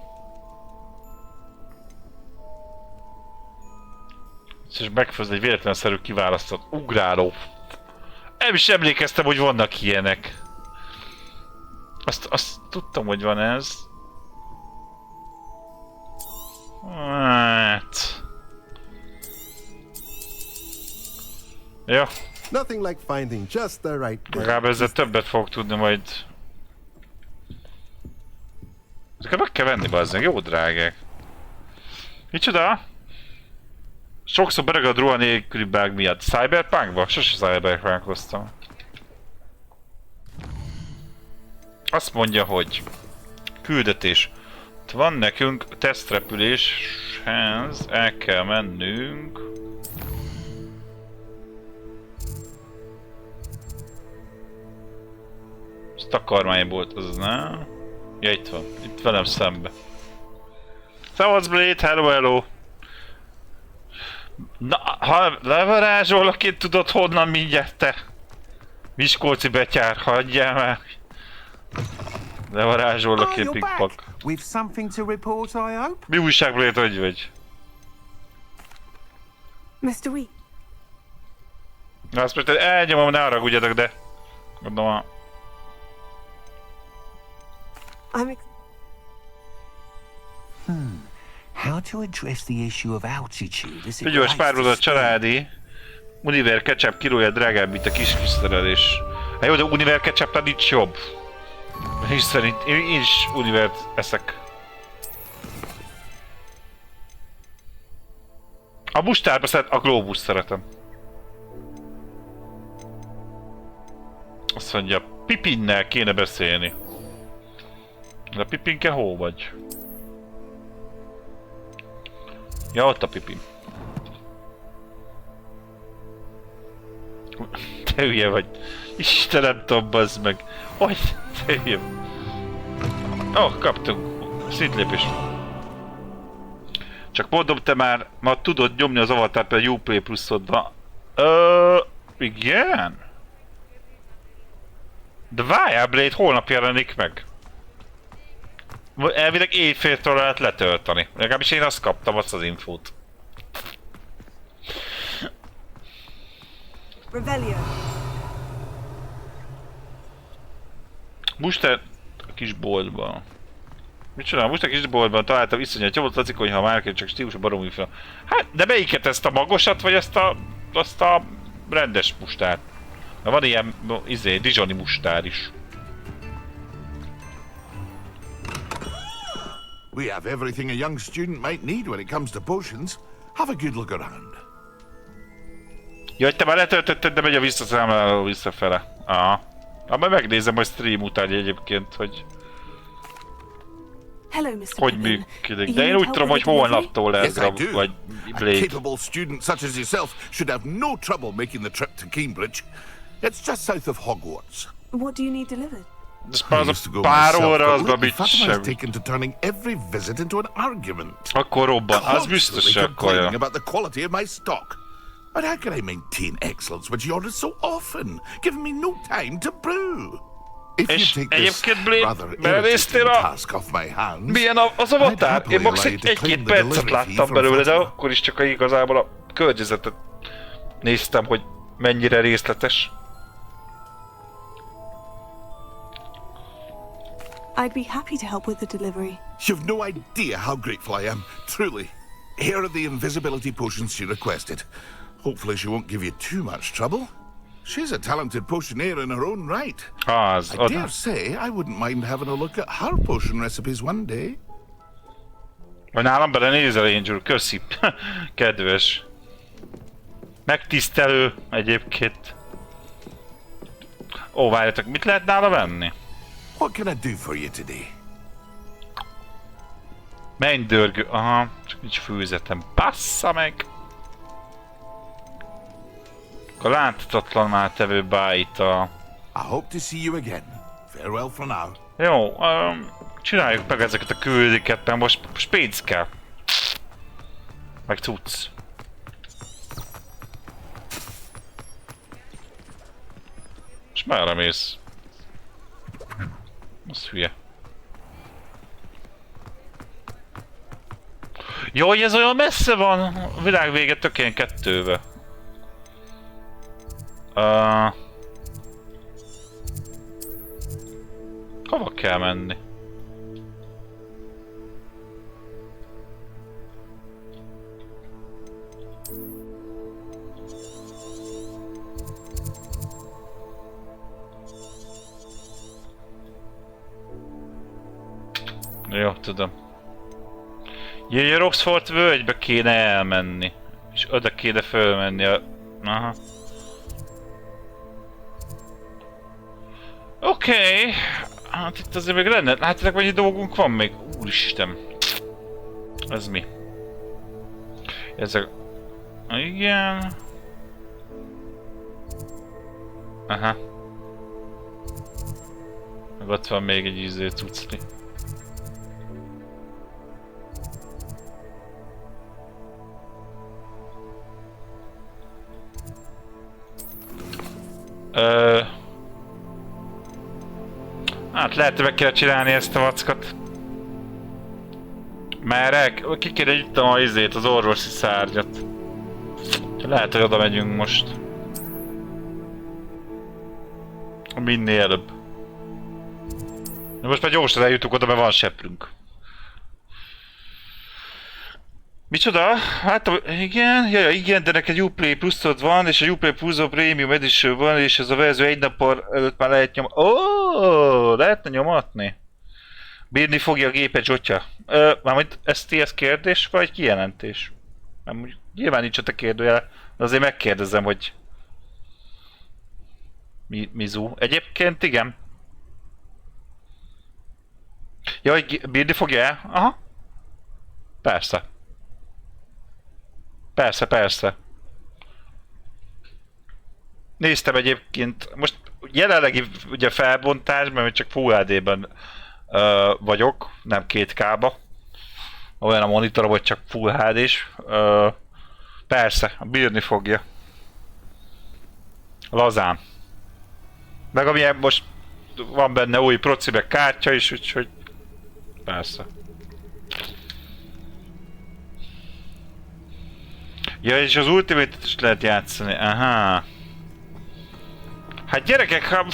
És megfőzni egy véletlenszerű kiválasztott ugráló. Nem is emlékeztem, hogy vannak ilyenek. Azt tudtam, hogy van ez. Hát... Ja. Nothing like finding just the right. Legalább ezzel többet fogok tudni majd. Ezeket meg kell venni, bazzeg, jó drágák. Micsoda? Sokszor beragad ruha nélküli bág miatt. Cyberpunkba? Sose Cyberpunkoztam. Azt mondja, hogy küldetés. Itt van nekünk tesztrepüléshez, el kell mennünk. Ez takarmánybolt, az nem? Ja, itt van. Itt velem szembe. Szevasz Blade, hello, hello! Na, ha levarázsolok, én tudod honnan mindjárt te? Miskolci betyár, hagyjál már! Levarázsolok én pikpak. With something to report, I hope? Mi újság, Blade, hogy vagy? Mr. Wee. Na azt mondtad, elnyomom, ne haragudjatok, de... Gondolom a... How to address the issue of altitude is Figyelős párhuzat családi. Univer ketchup kilója drágább, mint a kis szerelés. Hát jó, de Univer ketchupnál nincs jobb. És szerint én is Univert eszek. A mustárba a Globus szeretem. Azt mondja, Pipinnel kéne beszélni. De a Pipinke hol vagy? Ja, ott a Pipin. Te hülye vagy. Istenem, tudom, bazd meg. Hogy? Te hülye. Kaptunk. Szintlépés. Csak mondom, te már ma tudod nyomni az avatárt a Uplay pluszodba. Igen? De várjál, Blade holnap jelenik meg. Elvileg éjféltől lehet letölteni. Legalábbis én azt kaptam, azt az infót. Revelio. Muster a kis boltban. Mit csinál? Muster a kis boltban találtam iszonyat jól tetszik, hogyha már csak stílusú baromi fel. Hát, de melyiket, ezt a magosat, vagy azt a rendes mustát? Na van ilyen, dijoni mustár is. We have everything a young student might need when it comes to potions. Have a good look around. Jaj, te már letöltötted, de megy a visszaszámláló visszafele. Aha. Majd megnézem, hogy stream után egyébként, hogy... Hello, Mr. Hogy működik. De én úgy tudom, hogy holnaptól lesz, vagy Blade. A capable student such as yourself should have no trouble making the trip to Cambridge. It's just south of Hogwarts. What do you need delivered? Az a pár óra, az a mit sem. Taken to turning every visit into an argument. Akkor robban, az biztos, hogy akkor jön. About the quality of my stock. But how can I maintain excellence when she orders so often, giving me no time to brew? If you take this rather irritating task off my hands, milyen az avatár? Én max egy-két percet láttam belőle, de akkor is csak igazából a környezetet néztem, hogy mennyire részletes. I'd be happy to help with the delivery. You've no idea how grateful I am, truly. Here are the invisibility potions she requested. Hopefully she won't give you too much trouble. She's a talented potioneer in her own right. I dare say I wouldn't mind having a look at her potion recipes one day. Vagy nálam belenézel, Angel, köszi. Kedves. Megtisztelő egyébként. Ó, várjatok, mit lehet nála venni? What can I do for you today? Mennydörgő, aha, csak nincs főzetem. Bassza meg! A láthatatlan már tevő bájta. I hope to see you again. Farewell for now. Jó, csináljuk meg ezeket a küldiket, mert most pénz kell. Meg cucc. És merre mész? Az hülye. Jaj, ez olyan messze van! A világ vége tökén kettőbe. Hova kell menni? Jó, tudom. Jöjjön, Oxford völgybe kéne elmenni. És oda kéne fölmenni a... Aha. Oké. Hát itt azért még lenne. Látjátok, mennyi dolgunk van még? Úristen. Ez mi? Ezek... Igen. Aha. Meg ott van még egy íző cucli. Hát lehet, hogy meg kell csinálni ezt a vackot. Merek? Ki kéne nyitnom a izét, az orvosi szárnyat. Lehet, hogy oda megyünk most. Minél előbb. De most már gyorsan eljutunk oda, mert van seprünk. Micsoda? Hát igen, igen, de neked Uplay pluszod van, és a Uplay pluszod Premium Edition van, és ez a verzió egy nap előtt már lehet nyomatni. Lehetne nyomatni? Bírni fogja a gépet, Zsotya. Mármint ez kérdés, vagy kijelentés? Nyilván nincs ott a kérdőjel, de azért megkérdezem, hogy... Mizu. Egyébként igen. Jaj, bírni fogja el? Aha. Persze. Persze. Néztem egyébként, most jelenlegi ugye felbontásban, mert csak Full HD-ben vagyok, nem 2K-ba. Olyan a monitorom, hogy csak Full HD-s. Persze, bírni fogja. Lazán. Meg amilyen most van benne új proci, meg kártya is, úgyhogy... Persze. Ja, és az Ultimate-et is lehet játszani, aha. Hát gyerekek, ha...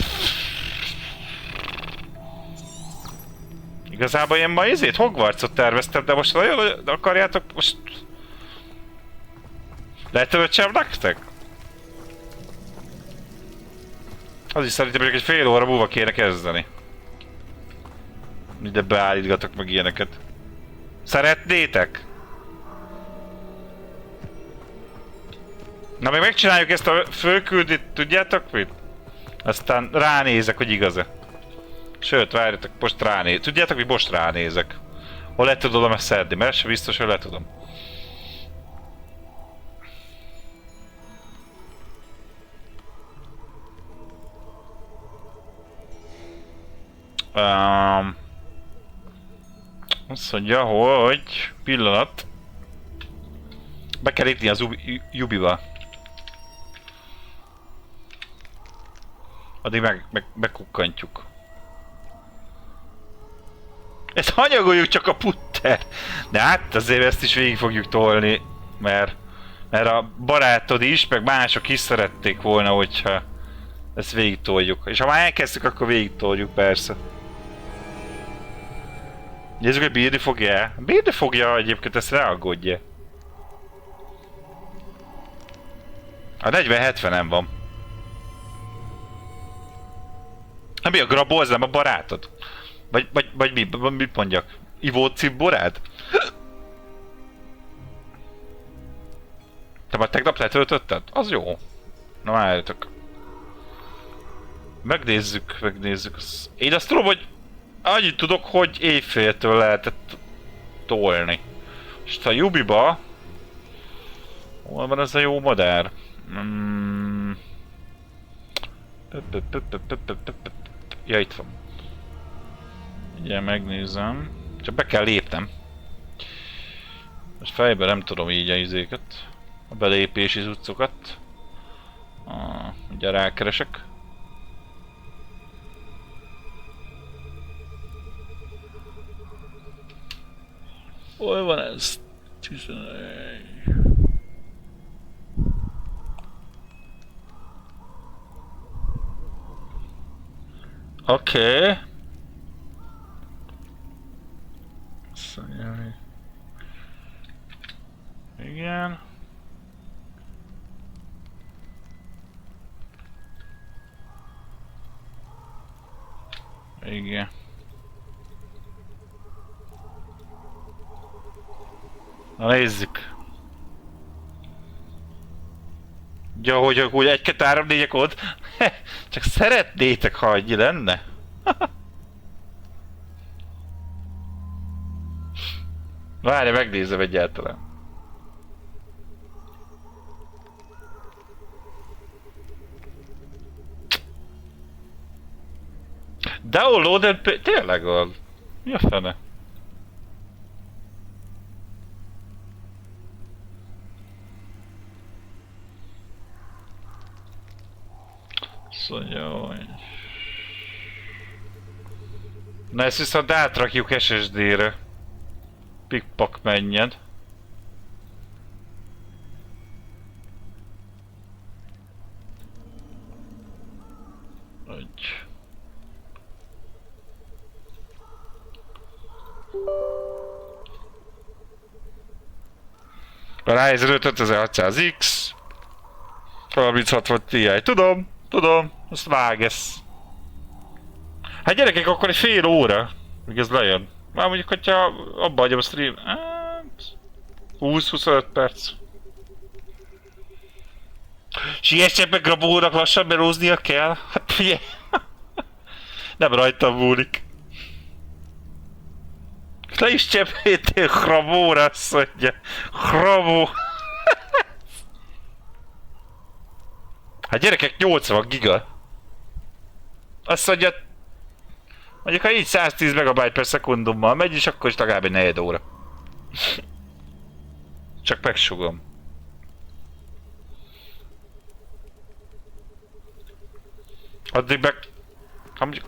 Igazából én ma Hogwartsot terveztem, de most nagyon akarjátok, most... Letöltsem nektek? Az is szerintem csak egy fél óra múlva kéne kezdeni. Ide beállítgatok meg ilyeneket. Szeretnétek? Na még megcsináljuk ezt a fölküldit, tudjátok mit? Aztán ránézek, hogy igaz-e. Sőt, várjatok, most ránézek. Tudjátok, hogy most ránézek. Hol le tudom ezt szedni, mert sem biztos, hogy le tudom. Azt mondja, hogy... Pillanat. Be kell lépni az Jubiba. Addig megkukkantjuk. Ezt hanyagoljuk csak a putter! De hát azért ezt is végig fogjuk tolni, mert a barátod is, meg mások is szerették volna, hogyha ezt végig toljuk. És ha már elkezdtük, akkor végig toljuk, persze. Nézzük, hogy bírni fogja. Bírni fogja egyébként, ezt ne aggódja. A 40-70-en van. Mi a grabolz, nem a barátod? Vagy mit mondjak? Ivó cimborád? Te már tegnap letöltötted? Az jó. Na várjatok. Megnézzük. Én azt tudom, hogy annyit tudok, hogy éjféltől lehetett tolni. És a Jubiba... Hol van ez a jó madár? Ja, itt van. Ugye megnézem. Csak be kell lépnem. Most fejben nem tudom így a izéket. A belépési cuccokat. Ugye rákeresek. Hol van ez? 11. Oké. Igen. Igen. Na nézzük. Ja, hogy úgy 1, 2, 3, 4 ott. Csak szeretnétek, ha annyi lenne. Várj, megnézem egyáltalán. Downloaded... Tényleg van? Mi a fene? Szóval, hogy... Na ezt viszont átrakjuk SSD-re. Pikpak menjen. Hogy... Ryzen 5 5600X 3060 Ti. Tudom, azt vágesz. Hát gyerekek, akkor egy fél óra, míg ez lejön. Már mondjuk, hogyha abba hagyom a stream, hát... 20-25 perc. Siessek meg Grabónak lassan, mert róznia kell. Hát figyelj. Nem rajtam múlik. Le is csepétél Grabóra, azt mondja. Grabó. Hát gyerekek, 80 giga. Azt mondja... Mondjuk, ha így 110 megabyte per szekundummal megy, és akkor is legalább egy 4 óra. Csak megsugom.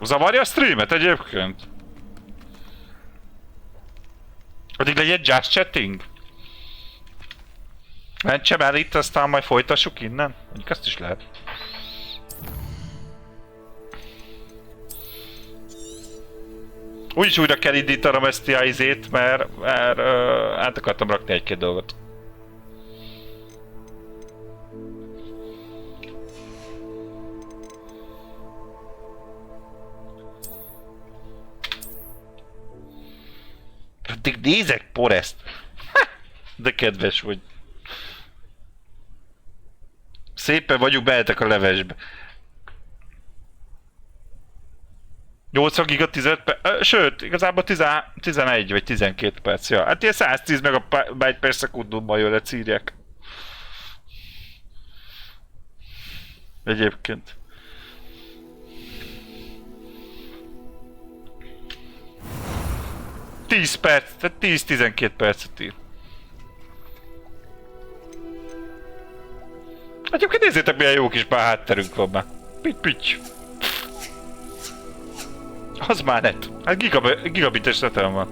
Zavarja a streamet egyébként? Addig legyen just chatting? Mentsem el itt, aztán majd folytassuk innen? Mondjuk azt is lehet. Úgyis újra kell indítanom ezt a izét, mert át akartam rakni egy-két dolgot. Addig nézek Poreszt. De kedves vagy. Szépen vagyunk, behetek a levesbe. 80 giga 15 perc, sőt, igazából 11 vagy 12 perc, ja. Hát ilyen 110 megabyte per szekundumban jön le, írják. Egyébként. Tíz perc, tehát 10-12 percet ír. Egyébként nézzétek, milyen jó kis hátterünk van már. Pitty. Az már net. Hát gigabites netem van.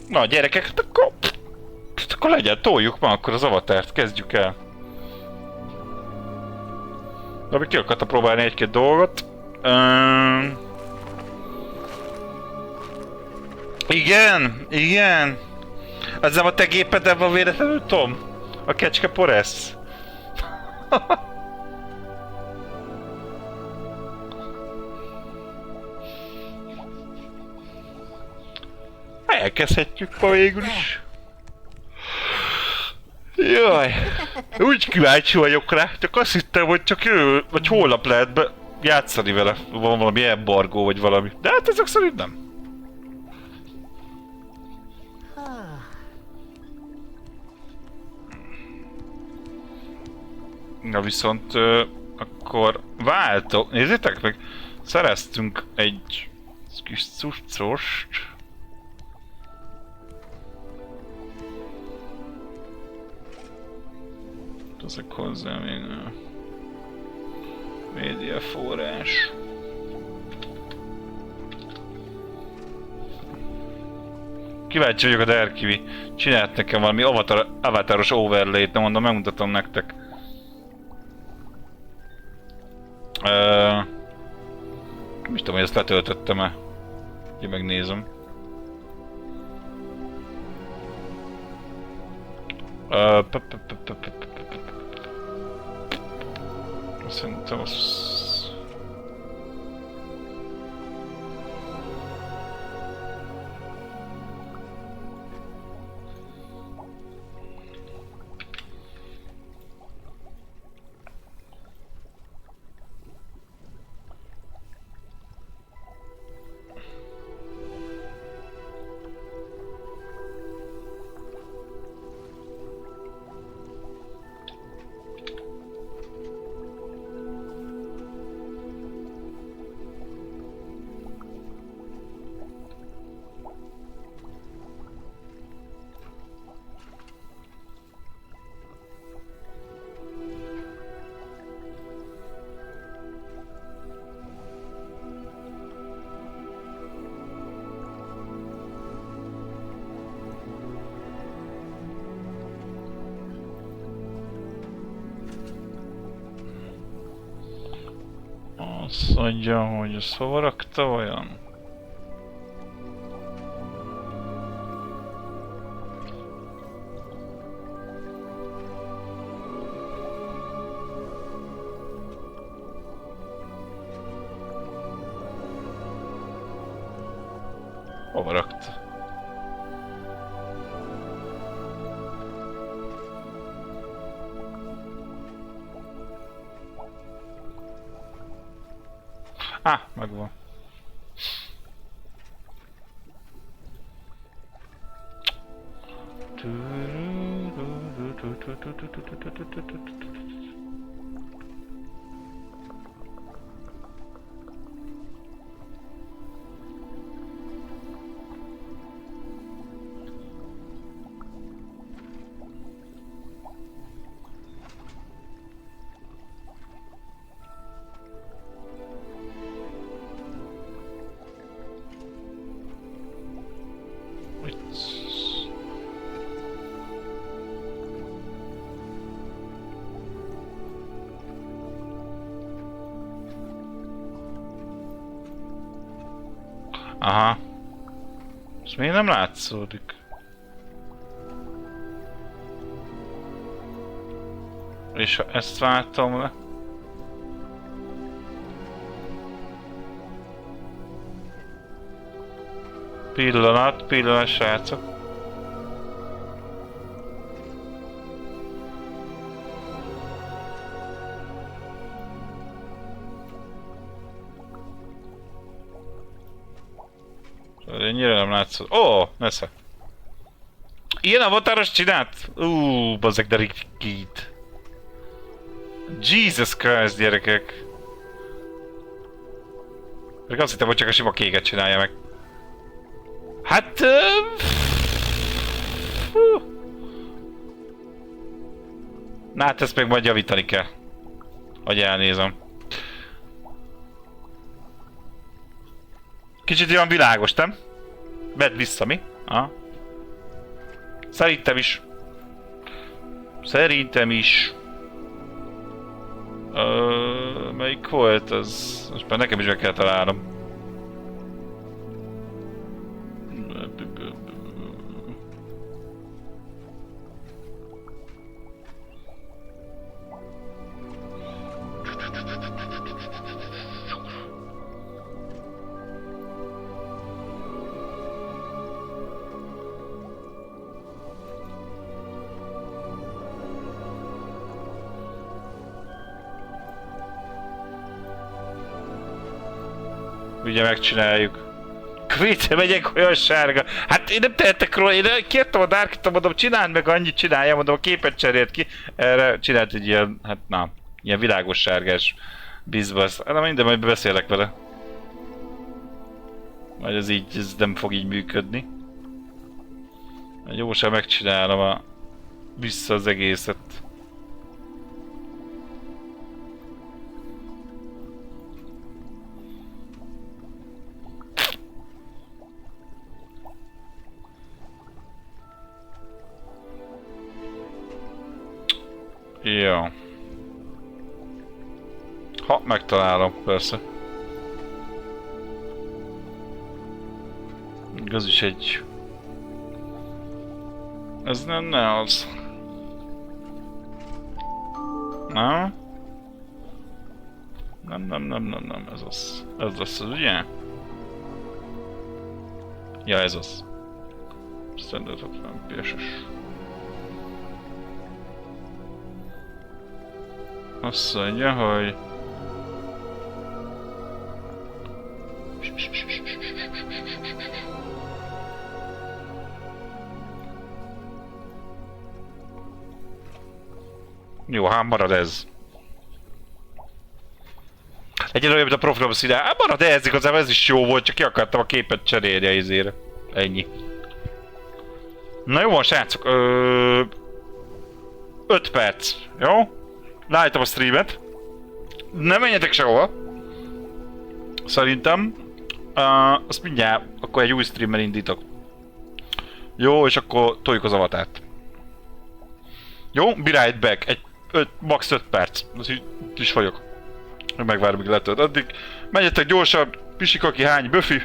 Na gyerekek, hát akkor legyen, toljuk ma akkor az avatárt, kezdjük el. De még ki akartam próbálni egy-két dolgot. Igen. Az nem a te gépeden van véletlenül, Tom? A kecske Poresz. Elkezdhetjük ma végül is. Jaj. Úgy kíváncsi vagyok rá, csak azt hittem, hogy csak jövő, vagy holnap lehet játszani vele. Van valami embargó, vagy valami. De hát ezek szerint nem. Na viszont akkor váltok. Nézzétek meg, szereztünk egy kis cuccost. Ezek hozzá még a média forrás. Kíváncsi vagyok a Derkivi. Csinált nekem valami avataros overlay-t, de mondom, megmutatom nektek. Nem is tudom, hogy ezt letöltöttem-e. Úgyhogy megnézem. Szerintem az... Azt mondja, hogy ezt hova rakta olyan? Hova rakta? Megvan. Aha. És még nem látszódik. És ha ezt váltom le... Pillanat, srácok. Ennyire nem látszott. Ó, nesze. Ilyen avatáros csinált? Bazzeg, de rikít. Jesus Christ, gyerekek. Még azt hittem, hogy csak a sima kéket csinálja meg. Hát... Na hát ezt még majd javítani kell. Hogy elnézem. Kicsit olyan világos, nem? Vedd vissza, mi? Aha. Szerintem is. Szerintem is. Melyik volt az? Most már nekem is meg kell találnom. Ugye megcsináljuk. Kvétre megyek olyan sárga. Hát én nem tehetek róla, én kértem a Darkit, mondom, csináld meg, annyit csinálja, mondom, a képet cserélt ki. Erre csinált egy ilyen, hát na, ilyen világos sárgás bizbasz. Hát minden, majd beszélek vele. Majd ez így, ez nem fog így működni. Jósan megcsinálom vissza az egészet. Jó. Ha, megtalálom, persze. Ez is egy... Ez nem az. Nem? Nem, ez az. Ez lesz az, ugye? Ja, ez az. Standard 50 PS-es. Azt mondja, hogy... Jó, hát marad ez. Egyre olyan, mint a program színe. Hát marad ez, igazából ez is jó volt, csak ki akartam a képet cserélni izére. Ennyi. Na jó van, srácok. 5 perc, jó? Lájtom a streamet. Nem menjetek sehova. Szerintem. Azt mindjárt akkor egy új streammel indítok. Jó, és akkor toljuk az avatárt. Jó, be right back. Max 5 perc. Az így is vagyok. Megvárom, míg letölt. Addig menjetek gyorsan. Pisikaki hány, Böfi.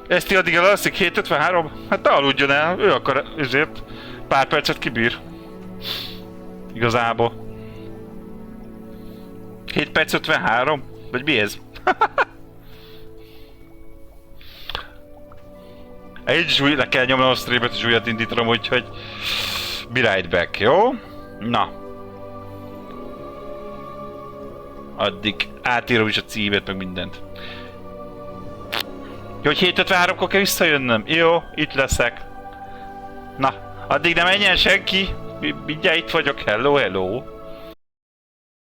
Eszti addig elalszik 7:53? Hát ne aludjon el. Ő akar ezért pár percet kibír. Igazából. 7 perc 53? Vagy mi ez? Így is le kell nyomnom a streamet, és újat indítanom, úgyhogy... Be right back, jó? Na. Addig átírom is a címet, meg mindent. Jó, hogy 7:53-kor kell visszajönnöm? Jó, itt leszek. Na, addig nem menjen senki. Mindjárt itt vagyok. Hello, hello.